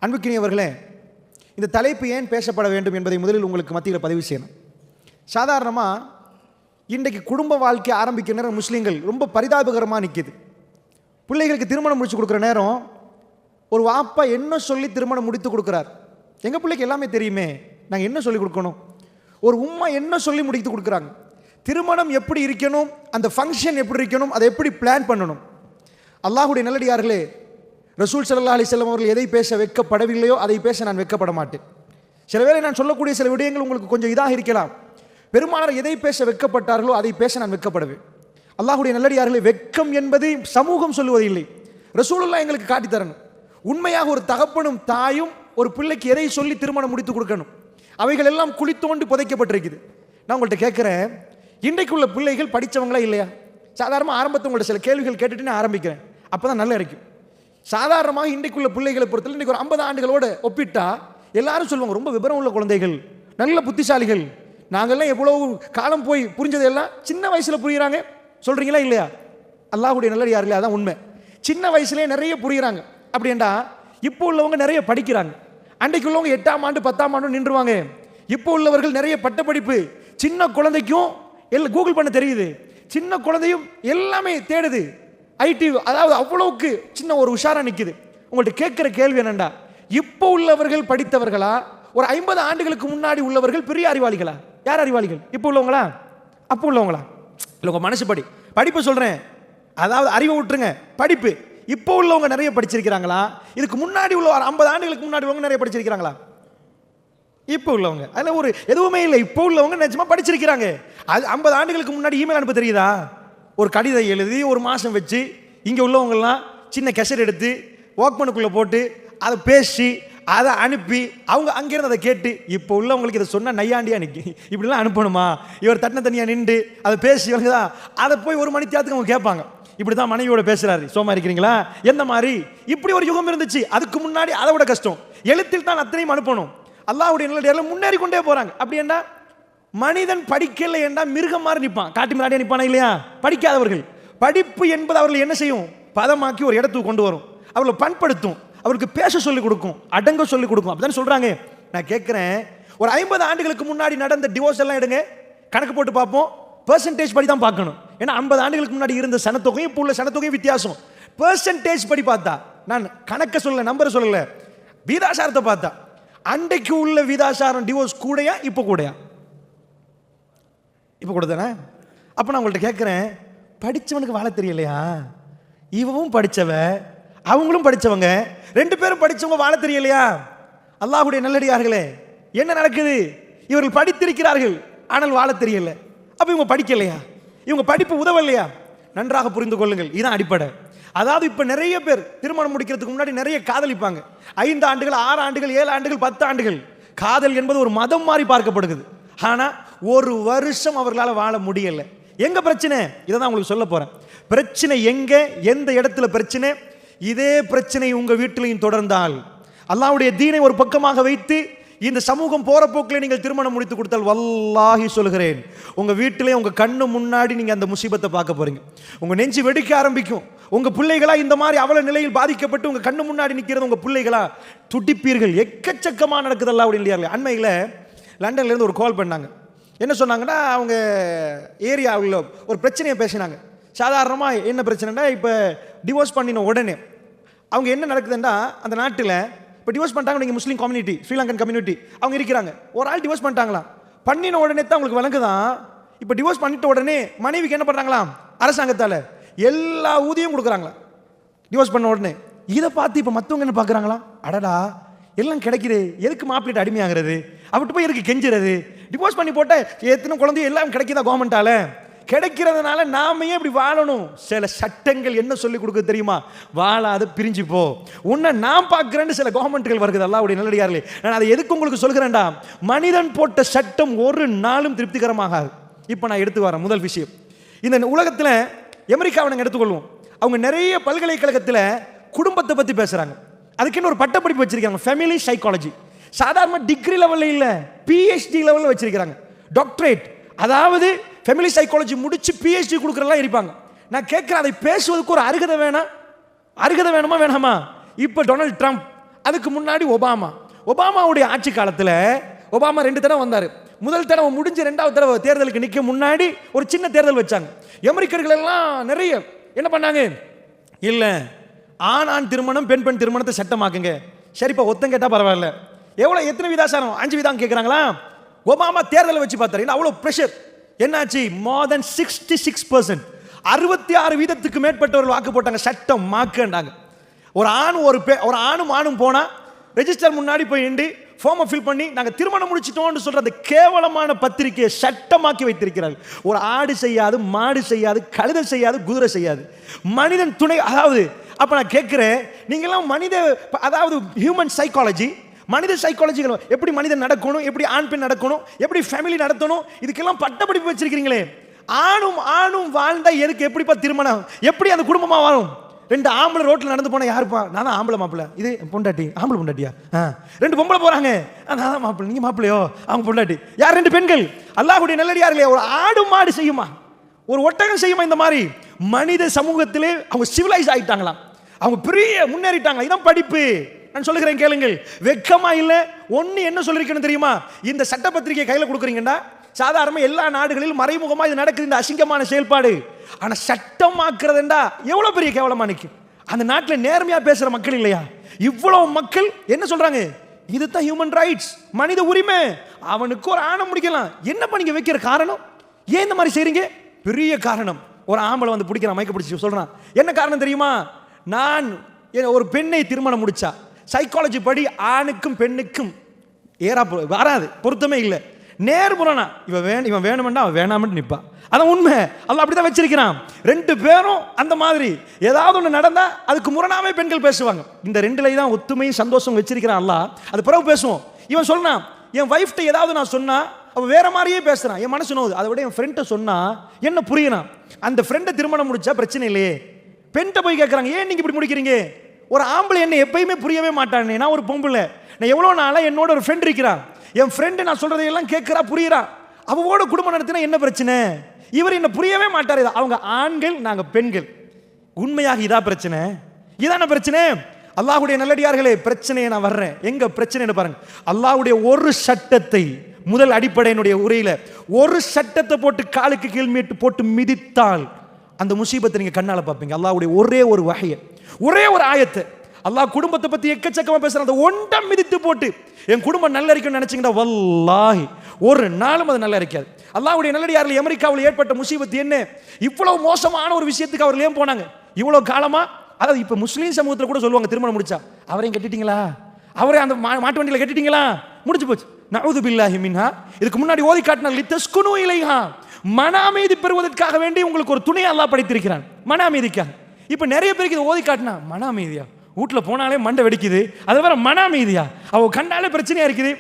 அன்புக்கினியவர்களே, இந்த தலைப்பு ஏன் பேசப்பட வேண்டும் என்பதை முதலில் உங்களுக்கு மத்தியில் பதிவு செய்யணும். சாதாரணமாக இன்றைக்கு குடும்ப வாழ்க்கை ஆரம்பிக்கிற நேரம் முஸ்லீம்கள் ரொம்ப பரிதாபகரமாக நிற்கிது. பிள்ளைகளுக்கு திருமணம் முடித்து கொடுக்குற நேரம் ஒரு வாப்பா என்ன சொல்லி திருமணம் முடித்து கொடுக்குறார். எங்கள் பிள்ளைக்கு எல்லாமே தெரியுமே, நாங்கள் என்ன சொல்லி கொடுக்கணும். ஒரு உம்மா என்ன சொல்லி முடித்து கொடுக்குறாங்க. திருமணம் எப்படி இருக்கணும், அந்த ஃபங்க்ஷன் எப்படி இருக்கணும், அதை எப்படி பிளான் பண்ணணும். அல்லாஹுடைய நல்லடியார்களே, ரசூல் ஸல்லல்லாஹு அலைஹி வஸல்லம் அவர்கள் எதை பேச வெட்கப்படவில்லையோ அதை பேச நான் வெட்கப்பட மாட்டேன். சில வேளை நான் சொல்லக்கூடிய சில விடயங்கள் உங்களுக்கு கொஞ்சம் இதாக இருக்கலாம். பெருமானார் எதை பேச வெட்கப்பட்டார்களோ அதை பேச நான் வெட்கப்படுவேன். அல்லாஹுடைய நல்லடியார்களே, வெட்கம் என்பது சமூகம் சொல்லுவதில்லை, ரசூலுல்லாஹ் எங்களுக்கு காட்டி தரணும். உண்மையாக ஒரு தகப்பனும் தாயும் ஒரு பிள்ளைக்கு எதை சொல்லி திருமணம் முடித்து கொடுக்கணும். அவைகள் எல்லாம் குளித்தோண்டு புதைக்கப்பட்டிருக்குது. நான் உங்கள்கிட்ட கேட்குறேன், இன்றைக்குள்ள பிள்ளைகள் படித்தவங்களா இல்லையா? சாதாரணமாக ஆரம்பத்தை உங்கள்கிட்ட சில கேள்விகள் கேட்டுட்டு நான் ஆரம்பிக்கிறேன், அப்போ தான் நல்லா இருக்கும். சாதாரணமாக இன்றைக்குள்ள பிள்ளைகளை பொறுத்தவரை இன்றைக்கு ஒரு 50 ஆண்டுகளோடு ஒப்பிட்டா எல்லாரும் சொல்லுவாங்க, ரொம்ப விவரம் உள்ள குழந்தைகள், நல்ல புத்திசாலிகள். நாங்கள்லாம் எவ்வளோ காலம் போய் புரிஞ்சதெல்லாம் சின்ன வயசில் புரியுறாங்க. சொல்கிறீங்களா இல்லையா? அல்லாஹுடைய நல்லடியார்களே, அதான் உண்மை. சின்ன வயசுலேயே நிறைய புரியுறாங்க. அப்படின்டா இப்போ உள்ளவங்க நிறைய படிக்கிறாங்க. அன்றைக்கு உள்ளவங்க 8ஆம் ஆண்டு 10ஆம் ஆண்டு நின்றுவாங்க. இப்போ உள்ளவர்கள் நிறைய பட்டப்படிப்பு. சின்ன குழந்தைக்கும் எல்லாம் கூகுள் பண்ண தெரியுது, சின்ன குழந்தையும் எல்லாமே தேடுது. ஐடி, அதாவது அவ்வளவுக்கு சின்ன ஒரு உஷாரா நிற்குது. உங்கள்கிட்ட கேட்குற கேள்வி என்னண்டா, இப்போ உள்ளவர்கள் படித்தவர்களா, ஒரு 50 ஆண்டுகளுக்கு முன்னாடி உள்ளவர்கள் பெரிய அறிவாளிகளா? யார் அறிவாளிகள்? இப்போ உள்ளவங்களா அப்போ உள்ளவங்களா? இல்லை, உங்கள் மனசு படிப்பு சொல்கிறேன், அதாவது அறிவை விட்டுருங்க. படிப்பு இப்போ உள்ளவங்க நிறைய படிச்சிருக்கிறாங்களா, இதுக்கு முன்னாடி உள்ள 50 ஆண்டுகளுக்கு முன்னாடி உள்ளவங்க நிறைய படிச்சிருக்கிறாங்களா? இப்போ உள்ளவங்க அதில் ஒரு எதுவுமே இல்லை. இப்போ உள்ளவங்க நிஜமா படிச்சிருக்கிறாங்க. அது 50 ஆண்டுகளுக்கு முன்னாடி இமெயில் அனுப்ப தெரியுதா? ஒரு கடிதம் எழுதி ஒரு மாதம் வச்சு இங்கே உள்ளவங்கெல்லாம் சின்ன கெசட் எடுத்து வாக்மனுக்குள்ளே போட்டு அதை பேசி அதை அனுப்பி அவங்க அங்கேருந்து அதை கேட்டு, இப்போ உள்ளவங்களுக்கு இதை சொன்னால் நையாண்டியாக நிற்கி, இப்படிலாம் அனுப்பணுமா? இவர் தட்டின தனியாக நின்று அதை பேசி தான் அதை போய் 1 மணி நேரத்துக்கு அவங்க கேட்பாங்க, இப்படி தான் மனைவியோட பேசுகிறாரு, சோமா இருக்கிறீங்களா, எந்த மாதிரி? இப்படி ஒரு யுகம் இருந்துச்சு. அதுக்கு முன்னாடி அதை விட கஷ்டம். எழுத்தில் தான் அத்தனையும் அனுப்பணும். அல்லாஹ்வுடைய நல்லடியார்கள் முன்னேறி கொண்டே போகிறாங்க. அப்படி என்ன மனிதன் படிக்கலை என்றால் மிருகம் மாதிரி நிற்பான், காட்டு மிராடியாக நிற்பானா இல்லையா? படிக்காதவர்கள், படிப்பு என்பது அவர்கள் என்ன செய்யும்? பதமாக்கி ஒரு இடத்துக்கு கொண்டு வரும், அவர்களை பண்படுத்தும், அவருக்கு பேச சொல்லிக் கொடுக்கும், அடங்க சொல்லிக் கொடுக்கும். அப்படிதான் சொல்றாங்க. நான் கேட்கிறேன், ஒரு 50 ஆண்டுகளுக்கு முன்னாடி நடந்த டிவோர்ஸ் எல்லாம் எடுங்க, கணக்கு போட்டு பார்ப்போம். பெர்சன்டேஜ் படி தான் பார்க்கணும். ஏன்னா 50 ஆண்டுகளுக்கு முன்னாடி இருந்த சனத்தொகையும் இப்போ உள்ள சனத்தொகையும் வித்தியாசம். பெர்சன்டேஜ் படி பார்த்தா, நான் கணக்க சொல்லல, நம்பரை சொல்லல, வீதாசாரத்தை பார்த்தா அன்றைக்கு உள்ள வீதாசாரம் டிவோர்ஸ் கூடையா இப்போ கூடையா? இப்போ கூட தானே. அப்போ நான் உங்கள்கிட்ட கேட்குறேன், படித்தவனுக்கு வாழ தெரியலையா? இவவும் படித்தவ, அவங்களும் படித்தவங்க, 2 பேரும் படித்தவங்க வாழ தெரியலையா? அல்லாஹ்வுடைய நல்லடியார்களே, என்ன நடக்குது? இவர்கள் படித்திருக்கிறார்கள், ஆனால் வாழ தெரியல. அப்போ இவங்க படிக்கலையா? இவங்க படிப்பு உதவலையா? நன்றாக புரிந்து கொள்ளுங்கள், இதுதான் அடிப்படை. அதாவது இப்போ நிறைய பேர் திருமணம் முடிக்கிறதுக்கு முன்னாடி நிறைய காதலிப்பாங்க. 5 ஆண்டுகள் 6 ஆண்டுகள் 7 ஆண்டுகள் 10 ஆண்டுகள். காதல் என்பது ஒரு மதம் மாதிரி பார்க்கப்படுகிறது. ஆனால் 1 வருஷம் அவர்களால் வாழ முடியலை. எங்க பிரச்சனை? இதை தான் உங்களுக்கு சொல்ல போறேன். பிரச்சனை எங்க, எந்த இடத்துல பிரச்சனை? இதே பிரச்சனை உங்க வீட்டிலையும் தொடர்ந்தால், அல்லாஹ்வுடைய தீனை ஒரு பக்கமாக வைத்து இந்த சமூகம் போற போக்கில் நீங்கள் திருமணம் முடித்து கொடுத்தால், வல்லாஹி சொல்கிறேன், உங்க வீட்டிலே உங்க கண்ணு முன்னாடி நீங்க அந்த முசீபத்தை பார்க்க போறீங்க. உங்க நெஞ்சு வெடிக்க ஆரம்பிக்கும். உங்க பிள்ளைகளா இந்த மாதிரி அவல நிலையில் பாதிக்கப்பட்டு உங்க கண்ணு முன்னாடி நிற்கிறது உங்க பிள்ளைகளா துடிப்பீர்கள். எக்கச்சக்கமா நடக்குது. அல்லாஹ்வுடைய நல்லடியார்களே, அண்மையில் லண்டன்ல இருந்து ஒரு கால் பண்ணாங்க. என்ன சொன்னாங்கன்னா, அவங்க ஏரியாவில் ஒரு பிரச்சனையை பேசினாங்க. சாதாரணமாக என்ன பிரச்சனைனா, இப்போ டிவோர்ஸ் பண்ணின உடனே அவங்க என்ன நடக்குதுன்னா, அந்த நாட்டில் இப்போ டிவோர்ஸ் பண்ணிட்டாங்க. நீங்கள் முஸ்லீம் கம்யூனிட்டி, ஸ்ரீலங்கன் கம்யூனிட்டி அவங்க இருக்கிறாங்க. ஒரு ஆள் டிவோர்ஸ் பண்ணிட்டாங்களாம். பண்ணின உடனே தான் அவங்களுக்கு விளங்குதான், இப்போ டிவோர்ஸ் பண்ணிட்ட உடனே மனைவிக்கு என்ன பண்ணுறாங்களாம், அரசாங்கத்தால் எல்லா ஊதியம் கொடுக்குறாங்களா டிவோர்ஸ் பண்ண உடனே. இதை பார்த்து இப்போ மற்றவங்க என்ன பார்க்குறாங்களா, அடடா எல்லாம் கிடைக்குது, எதுக்கு மாப்பிள்ளைட்டு அடிமையாகிறது, அவர்கிட்ட போய் எதுக்கு கெஞ்சுறது, டிவோர்ஸ் பண்ணி போட்ட எத்தனை குழந்தையும் எல்லாம் கிடைக்குதா கவர்மெண்டால, கிடைக்கிறதுனால நாம ஏன் இப்படி வாழணும்? சில சட்டங்கள் என்ன சொல்லி கொடுக்குது தெரியுமா? வாழாத பிரிஞ்சு போ, உன்னை நான் பார்க்கிறேன்னு சில கவர்மெண்ட்கள் வருது. அல்லாஹ்வுடைய நல்லடியார்களே, நான் அதை எதுக்கு உங்களுக்கு சொல்கிறேன்டா, மனிதன் போட்ட சட்டம் ஒரு நாளும் திருப்திகரமாகாது. இப்போ நான் எடுத்து வரேன் முதல் விஷயம். இந்த உலகத்தில் அமெரிக்காவை நாங்கள் எடுத்துக்கொள்வோம். அவங்க நிறைய பல்கலைக்கழகத்தில் குடும்பத்தை பற்றி பேசுகிறாங்க. அதுக்குன்னு ஒரு பட்டப்படிப்பு வச்சிருக்காங்க, ஃபேமிலி சைக்காலஜி. சாதாரண டிகிரி லெவலில் இல்லை, பிஹெச்டி லெவலில் வச்சிருக்கிறாங்க, டாக்டரேட். அதாவது ஃபேமிலி சைக்காலஜி முடிச்சு பிஹெச்டி கொடுக்குறலாம் இருப்பாங்க. நான் கேட்குறேன், அதை பேசுவதற்கு ஒரு அருகதை வேணாம்? அருகதை வேணுமா வேணாமா? இப்போ டொனால்ட் ட்ரம்ப் அதுக்கு முன்னாடி ஒபாமாவுடைய ஆட்சி காலத்தில் ஒபாமா 2 தடவை வந்தார். முதல் தடவை முடிஞ்சு 2வது தடவை தேர்தலுக்கு நிற்க முன்னாடி ஒரு சின்ன தேர்தல் வச்சாங்க. அமெரிக்கர்கள் எல்லாம் நிறைய என்ன பண்ணாங்க, இல்லை ஆண் திருமணம் பெண் திருமணத்தை சட்டமாக்குங்க. சரிப்பா ஒத்தம் கேட்டால் பரவாயில்ல, எத்தனை விதாசாரம் 5 விதம் கேட்குறாங்களா. ஒபாமா தேர்தலை வச்சு பார்த்தாரு, அவ்வளோ ப்ரெஷர். என்னாச்சு, more than 66%, 66 வீதத்துக்கு மேற்பட்டவர்கள் வாக்கு போட்டாங்க, சட்டம் மாக்குண்டாங்க. ஒரு ஆணும் போனால் ரெஜிஸ்டர் முன்னாடி போய் நின்று ஃபார்மை ஃபில் பண்ணி நாங்கள் திருமணம் முடிச்சிட்டோம்னு சொல்ற அந்த கேவலமான பத்திரிகையை சட்டமாக்கி வைத்திருக்கிறார்கள். ஒரு ஆடு செய்யாது, மாடு செய்யாது, கழுதை செய்யாது, குதிரை செய்யாது, மனிதன் துணை. அப்ப நான் கேட்கிறேன், நீங்கெல்லாம் அதாவது ஹியூமன் சைக்காலஜி, மனித சைக்காலஜிகள், எப்படி மனிதன் நடக்கணும், எப்படி ஆண் பெண் நடக்கணும், எப்படி ஃபேமிலி நடத்தணும், இதுக்கெல்லாம் பட்டப்படிப்பு வச்சிருக்கீங்களே. ஆணும் வாழ்ந்தா எதுக்கு, எப்படிப்பா திருமணம், எப்படி அந்த குடும்பமா வாழும்? 2 ஆம்பளை ரோட்டில் நடந்து போனா யாருப்பா, நான் தான் ஆம்பளை மாப்பிள்ள, இது பொண்டாட்டி, ஆம்பளை பொண்டாட்டியா? 2 பொம்பளை போறாங்க, நான் தான் மாப்பிள்ள, நீங்க மாப்பிள்ளையோ, அவங்க பொண்டாட்டி. யார் 2 பெண்கள்? அல்லாஹ்வுடைய நல்லடியார்களே, ஒரு ஆடு மாடு செய்யுமா, ஒரு ஒட்டகம் செய்யுமா? இந்த மாதிரி மனித சமூகத்திலே அவங்க சிவிலைஸ் ஆயிட்டாங்களாம், அவங்க பெரிய முன்னேறிட்டாங்க. இதான் படிப்பு. நான் சொல்லுகிறேன் கேளுங்கள், வெக்கமா இல்லை? என்ன சொல்லிருக்கணும் தெரியுமா? இந்த சட்டப்பத்திரிகை கையில் கொடுக்குறீங்கடா, சாதாரண எல்லா நாடுகளிலும் மறைமுகமா இது நடக்குது, இந்த அசிங்கமான செயல்பாடு. ஆனா சட்டமாக்குறதுண்டா எவ்வளவு பெரிய கேவலமா நிற்கும். அந்த நாட்டில் நேர்மையா பேசுற மக்கள் இல்லையா? இவ்வளவு மக்கள் என்ன சொல்றாங்க, இதுதான் ஹியூமன் ரைட்ஸ், மனித உரிமை, அவனுக்கு ஒரு ஆணை முடிக்கலாம். என்ன பண்ணி வைக்கிற காரணம், ஏன் இந்த மாதிரி செய்றீங்க? பெரிய காரணம். ஒரு ஆம்பளை வந்து பிடிக்கிறான், மயக்க பிடிச்சி சொல்றான், என்ன காரணம் தெரியுமா? நான் ஒரு பெண்ணை திருமணம் முடிச்சா சைக்காலஜி படி ஆணுக்கும் பெண்ணுக்கும் வராது, பொருத்தமே இல்லை. நேர்முறனா இவன் வேணுமெண்டா அவன் வேணாமட்டு நிற்பா. அதான் உண்மை. அல்லாஹ் அப்படிதான் வச்சிருக்கிறான். 2 பேரும் அந்த மாதிரி ஏதாவது ஒன்று நடந்தா அதுக்கு முரணாவே பெண்கள் பேசுவாங்க. இந்த 2ல தான் ஒத்துமையும் சந்தோஷம் வச்சிருக்கிறான் அல்லாஹ். அது பிறகு பேசுவோம். இவன் சொன்னான், என் வைஃப்ட்ட ஏதாவது நான் சொன்னா அவன் வேற மாதிரியே பேசுறான், என் மனசு நோவுது. அதை விட என் ஃப்ரெண்ட்டை சொன்னா என்ன புரியணும். அந்த ஃப்ரெண்டை திருமணம் முடிச்சா பிரச்சனை இல்லையே. பெண்கிட்ட போய் கேட்குறாங்க, ஏன் நீங்க இப்படி முடிக்கிறீங்க? ஒரு ஆம்பளை என்ன எப்பயுமே புரியவே மாட்டானே, நான் ஒரு பொம்பளை, நான் எவ்வளோ நாளாக என்னோட ஒரு ஃப்ரெண்ட் இருக்கிறான், என் ஃப்ரெண்டு நான் சொல்றதையெல்லாம் கேட்குறா, புரியுறா, அவவோட குடும்பம் நடத்தினா என்ன பிரச்சனை? இவர் என்ன புரியவே மாட்டார். அவங்க ஆண்கள், நாங்கள் பெண்கள். உண்மையாக இதா பிரச்சனை, இதான பிரச்சனை. அல்லாஹ்வுடைய நல்லடியார்களே, பிரச்சனையை நான் வர்றேன். எங்க பிரச்சனை பாருங்க. அல்லாஹ்வுடைய ஒரு சட்டத்தை, முதல் அடிப்படையினுடைய உரையில ஒரு சட்டத்தை போட்டு காலுக்கு கீழ் மீட்டு போட்டு மிதித்தால் அந்த முசீபத்தை நீங்க கண்ணால பார்ப்பீங்க. அல்லாஹ்வுடைய ஒரே ஒரு வஹ்ய, ஒரே ஒரு ஆயத்தை. அல்லாஹ் குடும்பத்தை பத்தி எக்கச்சக்கமா பேசுறான். அந்த ஒன்றை மிதித்து போட்டு என் குடும்பம் நல்லா இருக்குன்னு நினைச்சீங்கன்னா வல்லாஹி ஒரு நாளும் அது நல்லா இருக்காது. அல்லாஹ்வுடைய நல்லடியார்கள் அமெரிக்காவில் ஏற்பட்ட முசீபத்து என்ன? இவ்வளவு மோசமான ஒரு விஷயத்துக்கு அவர்கள் ஏன் போனாங்க இவ்வளவு காலமா? அதாவது இப்ப முஸ்லீம் சமூகத்தில் கூட சொல்லுவாங்க, திருமணம் முடிச்சா அவரையும் கட்டிட்டீங்களா, அவரே அந்த மாட்டு வண்டியில கட்டிட்டீங்களா, முடிச்சு போச்சு. நஊது பில்லாஹி மின்ஹா. இதுக்கு முன்னாடி ஓதி காட்டினார், லிதஸ்குனு இலைஹா, மன அமைதி பெறுவதற்காக வேண்டி உங்களுக்கு ஒரு துணையை அல்லாஹ் படைத்திருக்கிறான், மன அமைதிக்காக. இப்ப நிறைய பேருக்கு இதை ஓதி காட்டினா மன அமைதியா, வீட்டில் போனாலே மண்டை வெடிக்குது, அது வேற மன அமைதியா, அவ கண்டாலே பிரச்சனையா இருக்குது.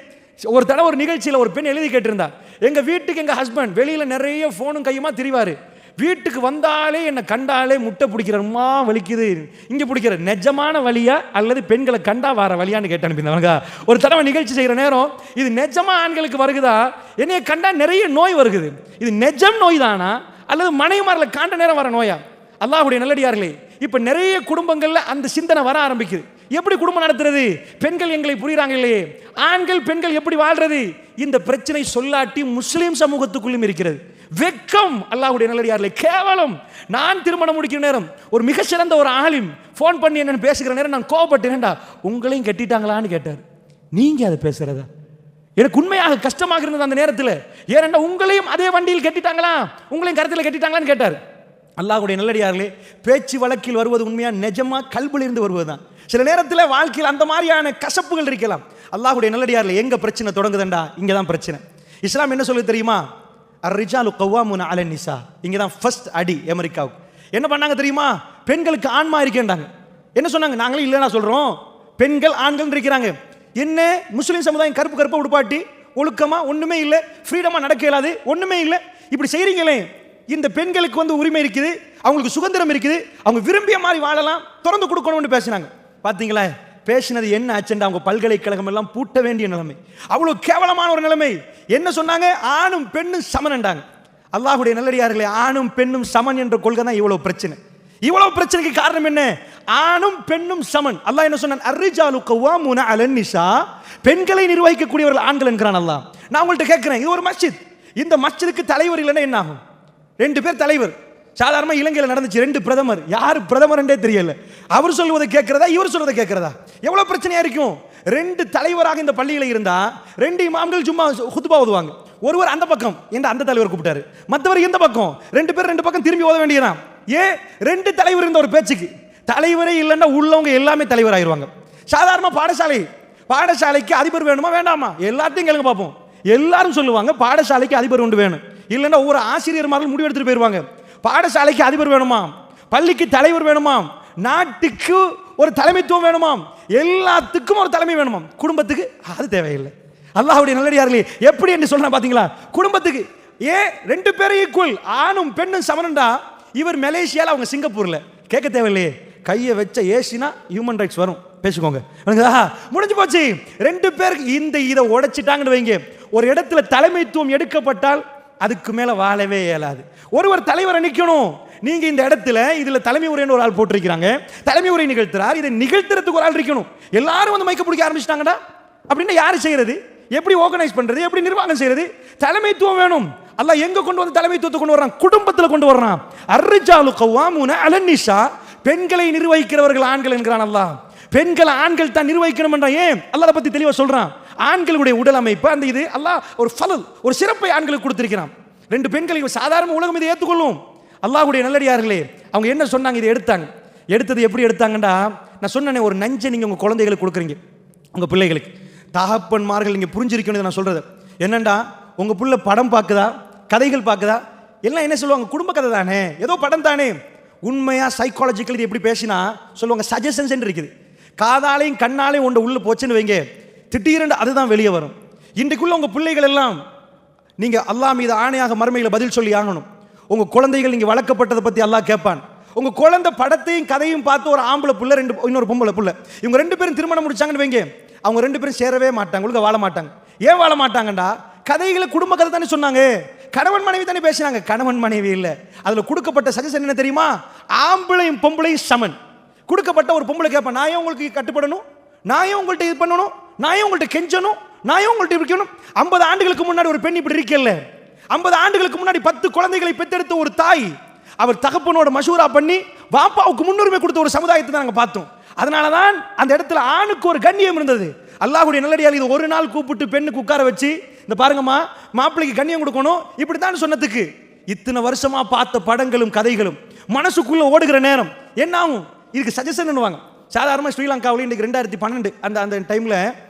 ஒரு தடவை ஒரு நிகழ்ச்சியில் ஒரு பெண் எழுதி கேட்டிருந்தா, எங்க வீட்டுக்கு எங்க ஹஸ்பண்ட் வெளியில நிறைய போனும் கையுமா திரிவாரு, வீட்டுக்கு வந்தாலே என்னை கண்டாலே முட்டை பிடிக்கிறமா வலிக்குது, இங்க பிடிக்கிற நிஜமான வலியா அல்லது பெண்களை கண்டா வர வலியான்னு கேட்டு அனுப்பியிருந்தாங்க. ஒரு தடவை நிகழ்ச்சி செய்யற நேரம், இது நிஜமா ஆண்களுக்கு வருகுதா, என்னைய கண்டா நிறைய நோய் வருகுது, இது நிஜம் நோய் தானா அல்லது மனைவிமார்ல காண்ட நேரம் வர நோயா? அல்லாஹ்வுடைய நல்லடியார்களே, இப்ப நிறைய குடும்பங்கள்ல அந்த சிந்தனை வர ஆரம்பிக்குது. எப்படி குடும்பம் நடத்துறது? பெண்கள் எங்களை புரியுறாங்க இல்லையே, ஆண்கள் பெண்கள் எப்படி வாழ்றது? இந்த பிரச்சனை சொல்லாட்டி முஸ்லீம் சமூகத்துக்குள்ளும் இருக்கிறது. வெக்கம். அல்லாஹ்வுடைய நல்லடியார்களே, கேவலம். நான் திருமணம் முடிக்கிற நேரம் ஒரு மிக சிறந்த ஒரு ஆலிம் ஃபோன் பண்ணி என்னன்னு பேசுகிற நேரம் நான் கோபப்பட்டேன்டா, உங்களையும் கட்டிட்டாங்களான்னு கேட்டார். நீங்க அதை பேசுறதா? எனக்கு உண்மையாக கஷ்டமாக இருந்தது அந்த நேரத்தில். ஏனென்றா உங்களையும் அதே வண்டியில் கட்டிட்டாங்களா, உங்களையும் கருத்தில் கட்டிட்டாங்களான்னு கேட்டார். அல்லாஹ்வுடைய நல்லடியார்களே, பேச்சு வழக்கில் வருவது உண்மையா நிஜமா கல்பிலிருந்து வருவதுதான். சில நேரத்தில் வாழ்க்கையில் அந்த மாதிரியான கசப்புகள் இருக்கலாம். அல்லாஹ்வுடைய நல்லடியார்களே, எங்க பிரச்சனை தொடங்குதுண்டா, இங்க தான் பிரச்சனை. இஸ்லாம் என்ன சொல்லுது தெரியுமா? அர்ரிஜாலு கவ்வாமுன அலன் நிசா. இங்க தான் ஃபர்ஸ்ட் அடி அமெரிக்காவுக்கு. என்ன பண்ணாங்க தெரியுமா? பெண்களுக்கு ஆன்மா இருக்கேன்டாங்க. என்ன சொன்னாங்க? நாங்களே இல்லைன்னா சொல்றோம், பெண்கள் ஆண்கள் இருக்கிறாங்க. என்ன முஸ்லீம் சமுதாயம் கருப்பு கருப்பா உடுப்பாட்டி ஒழுக்கமா ஒண்ணுமே இல்லை, ஃப்ரீடமா நடக்க இயலாது, ஒண்ணுமே இல்லை, இப்படி செய்றீங்களே. இந்த பெண்களுக்கு வந்து உரிமை இருக்குது, அவங்களுக்கு சுதந்திரம் இருக்குது, அவங்க விரும்பிய மாதிரி வாழலாம், திறந்து கொடுக்கணும்னு பேசினாங்க. பாத்தீங்களா பேசினது என்ன ஆச்சுண்டா? அவங்க பல்கலைக்கழகம் எல்லாம் பூட்ட வேண்டிய நிலைமை, அவ்வளவு கேவலமான ஒரு நிலைமை. என்ன சொன்னாங்க? ஆணும் பெண்ணும் சமன்ண்டாங்க. அல்லாஹ்வுடைய நல்லடியார்களே, ஆணும் பெண்ணும் சமன் என்ற கொள்கை தான் இவ்வளவு பிரச்சனை. இவ்வளவு பிரச்சனைக்கு காரணம் என்ன? ஆணும் பெண்ணும் சமன். அல்லாஹ் என்ன சொன்னான்? அர்ரிஜாலு கவ்வாமூன அலன் நிசா, பெண்களை நிர்வகிக்கக்கூடியவர்கள் ஆண்கள் என்கிறான் அல்லாஹ். நான் உங்கள்கிட்ட கேட்கிறேன், இது ஒரு மஸ்ஜித், இந்த மஸ்ஜிதுக்கு தலைவர் இல்லைன்னா என்ன ஆகும்? 2 பேர் தலைவர். சாதாரணமாக இலங்கையில் நடந்துச்சு, 2 பிரதமர். யார் பிரதமர் என்றே தெரியல. அவர் சொல்வதை கேட்கிறதா, இவர் சொல்வதை கேட்கிறதா? எவ்வளவு பிரச்சனையா இருக்கும். 2 தலைவராக இந்த பள்ளியில் இருந்தா 2 இமாம்கள் சும்மா குத்பா ஓதுவாங்க. ஒருவர் அந்த பக்கம் என்ற அந்த தலைவர் கூப்பிட்டாரு, மற்றவர் இந்த பக்கம், 2 பேர் 2 பக்கம் திரும்பி ஓத வேண்டியதான். ஏன் 2 தலைவர் இருந்த ஒரு பேச்சுக்கு? தலைவரே இல்லைன்னா உள்ளவங்க எல்லாமே தலைவர் ஆயிடுவாங்க. சாதாரண பாடசாலைக்கு அதிபர் வேணுமா வேண்டாமா? எல்லாத்தையும் கேளுங்க பார்ப்போம். எல்லாரும் சொல்லுவாங்க பாடசாலைக்கு அதிபர் ஒன்று வேணும், இல்லைன்னா ஒவ்வொரு ஆசிரியர்மார்கள் முடிவு எடுத்துட்டு போயிடுவாங்க. பாடசாலைக்கு அதிபர் வேணுமா, பள்ளிக்கு தலைவர் வேணுமா, நாட்டுக்கு ஒரு தலைமைத்துவம் வேணுமா, எல்லாத்துக்கும் ஒரு தலைமை வேணுமா. குடும்பத்துக்கு அது தேவையில்லை. அல்லாஹ்வுடைய நல்லடியார்களே, எப்படி என்று சொல்றேன் பாத்தீங்களா? குடும்பத்துக்கு ஏன் 2 பேரும் ஈக்குவல், ஆணும் பெண்ணும் சமனண்டா. இவர் மலேசியால, அவங்க சிங்கப்பூர்ல. கேட்க தேவையில்லையே, கையை வச்ச ஏசினா ஹியூமன் ரைட்ஸ் வரும், பேசிக்கோங்க, முடிஞ்சு போச்சு. 2 பேருக்கு இதை உடைச்சிட்டாங்கன்னு வைங்க. ஒரு இடத்துல தலைமைத்துவம் எடுக்கப்பட்டால் அதுக்கு மேல வாழவே இயலாது. ஒருவர் தலைவரை நிக்கணும். நீங்க இந்த இடத்துல இதுல தலைமை உரைன்னு ஒரு ஆள் போட்டிருக்கிறாங்க, தலைமை உரை நிகழ்த்துறார். இதை நிகழ்த்துறதுக்கு ஒரு ஆள் இருக்கணும். எல்லாரும் வந்து மைக்க பிடிக்க ஆரம்பிச்சிட்டாங்கடா அப்படின்னா யாரு செய்யறது? எப்படி ஆர்கனைஸ் பண்றது? எப்படி நிர்வாகம் செய்யறது? தலைமைத்துவம் வேணும். அல்லாஹ் எங்க கொண்டு வந்து தலைமைத்துவத்தை கொண்டு வர்றான்? குடும்பத்துல கொண்டு வர்றான். அர்ரிஜாலு கவ்வாமூன அலன் நிசா, பெண்களை நிர்வகிக்கிறவர்கள் ஆண்கள் என்கிறான் அல்லாஹ். பெண்கள் ஆண்கள் தான் நிர்வகிக்கணும் என்றான். ஏன் அல்லாஹ் அதை பத்தி தெளிவா சொல்றான். ஆண்களுடைய உடல் அமைப்பு அந்த இது அல்லாஹ் ஒரு ஃபலல், ஒரு சிறப்பை ஆண்களுக்கு கொடுத்திருக்கிறான். 2 பெண்களை சாதாரண உலகம் இதை ஏற்றுக்கொள்ளும். அல்லாஹ்வுடைய நல்லடியார்களே, அவங்க என்ன சொன்னாங்க? இதை எடுத்தது எப்படி எடுத்தாங்கடா? நான் சொன்னேனே, ஒரு நஞ்சை நீங்க உங்க குழந்தைகளுக்கு கொடுக்குறீங்க, உங்க பிள்ளைகளுக்கு. தகப்பன்மார்கள் நீங்க புரிஞ்சிருக்கணும். நான் சொல்றது என்னண்டா, உங்க புள்ள படம் பார்க்குதா, கதைகள் பார்க்குதா, எல்லாம் என்ன சொல்லுவாங்க? குடும்ப கதை தானே, ஏதோ படம் தானே. உண்மையா சைக்காலஜிக்கல் இது எப்படி பேசினா சொல்லுவாங்க? சஜஷன்ஸ் இருக்குது. காதாலையும் கண்ணாலையும் ஒன்று உள்ள போச்சுன்னு வைங்க, திடீரென்று அதுதான் வெளியே வரும். இன்றைக்குள்ள உங்க பிள்ளைகள் எல்லாம் நீங்க அல்லாஹ் மீது ஆணையாக மறுமையில பதில் சொல்லி ஆகணும். உங்க குழந்தைகள் நீங்க வளர்க்கப்பட்டதை பத்தி அல்லாஹ் கேட்பான். உங்க குழந்தை படத்தையும் கதையும் பார்த்து ஒரு ஆம்பளை புள்ள, இன்னொரு பொம்பளை புள்ள, இவங்க 2 பேரும் திருமணம் முடிச்சாங்கன்னு வைங்க, அவங்க 2 பேரும் சேரவே மாட்டாங்க, ஒழுங்கா வாழ மாட்டாங்க. ஏன் வாழ மாட்டாங்கடா? கதைகளை குடும்ப கதை தானே சொன்னாங்க, கணவன் மனைவி தானே பேசினாங்க. கணவன் மனைவி இல்ல. அதுல கொடுக்கப்பட்ட சஜஷன் என்ன தெரியுமா? ஆம்பளையும் பொம்பளையும் சமன். கொடுக்கப்பட்ட ஒரு பொம்பளை கேட்பேன், நான் ஏன் உங்களுக்கு கட்டுப்படணும், நான் ஏன் உங்கள்கிட்ட இது பண்ணணும், நான் ஏன் உங்கள்கிட்ட கெஞ்சணும், நான் ஏன் உங்கள்கிட்ட இருக்கணும். 50 ஆண்டுகளுக்கு முன்னாடி ஒரு பெண் இப்படி இருக்கல. 50 ஆண்டுகளுக்கு முன்னாடி 10 குழந்தைகளை பெற்றெடுத்த ஒரு தாய், அவர் தகப்பனோட மஷூரா பண்ணி வாப்பாவுக்கு முன்னுரிமை கொடுத்த ஒரு சமுதாயத்தை தான் நாங்கள் பார்த்தோம். அதனாலதான் அந்த இடத்துல ஆணுக்கு ஒரு கண்ணியம் இருந்தது. அல்லாஹ்வுடைய நல்லடியார் இது ஒரு நாள் கூப்பிட்டு பெண்ணுக்கு உட்கார வச்சு, இந்த பாருங்கம்மா, மாப்பிள்ளைக்கு கண்ணியம் கொடுக்கணும் இப்படித்தான் சொன்னதுக்கு இத்தனை வருஷமா பார்த்த படங்களும் கதைகளும் மனசுக்குள்ள ஓடுகிற நேரம் என்ன ஆகும்? இதுக்கு சஜஷன் பண்ணுவாங்க. சாதாரணமாக ஸ்ரீலங்காவில் இன்றைக்கு 2012 அந்த டைமில்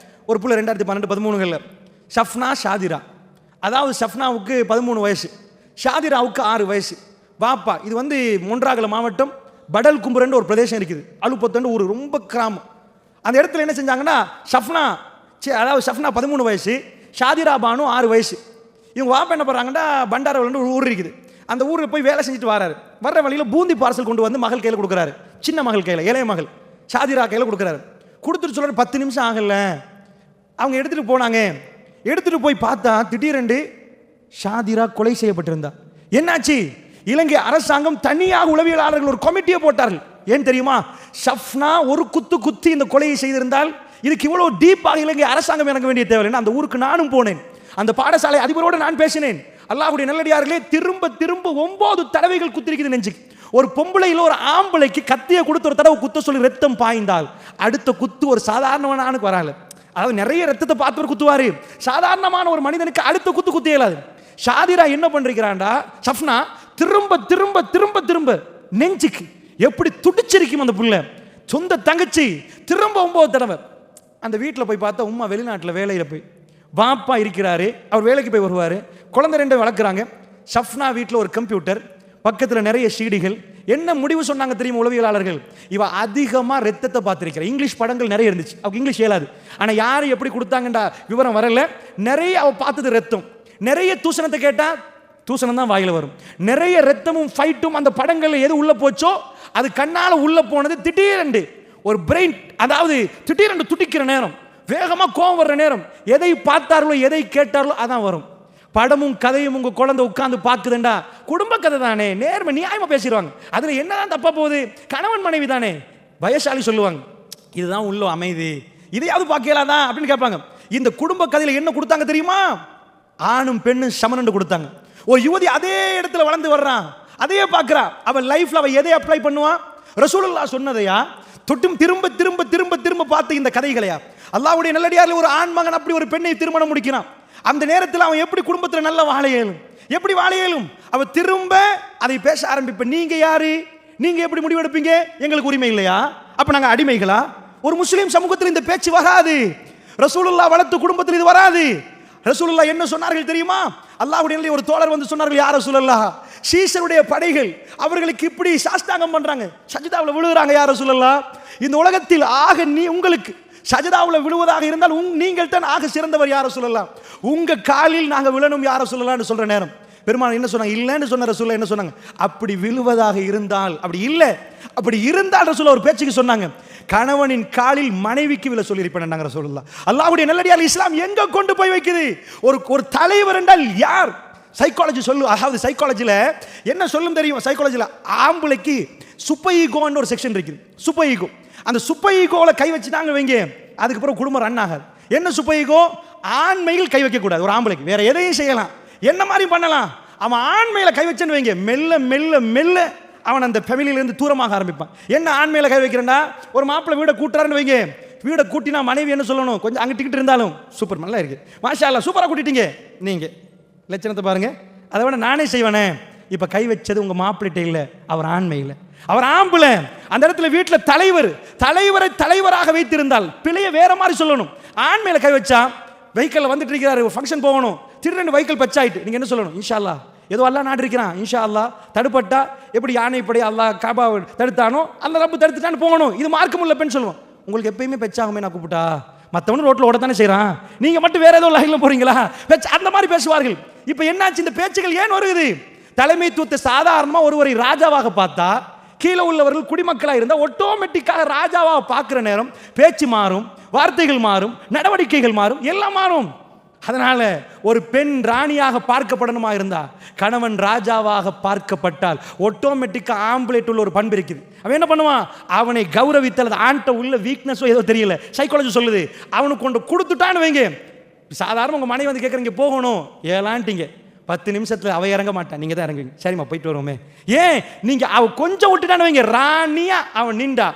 ஒரு புள்ள 2012-13 ஷஃப்னா ஷாதிரா, அதாவது ஷஃப்னாவுக்கு 13 வயசு, ஷாதிராவுக்கு 6 வயசு. பாப்பா இது வந்து மொன்றாகல மாவட்டம் படல் கும்புரன்னு ஒரு பிரதேசம் இருக்குது, அலுப்பத்தண்டு ஒரு ரொம்ப கிராமம். அந்த இடத்துல என்ன செஞ்சாங்கன்னா, ஷஃப்னா 13 வயசு, ஷாதிரா பானு 6 வயசு. இவங்க வாப்பா என்ன பண்ணுறாங்கன்னா, பண்டாரவல்னு ஒரு ஊர் இருக்குது, அந்த ஊரில் போய் வேலை செஞ்சுட்டு வர்றாரு. வர்ற வழியில் பூந்தி பார்சல் கொண்டு வந்து மகள் கையில் கொடுக்குறாரு, சின்ன மகள் கையில், இளைய மகள் ஷாதிரா கையில் கொடுக்குறாரு. கொடுத்துட்டு சொல்கிறார் 10 நிமிஷம் ஆகல. அவங்க எடுத்துகிட்டு போனாங்க. எடுத்துகிட்டு போய் பார்த்தா திடீரென்று ஷாதிரா கொலை செய்யப்பட்டிருந்தா. என்னாச்சு? இலங்கை அரசாங்கம் தனியாக உளவியலாளர்கள் ஒரு கமிட்டியை போட்டார்கள். ஏன் தெரியுமா? ஷஃப்னா ஒரு குத்தி இந்த கொலையை செய்திருந்தால் இதுக்கு இவ்வளவு டீப்பாக இலங்கை அரசாங்கம் எனக்கு வேண்டிய தேவையில்லை. அந்த ஊருக்கு நானும் போனேன், அந்த பாடசாலை அதிபரோடு நான் பேசினேன். அல்லாஹ்வுடைய நல்லடியார்களே, திரும்ப 9 தடவைகள் குத்திருக்குது நெஞ்சுக்கு. ஒரு பொம்பளையில் ஒரு ஆம்பளைக்கு கத்தியை கொடுத்து ஒரு தடவை குத்த சொல்லி ரத்தம் பாய்ந்தால் அடுத்த குத்து ஒரு சாதாரணமானுக்கு வராது. அதாவது நிறைய ரத்தத்தை பார்த்தவர் குத்துவாரு, சாதாரணமான ஒரு மனிதனுக்கு அடுத்த குத்து இயலாது. ஷாதிரா என்ன பண்றாண்டா, ஷஃப்னா திரும்ப திரும்ப திரும்ப திரும்ப நெஞ்சுக்கு எப்படி துடிச்சிருக்கும் அந்த புள்ள. சொந்த தங்கச்சி திரும்ப 9 தடவை. அந்த வீட்டில் போய் பார்த்தா உம்மா வெளிநாட்டில் வேலையில் போய், பாப்பா இருக்கிறாரு, அவர் வேலைக்கு போய் வருவார், குழந்தை 2 வளர்க்குறாங்க. ஷஃப்னா வீட்டில் ஒரு கம்ப்யூட்டர், பக்கத்தில் நிறைய சீடிகள். என்ன முடிவு சொன்னாங்க தெரியுமா உளவியலாளர்கள்? இவ அதிகமாக ரத்தத்தை பார்த்துருக்கிறேன். இங்கிலீஷ் படங்கள் நிறைய இருந்துச்சு, அவங்க இங்கிலீஷ் இயலாது. ஆனால் யார் எப்படி கொடுத்தாங்கண்டா விவரம் வரல. நிறைய அவ பார்த்தது ரத்தம். நிறைய தூசணத்தை கேட்டால் தூசணம் தான் வாயில வரும். நிறைய ரத்தமும் ஃபைட்டும் அந்த படங்களில் எது உள்ள போச்சோ அது கண்ணால் உள்ள போனது. திடீரென்று ஒரு பிரெயின், அதாவது திடீரென்று துடிக்கிற நேரம், வேகமாக கோவம் வர்ற நேரம், எதை பார்த்தார்களோ எதை கேட்டார்களோ அதான் வரும். படமும் கதையும் உங்க குழந்தை உட்கார்ந்து பாக்குதுண்டா, குடும்ப கதை தானே, நேர்மை நியாயமா பேசிடுவாங்க. அதுல என்னதான் தப்பா போகுது? கணவன் மனைவி தானே. வயசாளி சொல்லுவாங்க, இதுதான் உள்ள அமைதி, இதையாவது பார்க்கலாதான் அப்படின்னு கேட்பாங்க. இந்த குடும்ப கதையில என்ன கொடுத்தாங்க தெரியுமா? ஆணும் பெண்ணும் சமனண்டு கொடுத்தாங்க. ஒரு யுவதி அதே இடத்துல வளர்ந்து வர்றான், அதையே பார்க்கறா. அவன் லைஃப்ல அவ எதை அப்ளை பண்ணுவான்? ரசூலுல்லாஹ் சொன்னதையா தொட்டும் திரும்ப திரும்ப திரும்ப திரும்ப பார்த்து இந்த கதைகளையா? அல்லாஹ்வுடைய நல்லடியாரில் ஒரு ஆண் மகன் அப்படி ஒரு பெண்ணை திருமணம் முடிக்கிறான். அந்த நேரத்தில் அவன் எப்படி குடும்பத்தில் நல்ல வாழ இயலும்? எப்படி வாழ இயலும்? அவன் திரும்ப அதை பேச ஆரம்பிப்ப. நீங்க யாரு? நீங்க எப்படி முடிவெடுப்பீங்க? எங்களுக்கு உரிமை இல்லையா? அப்ப நாங்க அடிமைகளா? ஒரு முஸ்லீம் சமூகத்தில் இந்த பேச்சு வராது. ரசூலுல்லாஹ் வளர்த்த குடும்பத்தில் இது வராது. ரசூலுல்லாஹ் என்ன சொன்னார்கள் தெரியுமா? அல்லாஹ்வுடைய ஒரு தோழர் வந்து சொன்னார்கள், யா ரசூலல்லாஹ், சீசருடைய படைகள் அவர்களுக்கு இப்படி சாஷ்டாங்கம் பண்றாங்க, சஜிதாவில் விழுகிறாங்க. யா ரசூலல்லாஹ், இந்த உலகத்தில் ஆக உங்களுக்கு சஜிதாவில் விழுவதாக இருந்தால் நீங்கள் தான் ஆக சிறந்தவர். யா ரசூலல்லாஹ், உங்க காலில் நாங்க விழணும் யா ரசூலல்லாஹ்னு சொல்ற நேரம் பெருமாள் என்ன சொன்னாங்க? இல்லைன்னு சொன்ன ரசூலுல்லாஹ் என்ன சொன்னாங்க? அப்படி விழுவதாக இருந்தால், அப்படி இல்லை, அப்படி இருந்தால் ரசூலுல்லாஹ் ஒரு பேச்சுக்கு சொன்னாங்க, கணவனின் காலில் மனைவிக்கு விழ சொல்லியிருப்பேன் ரசூலுல்லாஹ். அல்லாஹ்வுடைய நல்லடியார் இஸ்லாம் எங்க கொண்டு போய் வைக்குது? ஒரு தலைவர் என்றால் யார்? சைக்காலஜி சொல்லு. அதாவது சைக்காலஜில என்ன சொல்லும் தெரியும்? சைக்காலஜில ஆம்பளைக்கு சூப்பர் ஈகோன்னு ஒரு செக்ஷன் இருக்குது. Super ego. அந்த சூப்பர் ஈகோல கை வச்சுட்டாங்க வைங்க, அதுக்கப்புறம் குடும்பம் ரன் ஆகாது. என்ன சூப்பர் ஈகோ? ஆண்மையில் கை வைக்க கூடாது. ஒரு ஆம்பளைக்கு வேற எதையும் செய்யலாம், என்ன மாதிரி பண்ணலாம். அவன் ஆண்மையில கை வச்சேன்னு வைங்க, மெல்ல மெல்ல மெல்ல அவன் அந்த ஃபேமிலியிலேருந்து தூரமாக ஆரம்பிப்பான். என்ன ஆண்மையில கை வைக்கிறேன்டா? ஒரு மாப்பிள்ளை வீடை கூட்டுறாருன்னு வைங்க, வீடை கூட்டினா மனைவி என்ன சொல்லணும்? கொஞ்சம் அங்கிட்டு இருந்தாலும் சூப்பர் நல்லா இருக்கு, மாஷா அல்லாஹ், சூப்பராக கூட்டிட்டீங்க. நீங்க லட்சணத்தை பாருங்க. அதை விட நானே செய்வேனே. இப்ப கை வச்சது உங்க மாப்பிள்ளைகிட்ட இல்லை, அவர் ஆண்மையில், அவர் ஆம்பளை. அந்த இடத்துல வீட்டில் தலைவரை தலைவராக வைத்திருந்தால் பிழைய வேற மாதிரி சொல்லணும். ஆண்மையில கை வச்சா, வெஹிக்கிள் வந்துட்டு இருக்கிறாரு, ஒரு ஃபங்க்ஷன் போகணும், திடீர்னு வெஹிக்கிள் பச்சாயிட்டு, நீங்க என்ன சொல்லணும்? இன்ஷா அல்லாஹ், ஏதோ அல்லாஹ் நாடு இருக்கிறான், இன்ஷா அல்லாஹ். தடுப்பட்டா எப்படி யானைப்படி அல்லாஹ் காபா தடுத்தானோ அல்ல ரப்பு தடுத்துட்டான்னு போகணும். இது மார்க்கம் உள்ள பெண் சொல்லுவோம். உங்களுக்கு எப்பயுமே பெச்சாகுமே நான் கூப்பிட்டா, மற்றவனு ரோட்டில் ஓடத்தானே செய்கிறான், நீங்க மட்டும் வேற ஏதோ லைன்ல போறீங்களா? அந்த மாதிரி பேசுவார்கள். இப்போ என்னாச்சு? இந்த பேச்சுகள் ஏன் வருகிறது? தலைமைத்துவத்தை சாதாரணமா ஒருவரை ராஜாவாக பார்த்தா, கீழே உள்ளவர்கள் குடிமக்களாக இருந்தால் ஆட்டோமேட்டிக்காக ராஜாவாக பார்க்குற நேரம் பேச்சு மாறும், வார்த்தைகள் மாறும், நடவடிக்கைகள் மாறும், எல்லாம் மாறும். அதனால ஒரு பெண் ராணியாக பார்க்கப்படணுமா இருந்தா, கணவன் ராஜாவாக பார்க்கப்பட்டால் ஆட்டோமேட்டிக்கா ஆம்புலேட் உள்ள ஒரு பண்பு இருக்குது. அவன் என்ன பண்ணுவான்? அவனை கௌரவித்தல், ஆண்ட உள்ள வீக்னஸோ ஏதோ தெரியல, சைக்காலஜி சொல்லுது, அவனுக்கு கொண்டு கொடுத்துட்டான்னு வைங்க. சாதாரண உங்க மனைவி வந்து கேட்குறீங்க போகணும் ஏலான்ட்டீங்க, 10 நிமிஷத்துல அவ இறங்க மாட்டான், நீங்க தான் இறங்குவீங்க. சரிம்மா போயிட்டு வருவோமே. ஏன்? நீங்க அவ கொஞ்சம் விட்டுட்டான்னு வைங்க, ராணியா அவன் நின்றா,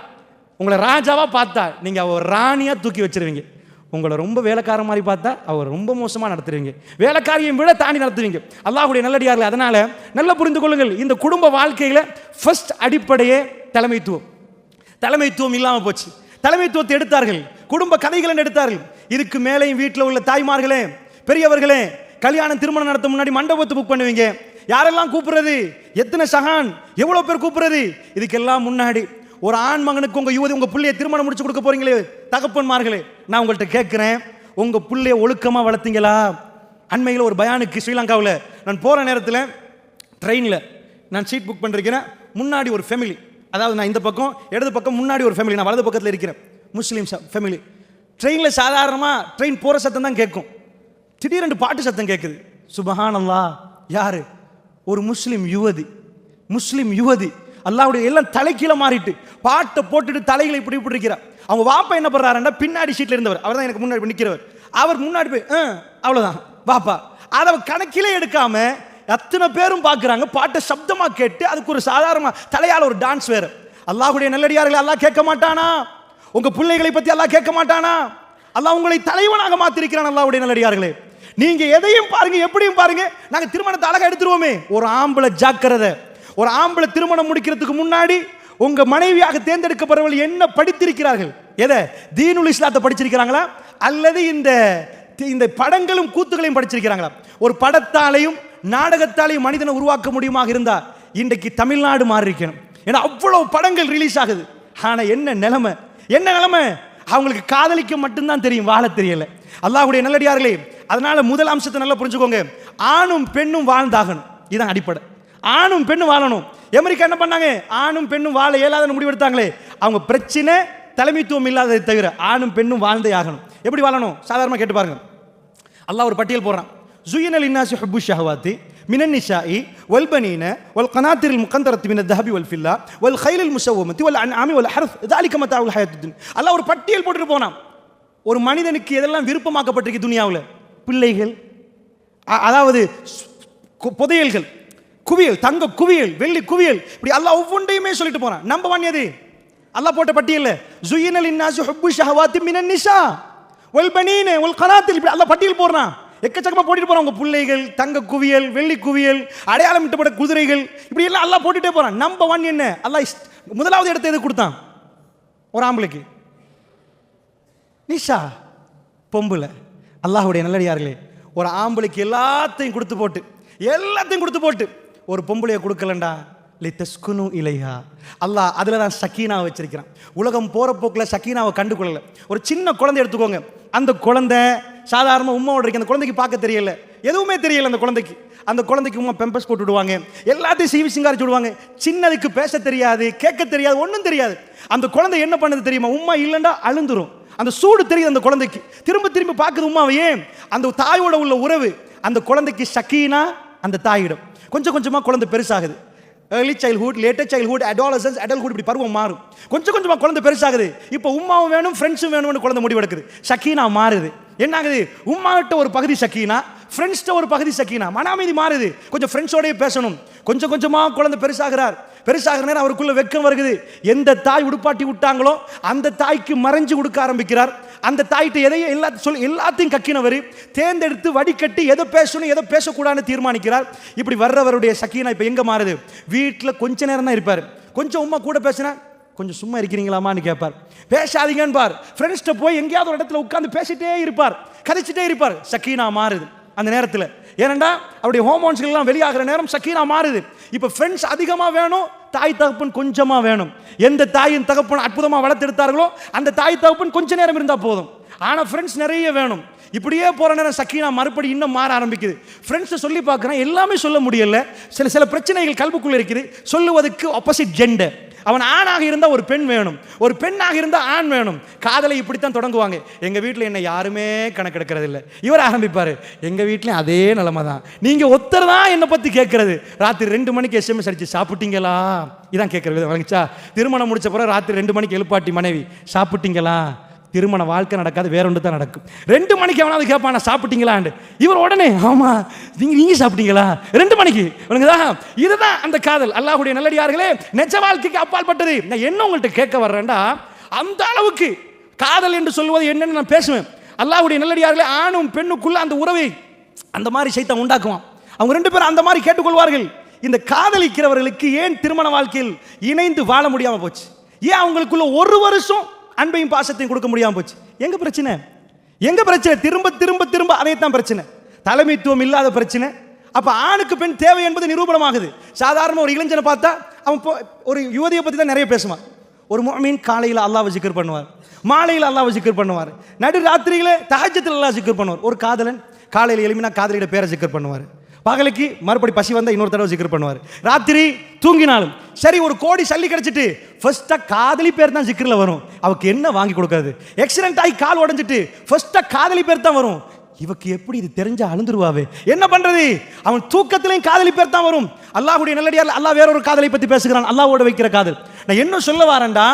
உங்களை ராஜாவா பார்த்தா நீங்க அவ ராணியா தூக்கி வச்சிருவீங்க. உங்களை ரொம்ப வேலைக்கார மாதிரி பார்த்தா அவர் ரொம்ப மோசமாக நடத்துவீங்க, வேலைக்காரியும் விட தாண்டி நடத்துவீங்க. அல்லாஹ்வுடைய நல்லடியார்கள், அதனால நல்லா புரிந்து கொள்ளுங்கள், இந்த குடும்ப வாழ்க்கையில் ஃபர்ஸ்ட் அடிப்படையே தலைமைத்துவம். தலைமைத்துவம் இல்லாமல் போச்சு. தலைமைத்துவத்தை எடுத்தார்கள், குடும்ப கதைகள் எடுத்தார்கள். இதுக்கு மேலேயும் வீட்டில் உள்ள தாய்மார்களே, பெரியவர்களே, கல்யாணம் திருமணம் நடத்த முன்னாடி மண்டபத்தை புக் பண்ணுவீங்க. யாரெல்லாம் கூப்பிடுறது? எத்தனை சகான், எவ்வளோ பேர் கூப்பிடுறது? இதுக்கெல்லாம் முன்னாடி ஒரு ஆண் மகனுக்கு உங்க யுவதி, உங்க பிள்ளைய திருமணம் முடிச்சு கொடுக்க போறீங்களே தகப்பன்மார்களே, நான் உங்கள்கிட்ட கேட்கிறேன், உங்க பிள்ளைய ஒழுக்கமா வளர்த்தீங்களா? அண்மையில் ஒரு பயானுக்கு ஸ்ரீலங்காவில் நான் போற நேரத்தில் ட்ரெயினில் நான் சீட் புக் பண்ணிருக்கிறேன். முன்னாடி ஒரு ஃபேமிலி, அதாவது நான் இந்த பக்கம் இடது பக்கம், முன்னாடி ஒரு ஃபேமிலி, நான் வலது பக்கத்தில் இருக்கிறேன், முஸ்லீம் ஃபேமிலி. ட்ரெயினில் சாதாரணமாக ட்ரெயின் போகிற சத்தம் தான் கேட்கும், திடீரென்று பாட்டு சத்தம் கேட்குது. சுபஹானல்லாஹ், யாரு? ஒரு முஸ்லீம் யுவதி. அல்லாஹ்வுடைய எல்லாம் தலைக்கீழ மாறிட்டு பாட்டை போட்டுட்டு தலைகளை இப்படி இப்படி இருக்கிறார். அவங்க வாப்பா என்ன பண்றாருன்னா, பின்னாடி சீட்ல இருந்தவர், அவர் தான் எனக்கு முன்னாடி நிற்கிறவர், அவர் முன்னாடி போய் அவ்வளவுதான் வாப்பா, அதை கணக்கிலே எடுக்காம அத்தனை பேரும் பார்க்குறாங்க. பாட்டை சப்தமா கேட்டு அதுக்கு ஒரு சாதாரண தலையால ஒரு டான்ஸ் வேற. அல்லாஹ்வுடைய நல்லடியார்களை அல்லாஹ் கேட்க மாட்டானா? உங்க பிள்ளைகளை பத்தி அல்லாஹ் கேட்க மாட்டானா? அல்லாஹ் உங்களை தலைவனாக மாத்திருக்கிறான். அல்லாஹ்வுடைய நல்லடியார்களே, நீங்க எதையும் பாருங்க, எப்படியும் பாருங்க, நாங்க திருமணத்தை அழகா எடுத்துருவோமே. ஒரு ஆம்பளை ஜாக்கிரதை, ஒரு ஆம்பளை திருமணம் முடிக்கிறதுக்கு முன்னாடி உங்க மனைவியாக தேர்ந்தெடுக்கப்படுறவர்கள் என்ன படித்திருக்கிறார்கள்? எதை? தீனுல் இஸ்லாத்தை படிச்சிருக்கிறாங்களா, அல்லது இந்த படங்களும் கூத்துகளையும் படிச்சிருக்கிறாங்களா? ஒரு படத்தாலையும் நாடகத்தாலையும் மனிதனை உருவாக்க முடியுமாக இருந்தா இன்றைக்கு தமிழ்நாடு மாறி இருக்கணும். ஏன்னா அவ்வளவு படங்கள் ரிலீஸ் ஆகுது. ஆனா என்ன நிலைமை? அவங்களுக்கு காதலிக்க மட்டும்தான் தெரியும், வாழ தெரியல. அல்லாஹ்வுடைய நல்லடியார்களே, அதனால முதல் அம்சத்தை நல்லா புரிஞ்சுக்கோங்க, ஆணும் பெண்ணும் வாழ்ந்தாகணும். இதுதான் அடிப்படை. ஆணும் பெண்ணும் வாழணும். அமெரிக்கா என்ன பண்ணாங்க? ஆணும் பெண்ணும் வாழ இயலாத முடிவெடுத்தாங்களே, அவங்க பிரச்சனை தலைமைத்துவம் இல்லாததை தவிர ஆணும் பெண்ணும் வாழ்ந்தே ஆகணும். எப்படி வாழணும்? சாதாரணமாக கேட்டு பாருங்க. அல்லாஹ் ஒரு பட்டியல் போடுறான், ஜுய்யின லின்னாஸி ஹுப்பு ஷஹவாத்தி மினன் நிசாஇ வல் பனீன வல் கனாத்திரில் முகந்தரத்தி மினத் தஹபி வல் ஃபில்லா வல் கைலில் முஸவ்வமத்தி வல் அன்ஆமி வல் ஹர்ஸ் ذلك متاع الحياة الدنيا. அல்லாஹ் ஒரு பட்டியல் போட்டுட்டு போனான். ஒரு மனிதனுக்கு எதெல்லாம் விருப்பமாக்கப்பட்டிருக்கு துனியாவில், பிள்ளைகள், அதாவது புதையல்கள், குவியல், தங்க குவியல், வெள்ளி குவியல், இப்படி அல்லாஹ் ஒவ்வொன்றையுமே சொல்லிட்டு போறான். நம்பர் 1 எது? அல்லாஹ் போட்ட பட்டியல்ல ஜுய்யின லின்னாஸி ஹுப்பு ஷஹவாத்தி மினன் நிசா வல் பனீன வல் கனாத்தில், இப்படி அல்லாஹ் பட்டியல் போடுறான். எக்கச்சக்கமா போட்டுட்டு போறான். உங்க பிள்ளைகள், தங்க குவியல், வெள்ளி குவியல், அடையாளம் இட்டப்பட்ட குதிரைகள், இப்படி எல்லாம் அல்லாஹ் போட்டுட்டே போறான். நம்பர் 1 என்ன? அல்லாஹ் முதலாவது இடத்தை எது கொடுத்தான்? ஒரு ஆம்பளைக்கு நிஷா, பொம்பளை. அல்லாஹ்வுடைய நல்லடியார்களே, ஒரு ஆம்பளைக்கு எல்லாத்தையும் கொடுத்து போட்டு ஒரு பொம்பளையை கொடுக்கலண்டா லிதஸ்குனு இலைஹா. அல்லாஹ் அதில் தான் சக்கீனா வச்சிருக்கிறான். உலகம் போகிற போக்கில் சக்கீனாவை கண்டு கொள்ளலை. ஒரு சின்ன குழந்தை எடுத்துக்கோங்க. அந்த குழந்தை சாதாரண உமாவோட இருக்கு. அந்த குழந்தைக்கு பார்க்க தெரியல, எதுவுமே தெரியல அந்த குழந்தைக்கு உமா பெம்பஸ் போட்டு விடுவாங்க, எல்லாத்தையும் சீவி சிங்காரிச்சு விடுவாங்க. சின்னதுக்கு பேச தெரியாது, கேட்க தெரியாது, ஒன்றும் தெரியாது. அந்த குழந்தை என்ன பண்ணுது தெரியுமா? உமா இல்லைண்டா அழுந்துரும். அந்த சூடு தெரியுது அந்த குழந்தைக்கு. திரும்ப பார்க்குது உமாவை. ஏன்? அந்த தாயோட உள்ள உறவு. அந்த குழந்தைக்கு சக்கீனா அந்த தாயிடம். கொஞ்சம் கொஞ்சமாக குழந்தை பெருசாகுது. Early childhood, later childhood, adolescence, adulthood, இப்படி பருவம் மாறும். கொஞ்சம் கொஞ்சமாக குழந்தை பெருசாகுது. இப்போ உமாவும் வேணும், ஃப்ரெண்ட்ஸும் வேணும்னு குழந்தை முடிவெடுக்குது. சக்கீனா மாறுது. என்ன ஆகுது? உமாகிட்ட ஒரு பகுதி சக்கீனா, ஃப்ரெண்ட்ஸ்கிட்ட ஒரு பகுதி சக்கீனா, மன அமைதி மாறுது. கொஞ்சம் ஃப்ரெண்ட்ஸோடய பேசணும். கொஞ்சம் கொஞ்சமாக குழந்தை பெருசாகிற நேரம் அவருக்குள்ள வெக்கம் வருகிறது. எந்த தாய் உடுப்பாட்டி விட்டாங்களோ அந்த தாய்க்கு மறைஞ்சு கொடுக்க ஆரம்பிக்கிறார். அந்த தாய்கிட்ட எதையும் எல்லாத்தையும் கக்கினவர் தேர்ந்தெடுத்து வடிகட்டி எதை பேசணும் எதை பேசக்கூடாதுன்னு தீர்மானிக்கிறார். இப்படி வர்றவருடைய சக்கீனா இப்போ எங்கே மாறுது? வீட்டில் கொஞ்ச நேரம் தான் இருப்பார். கொஞ்சம் உமா கூட பேசினா கொஞ்சம் சும்மா இருக்கிறீங்களாமான்னு கேட்பார். பேசாதீங்கன்னு பார். ஃப்ரெண்ட்ஸ்கிட்ட போய் எங்கேயாவது ஒரு இடத்துல உட்காந்து பேசிட்டே இருப்பார், கதைச்சிட்டே இருப்பார். சக்கீனா மாறுது அந்த நேரத்தில். ஏனண்டா அவருடைய ஹோமோன்ஸ்கள் எல்லாம் வெளியாகிற நேரம் சக்கீனா மாறுது. இப்போ ஃப்ரெண்ட்ஸ் அதிகமாக வேணும், தாய் தகப்பன் கொஞ்சமாக வேணும். எந்த தாயின் தகப்பன் அற்புதமாக வளர்த்தெடுத்தார்களோ அந்த தாய் தகப்பன் கொஞ்ச நேரம் இருந்தால் போதும். ஆனால் ஃப்ரெண்ட்ஸ் நிறைய வேணும். இப்படியே போகிற நேரம் சக்கீனா மறுபடி இன்னும் மாற ஆரம்பிக்குது. ஃப்ரெண்ட்ஸை சொல்லி பார்க்குறேன், எல்லாமே சொல்ல முடியல. சில பிரச்சனைகள் கல்புக்குள்ளே இருக்குது. சொல்லுவதற்கு ஆப்போசிட் ஜெண்டர். அவன் ஆணாக இருந்தால் ஒரு பெண் வேணும், ஒரு பெண்ணாக இருந்தால் ஆண் வேணும். காதலை இப்படித்தான் தொடங்குவாங்க. எங்கள் வீட்டில் என்ன யாருமே கணக்கெடுக்கிறது இல்லை. இவர் ஆரம்பிப்பார், எங்கள் வீட்லையும் அதே நிலைமை தான், நீங்கள் ஒருத்தர் தான் என்னை பற்றி கேட்கறது. ராத்திரி 2 மணிக்கு SMS அடிச்சு சாப்பிட்டீங்களா இதான் கேட்குறது வழங்கிச்சா. திருமணம் முடிச்ச பிறகு ராத்திரி 2 மணிக்கு எழுப்பாட்டி மனைவி சாப்பிட்டீங்களா. திருமண வாழ்க்கை நடக்காது, வேற ஒன்று தான் நடக்கும். 2 மணிக்கு அவனாவது கேட்பானா சாப்பிட்டீங்களான்னு. இவர் உடனே ஆமா நீங்க சாப்பிட்டீங்களா 2 மணிக்கு. இதுதான் அந்த காதல். அல்லாஹ்வுடைய நல்லடியார்களே, நிஜ வாழ்க்கைக்கு அப்பால் பட்டது. நான் என்ன உங்கள்கிட்ட கேட்க வர்றேன்டா, அந்த அளவுக்கு காதல் என்று சொல்வது என்னன்னு நான் பேசுவேன். அல்லாஹ்வுடைய நல்லடியார்களே, ஆணும் பெண்ணுக்குள்ள அந்த உறவை அந்த மாதிரி சைத்தான் உண்டாக்குவான். அவங்க 2 பேரும் அந்த மாதிரி கேட்டுக்கொள்வார்கள். இந்த காதலிக்கிறவர்களுக்கு ஏன் திருமண வாழ்க்கையில் இணைந்து வாழ முடியாம போச்சு? ஏன் அவங்களுக்குள்ள 1 வருஷம் அன்பையும் பாசத்தையும் கொடுக்க முடியாம போச்சு? எங்க பிரச்சனை? திரும்ப அதைத்தான் பிரச்சனை. தலைமைத்துவம் இல்லாத பிரச்சனை. அப்ப ஆணுக்கு பெண் தேவை என்பது நிரூபணமாகுது. சாதாரண ஒரு இளைஞனை பார்த்தா அவன் ஒரு யுவதியை பத்தி தான் நிறைய பேசுவான். ஒரு முஃமின் காலையில் அல்லாஹ்வை ஜிக்ர் பண்ணுவார், மாலையில் அல்லாஹ்வை ஜிக்ர் பண்ணுவார், நடு ராத்திரியிலே தஹஜ்ஜுதில் அல்லாஹ் ஜிக்ர் பண்ணுவார். ஒரு காதலன் காலையில் எழுப்பினா காதலியோட பேரை ஜிக்ர் பண்ணுவார், பகலுக்கு மறுபடி பசி வந்தால் இன்னொரு தடவை ஜிக்ர் பண்ணுவார், ராத்திரி தூங்கினாலும் சரி. ஒரு கோடி சல்லி கிடைச்சிட்டு ஃபர்ஸ்டா காதலி பேர் தான் ஜிக்ரில் வரும். அவருக்கு என்ன வாங்கி கொடுக்காது? ஆக்சிடென்ட் ஆகி கால் உடஞ்சிட்டு ஃபர்ஸ்டா காதலி பேர் தான் வரும். இவக்கு எப்படி இது தெரிஞ்சா அழுந்துருவாவே, என்ன பண்றது? அவன் தூக்கத்திலையும் காதலி பேர் தான் வரும். அல்லாஹ்வுடைய நல்லடியார் அல்லாஹ் வேற ஒரு காதலை பத்தி பேசுகிறான், அல்லாஹ்வோட வைக்கிற காதல். நான் என்ன சொல்ல வரேன்டா,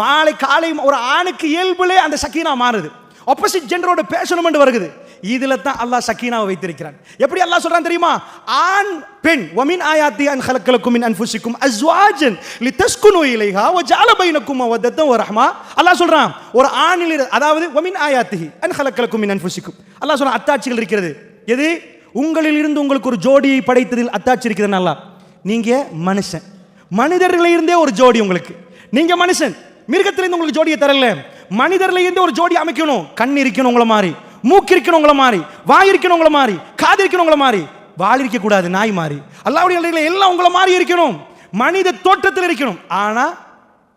மாலை காலை ஒரு ஆணுக்கு இயல்புலே அந்த சக்கீனா மாறுது. ஆப்போசிட் ஜெண்டரோட பேசணும் என்று வருகிறது. இதுல தான் அல்லாஹ் சக்கீனாவை வைத்திருக்கிறான். எப்படி அல்லாஹ் சொல்றான் தெரியுமா? ஆண் பெண் வமின் ஆயாத்தி அன் ஹலக்கலக்கும் மின் அன்ஃபுசிக்கும் அஸ்வாஜன் லிதஸ்குனு இலைஹா வஜஅல பைனக்கும் மவதத்தன் வரஹ்மா. அல்லாஹ் சொல்றான் ஒரு ஆணில், அதாவது வமின் ஆயாத்தி அன் ஹலக்கலக்கும் மின் அன்ஃபுசிக்கும். அல்லாஹ் சொல்றான் அத்தாட்சிகள் இருக்கிறது. எது? உங்களில் இருந்து உங்களுக்கு ஒரு ஜோடியை படைத்ததில் அத்தாட்சி இருக்கிறது. அல்லாஹ் நீங்க மனுஷன், மனிதர்களில் இருந்தே ஒரு ஜோடி உங்களுக்கு. நீங்க மனுஷன், மிருகத்திலிருந்து உங்களுக்கு ஜோடியை தரல. மனிதர்ல இருந்து ஒரு ஜோடி அமைக்கணும். கண் இருக்கணும் உங்களை மாதிரி, மூக்கு இருக்கணும் உங்களை மாதிரி, வாய் இருக்கணும் உங்களை மாதிரி, காது இருக்கணும் உங்களை மாதிரி, வால் இருக்க கூடாது நாய் மாதிரி. அல்லாஹ்வுடைய எல்லாம் உங்களை மாதிரி இருக்கணும், மனித தோற்றத்தில் இருக்கணும். ஆனா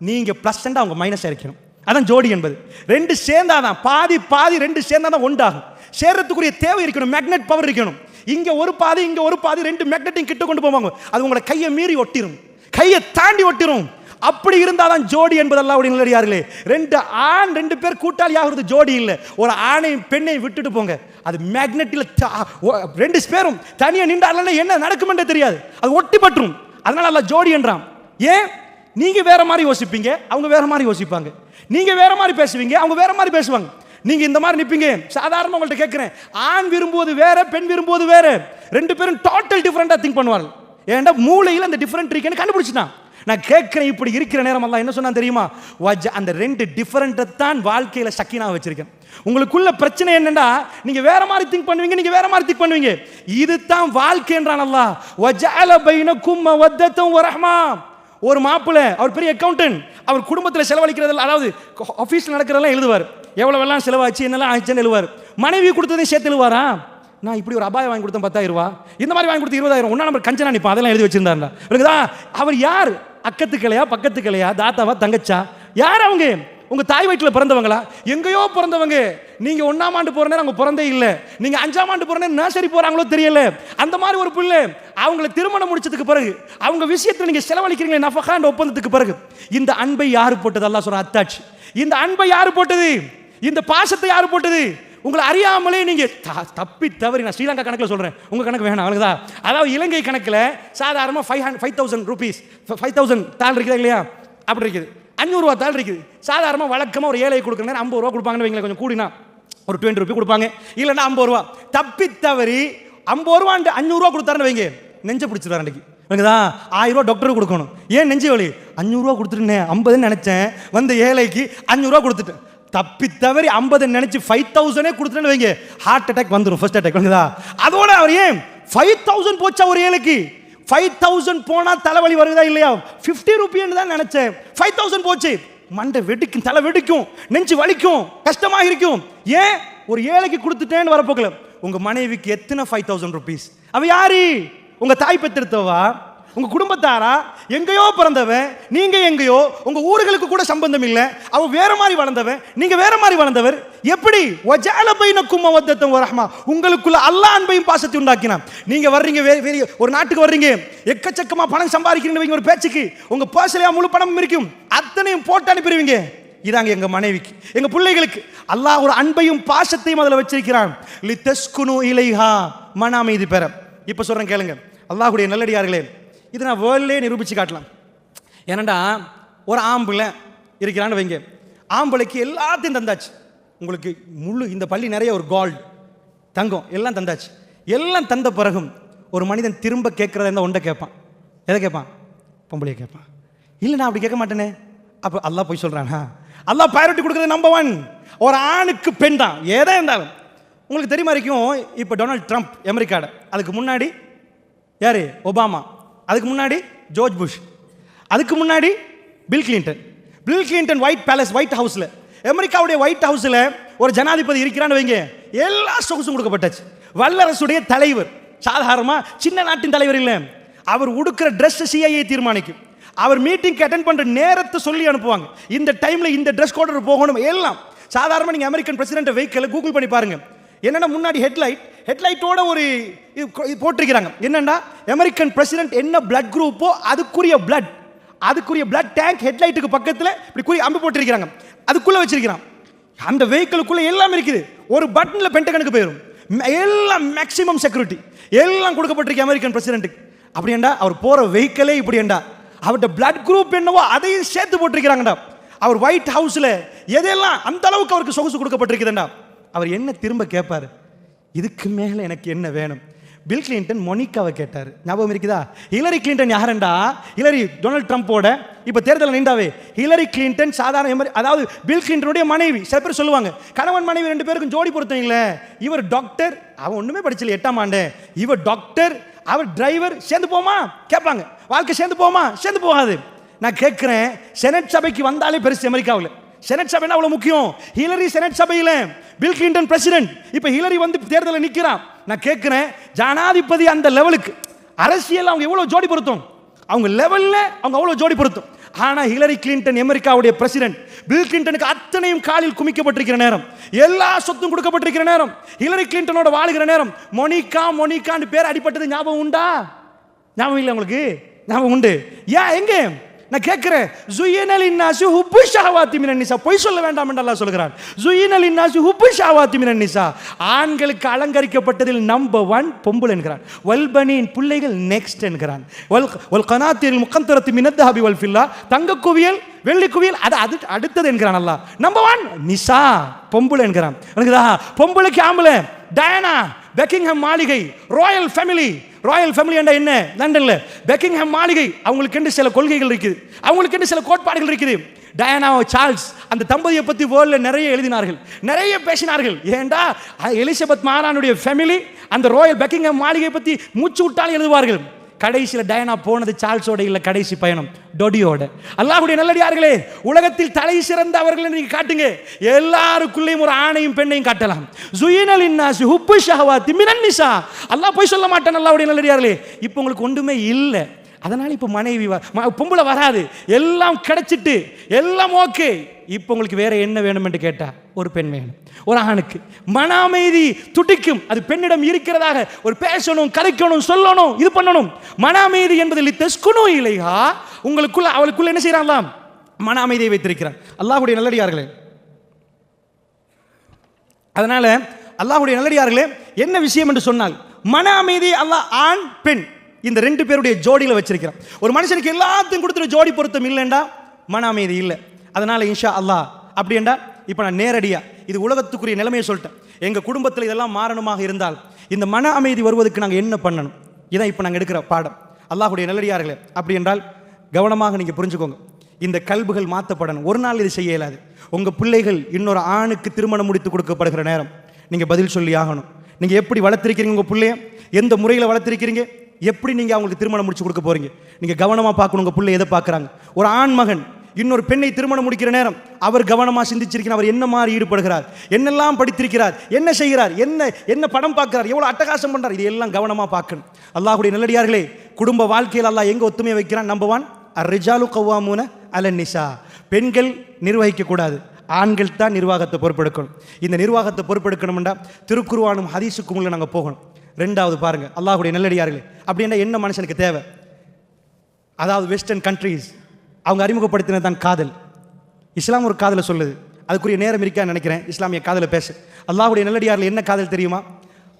நீங்க பிளஸ் அவங்க மைனஸ் இருக்கணும். அதான் ஜோடி என்பது. 2 சேர்ந்தாதான் பாதி 2 சேர்ந்தாதான் ஒன்றாகும். சேர்றதுக்குரிய தேவை இருக்கணும், மேக்னெட் பவர் இருக்கணும். இங்க ஒரு பாதி இங்க ஒரு பாதி 2 மேக்னெட்டையும் கிட்ட கொண்டு போவாங்க. அது உங்களை கையை மீறி ஒட்டிரும், கையை தாண்டி ஒட்டிரும். அப்படி இருந்தாதான் ஜோடி என்பது அல்லாஹ்வுடைய நல்லடியார்களே. ரெண்டு ஆண் 2 பேர் கூட்டாளி ஆகிறது ஜோடி இல்லை. ஒரு ஆணையும் பெண்ணையும் விட்டுட்டு போங்க, அது மேக்னெட்டில் 2 பேரும் தனியாக நின்றாலும் என்ன நடக்குமென்றே தெரியாது, அது ஒட்டி பற்றும். அதனால அல்லாஹ் ஜோடி என்றான். ஏன்? நீங்க வேற மாதிரி யோசிப்பீங்க, அவங்க வேற மாதிரி யோசிப்பாங்க. நீங்க வேற மாதிரி பேசுவீங்க, அவங்க வேற மாதிரி பேசுவாங்க. நீங்க இந்த மாதிரி நிப்பீங்க. சாதாரணமா உங்கள்ட்ட கேட்கிறேன், ஆண் விரும்புவது வேற, பெண் விரும்புவது வேற. 2 பேரும் டோட்டல் டிஃபரெண்டா திங்க் பண்ணுவாங்க. ஏன்டா மூளையில் அந்த டிஃபரெண்ட் இருக்குன்னு கண்டுபிடிச்சிட்டான். நான் கேட்கிறேன், இப்படி இருக்கிற நேரம் அல்லாஹ் என்ன சொன்னா தெரியுமா? அந்த 2 டிஃபரெண்ட்டை தான் வாழ்க்கையில சக்கீனா வச்சிருக்கேன். உங்களுக்குள்ள பிரச்சனை என்னன்னா, நீங்க வேற மாதிரி திங்க் பண்ணுவீங்க, நீங்க வேற மாதிரி திங்க் பண்ணுவீங்க. இது தான் வாழ்க்கை என்றான் அல்லாஹ். வஜஅல பைனக்கும் மவத்தன் வ ரஹ்மா. ஒரு மாப்பிள்ளை, அவர் பெரிய அக்கௌண்டன்ட், அவர் குடும்பத்தில் செலவழிக்கிறதெல்லாம், அதாவது ஆஃபீஸில் நடக்கிறதெல்லாம் எழுதுவார், எவ்வளவெல்லாம் செலவாச்சு என்னெல்லாம் ஆச்சுன்னு எழுதுவார். மனைவி கொடுத்ததையும் சேர்த்து எழுதுவாரா? நான் இப்படி ஒரு அபாயம் வாங்கி கொடுத்தேன் 10,000 ரூபா, இந்த மாதிரி வாங்கி கொடுத்து 20,000, ஒன்றா நம்பர் கஞ்சனா நிற்பா, அதெல்லாம் எழுதி வச்சிருந்தாருல. அவர் யார்? அக்கத்து கிளையா, பக்கத்து கிளையா, தாத்தாவா, தங்கச்சா, யார் அவங்க? உங்க தாய் வயிற்றில் பிறந்தவங்களா? எங்கேயோ பிறந்தவங்க. நீங்க 1ஆம் ஆண்டு போற நேரம் அவங்க பிறந்தே இல்லை, நீங்க 5ஆம் ஆண்டு போற நேரம் நர்சரி போறாங்களோ தெரியல. அந்த மாதிரி ஒரு பிள்ளை அவங்களை திருமணம் முடிச்சதுக்கு பிறகு அவங்க விஷயத்தில் நீங்க செலவழிக்கிறீங்களே நஃபகான்ற ஒப்பந்தத்துக்கு பிறகு, இந்த அன்பை யாரு போட்டது? அல்லாஹ் சொல்ற அத்தாட்சி. இந்த அன்பை யாரு போட்டது? இந்த பாசத்தை யாரு போட்டது? உங்களை அறியாமலே நீங்க தப்பி தவறி, நான் ஸ்ரீலங்கா கணக்கில் சொல்றேன், உங்க கணக்கு வேணாம் அவனுக்கு தான். அதாவது இலங்கை கணக்கில் சாதாரணமாக 5,000 ரூபீஸ், 5,000 தாள் இருக்குதா இல்லையா? அப்படி இருக்குது. 500 ரூபா தாள் இருக்குது. சாதாரணமாக வழக்கமாக ஒரு ஏழை கொடுக்குறேன் 50 ரூபா கொடுப்பாங்கன்னு வைங்களேன், கொஞ்சம் கூடினா ஒரு 20 ரூபா கொடுப்பாங்க, இல்லைன்னா 50 ரூபா. தப்பி தவறி 50 ரூபா 500 ரூபா கொடுத்தாருன்னு வைங்க, நெஞ்சை பிடிச்சிருவார். அன்றைக்கு எனக்கு தான் 1000 ரூபா டாக்டருக்கு கொடுக்கணும். ஏன் நெஞ்சு வலி? 500 ரூபா கொடுத்துருந்தேன், 50 நினைச்சேன், வந்த ஏழைக்கு 500 ரூபா கொடுத்துட்டேன். தப்பி தவறி 50 நினைச்சு 5,000 கொடுத்துட்டேன்னு வைங்க, ஹார்ட் அட்டாக் வந்துடும், ஃபர்ஸ்ட் அட்டாக். அதோட அவர் ஏன் 5,000 போச்சா ஒரு ஏழைக்கு? 5,000 போனா தலைவலி வருதா இல்லையா? 50 ரூபாய்ன்னு தான் நினைச்சேன், 5,000 போச்சு, மண்டை வெடிக்கும், தலை வெடிக்கும், நெஞ்சு வலிக்கும், கஷ்டமாக இருக்கும். ஏன்? ஒரு ஏழைக்கு கொடுத்துட்டேன்னு வரப்போக்கல. உங்க மனைவிக்கு எத்தனை 5,000 ரூபீஸ்? அவ யாரு? உங்க தாய் பெற்றெடுத்தவா? உங்க குடும்பத்தாரா? எங்கேயோ பிறந்தவன், நீங்க எங்கேயோ, உங்க ஊர்களுக்கு கூட சம்பந்தம் இல்லை. அவன் வேற மாதிரி வளர்ந்தவன், நீங்க வேற மாதிரி வளர்ந்தவர். எப்படி? வஜஅல பைனக்கும் மவத்தன் வ ரஹ்மா. உங்களுக்குள்ள அல்லாஹ் அன்பையும் பாசத்தை உண்டாக்கினான். நீங்க வர்றீங்க, ஒரு நாட்டுக்கு வர்றீங்க, எக்கச்சக்கமா பணம் சம்பாதிக்கிறீங்க ஒரு பேச்சுக்கு, உங்க பர்ஸ்லயா முழு பணமும் இருக்கும், அத்தனையும் போட்டு அனுப்பிடுவீங்க. இதாங்க எங்க மனைவிக்கு, எங்க பிள்ளைகளுக்கு அல்லாஹ் ஒரு அன்பையும் பாசத்தையும் அதில் வச்சிருக்கிறான். லிதஸ்குனு இலைஹா, மன அமைதி பெற. இப்ப சொல்றேன் கேளுங்க, அல்லாஹ்வுடைய நல்லடியார்களே, இது நான் வேர்ல்ட்லேயே நிரூபித்து காட்டலாம். ஏனண்டா ஒரு ஆம்பளை இருக்கிறான்னு வைங்க, ஆம்பளைக்கு எல்லாத்தையும் தந்தாச்சு. உங்களுக்கு முழு இந்த பள்ளி நிறைய ஒரு கோல்டு, தங்கம் எல்லாம் தந்தாச்சு. எல்லாம் தந்த பிறகும் ஒரு மனிதன் திரும்ப கேட்குறதா இருந்தால் ஒன்றை கேட்பான். எதை கேட்பான்? பொம்பளையை கேட்பான். இல்லை நான் அப்படி கேட்க மாட்டேனே. அப்போ அல்லாஹ் போய் சொல்கிறானா? அல்லாஹ் ப்ரையாரிட்டி கொடுக்குறது நம்பர் 1 ஒரு ஆணுக்கு பெண் தான், ஏதா இருந்தாலும். உங்களுக்கு தெரியுமா வரைக்கும் இப்போ டொனால்ட் ட்ரம்ப் அமெரிக்காட, அதுக்கு முன்னாடி யார்? ஒபாமா, அதுக்கு முன்னாடி ஜார்ஜ் புஷ், அதுக்கு முன்னாடி bill Clinton. Bill Clinton white palace, white ஹவுஸில், அமெரிக்காவுடைய ஒயிட் ஹவுஸில் ஒரு ஜனாதிபதி இருக்கிறான்னு வைங்க, எல்லா சொகுசும் கொடுக்கப்பட்டாச்சு. வல்லரசுடைய தலைவர், சாதாரணமாக சின்ன நாட்டின் தலைவர் இல்லை, அவர் உடுக்கிற ட்ரெஸ் CIA தீர்மானிக்கும். அவர் மீட்டிங்க்கு அட்டென்ட் பண்ணுற நேரத்தை சொல்லி அனுப்புவாங்க, இந்த டைமில் இந்த ட்ரெஸ் கோட் போகணும் எல்லாம். சாதாரணமாக நீங்கள் அமெரிக்கன் பிரசிடென்ட் வெஹிக்கிளை கூகுள் பண்ணி பாருங்கள், என்னன்னா முன்னாடி ஹெட்லைட்டோட ஒரு போட்டிருக்கிறாங்க. என்னன்னா அமெரிக்கன் பிரசிடென்ட் என்ன பிளட் குரூப்போ அதுக்குரிய பிளட் டேங்க் ஹெட்லைட்டுக்கு பக்கத்தில் இப்படி குறி அம்பு போட்டிருக்கிறாங்க, அதுக்குள்ள வச்சிருக்கிறான். அந்த வெஹிக்கிளுக்குள்ள எல்லாம் இருக்குது. ஒரு பட்டன்ல பென்டகனுக்கு போயிடும், எல்லாம் மேக்ஸிமம் செக்யூரிட்டி எல்லாம் கொடுக்கப்பட்டிருக்கு அமெரிக்கன் பிரசிடென்ட்டுக்கு. அப்படியேண்டா அவர் போற வெஹிக்கிளே இப்படியேண்டா, அவருடைய பிளட் குரூப் என்னவோ அதையும் சேர்த்து போட்டிருக்கிறாங்கடா. அவர் ஒயிட் ஹவுஸ்ல எதெல்லாம் அந்த அளவுக்கு அவருக்கு சொகுசு கொடுக்கப்பட்டிருக்குதுண்டா. அவர் என்ன திரும்ப கேட்பாரு? இதுக்கு மேலே எனக்கு என்ன வேணும்? பில் கிளின்டன் மொனிகாவை கேட்டார், ஞாபகம் இருக்குதா? ஹிலரி கிளின்டன் யாருண்டா? ஹிலரி டொனால்ட் ட்ரம்ப்போட இப்போ தேர்தலில் நின்றாவே. ஹிலரி கிளின்டன் சாதாரண, அதாவது பில் கிளின்டனுடைய மனைவி. சில பேர் சொல்லுவாங்க கணவன் மனைவி 2 பேருக்கும் ஜோடி பொருத்தம் இல்லை. இவர் டாக்டர், அவன் ஒன்றுமே படிச்சல 8ஆம் ஆண்டு, இவர் டாக்டர், அவர் டிரைவர், சேர்ந்து போமா கேட்பாங்க. வாழ்க்கை சேர்ந்து போமா? சேர்ந்து போகாது. நான் கேட்குறேன், செனட் சபைக்கு வந்தாலே பெருசு அமெரிக்காவில். செனட் சபை அவ்வளவு முக்கியம். ஹிலரி செனட் சபையில், பில் கிளின்டன் பிரசிடென்ட். இப்ப ஹிலரி வந்து தேர்தலில் நிற்கிறான். நான் கேட்கிறேன், ஜனாதிபதி அந்த லெவலுக்கு அரசியல் அவங்க எவ்வளவு ஜோடி பொருத்தம், அவங்க லெவல்ல அவங்க அவ்வளவு ஜோடி பொருத்தம். ஆனா ஹிலரி கிளின்டன் அமெரிக்காவுடைய பிரசிடென்ட், பில் கிளின்டனுக்கு அத்தனையும் காலில் குமிக்கப்பட்டிருக்கிற நேரம், எல்லா சொத்தும் கொடுக்கப்பட்டிருக்கிற நேரம், ஹிலரி கிளின்டனோட வாழுகிற நேரம், மொனிகான்னு பேர் அடிப்பட்டது ஞாபகம் உண்டா? ஞாபகம் இல்லை உங்களுக்கு? ஞாபகம் உண்டு. ஏன்? எங்க? நான் கேட்கிறேன், ஜுய்யனல் இன்னாசி ஹுப்பு ஷஹவாத்தி மினன் நிசா, பொய் சொல்ல வேண்டாம் என்று அல்லாஹ் சொல்கிறான். ஜுய்யனல் இன்னாசி ஹுப்பு ஷஹவாத்தி மினன் நிசா, ஆண்களுக்கு அலங்கரிக்கப்பட்டதில் நம்பர் 1 பொம்பளை என்கிறான். வல்பனின் பிள்ளைகள் நெக்ஸ்ட் என்கிறான். வல் கனாத்தில் முகந்தரத்து மினத்தஹபி வல் ஃபில்லா, தங்க குவியல் வெள்ளி குவியல் அது அடுத்தது என்கிறான் அல்லாஹ். நம்பர் 1 நிசா, பொம்பளை என்கிறான். எனக்கு பொம்பளைக்கு ஆம்பளை டயானா, பெக்கிங்ஹாம் மாளிகை, ராயல் ஃபேமிலி. ராயல் ஃபேமிலி என்ற என்ன? லண்டன்ல பெக்கிங்ஹாம் மாளிகை. அவங்களுக்கு என்று சில கொள்கைகள் இருக்குது, அவங்களுக்கு என்று சில கோட்பாடுகள் இருக்குது. டயானா சார்ல்ஸ் அந்த தம்பதியை பற்றி வேர்ல்டில் நிறைய எழுதினார்கள், நிறைய பேசினார்கள். ஏண்டா எலிசபெத் மகாராணியுடைய ஃபேமிலி அந்த ராயல் பெக்கிங்ஹாம் மாளிகை பற்றி மூச்சு விட்டாலும் எழுதுவார்கள். கடைசியில் டயானா போனது சார்ல்ஸோட இல்லை, கடைசி பயணம் டொடியோட. அல்லாஹ்வுடைய நல்லடியார்களே, உலகத்தில் தலை சிறந்த அவர்களை நீங்க காட்டுங்க, எல்லாருக்குள்ளேயும் ஒரு ஆணையும் பெண்ணையும் காட்டலாம். ஜுயினல் இன்னாசி ஹுப்பு ஷஹவாத்தி மினன் நிசா. அல்லாஹ் போய் சொல்ல மாட்டான். அல்லாஹ்வுடைய நல்லடியார்களே, இப்போ உங்களுக்கு ஒன்றுமே இல்லை, அதனால இப்போ மனைவி பொம்பளை வராது, எல்லாம் கிடைச்சிட்டு எல்லாம் ஓகே. இப்போ உங்களுக்கு வேற என்ன வேணும் என்று கேட்டா ஒரு பெண் வேணும். ஒரு ஆணுக்கு மன அமைதி துடிக்கும், அது பெண்ணிடம் இருக்கிறதாக. ஒரு பேசணும், கதைக்கணும், சொல்லணும், இது பண்ணணும். மன அமைதி என்பது லித்தஸ்குனு இலைஹா, உங்களுக்குள்ள அவளுக்குள்ள என்ன செய்யறாங்களாம்? மன அமைதியை வைத்திருக்கிறான். அல்லாஹ்வுடைய நல்லடியார்களே, அதனால அல்லாஹ்வுடைய நல்லடியார்களே, என்ன விஷயம் என்று சொன்னால் மன அமைதி அல்லாஹ் ஆண் பெண் இந்த 2 பேருடைய ஜோடியில் வச்சிருக்கிறான். ஒரு மனுஷனுக்கு எல்லாத்தையும் கொடுத்துட்டு ஜோடி பொருத்தம் இல்லைண்டா மன அமைதி இல்லை. அதனால இன்ஷா அல்லாஹ் அப்படின்டா இப்போ நான் நேரடியா இது உலகத்துக்குரிய நிலைமையை சொல்லிட்டேன். எங்கள் குடும்பத்தில் இதெல்லாம் மாறணுமாக இருந்தால் இந்த மன அமைதி வருவதற்கு நாங்கள் என்ன பண்ணணும், இதான் இப்போ நாங்கள் எடுக்கிற பாடம். அல்லாஹ்வுடைய நல்லடியார்களே, அப்படி என்றால் கவனமாக நீங்கள் புரிஞ்சுக்கோங்க. இந்த கல்புகள் மாற்றப்படணும். ஒரு நாள் இது செய்ய இயலாது. உங்கள் பிள்ளைகள் இன்னொரு ஆணுக்கு திருமணம் முடித்து கொடுக்கப்படுகிற நேரம் நீங்கள் பதில் சொல்லி ஆகணும். நீங்கள் எப்படி வளர்த்திருக்கிறீங்க உங்கள் பிள்ளைய, எந்த முறையில் வளர்த்திருக்கிறீங்க, எப்படி நீங்கள் அவங்களுக்கு திருமணம் முடிச்சு கொடுக்க போறீங்க, நீங்கள் கவனமாக பார்க்கணும். உங்கள் பிள்ளை எதை பார்க்குறாங்க. ஒரு ஆண் மகன் இன்னொரு பெண்ணை திருமணம் முடிக்கிற நேரம் அவர் கவனமாக சிந்திச்சிருக்கிறார். அவர் என்ன மாதிரி ஈடுபடுகிறார், என்னெல்லாம் படித்திருக்கிறார், என்ன செய்கிறார், என்ன படம் பார்க்கிறார், எவ்வளோ அட்டகாசம் பண்ணுறார், இது எல்லாம் கவனமாக பார்க்கணும். அல்லாஹ்வுடைய நல்லடியார்களே, குடும்ப வாழ்க்கையில் அல்லாஹ் எங்கே ஒத்துமையை வைக்கிறான்? நம்பர் 1 அர்ரிஜாலு கவ்வாமூன அலன் நிசா, பெண்கள் நிர்வகிக்கக்கூடாது, ஆண்கள் தான் நிர்வாகத்தை பொறுப்பெடுக்கணும். இந்த நிர்வாகத்தை பொறுப்பெடுக்கணும்னா திருக்குர்ஆனும் ஹதீஸுக்கும் உள்ள நாங்கள் போகணும். 2வது பாருங்க, அல்லாஹ்வுடைய நல்லடியார்களே, அப்படின்னா என்ன மனுஷனுக்கு தேவை? அதாவது வெஸ்டர்ன் கண்ட்ரீஸ் அவங்க அறிமுகப்படுத்தினது தான் காதல். இஸ்லாம் ஒரு காதலை சொல்லுது, அதுக்குரிய நேரம் இருக்கான்னு நினைக்கிறேன் இஸ்லாமிய காதலை பேச. அல்லாஹ்வுடைய நல்லடியார்கள் என்ன காதல் தெரியுமா?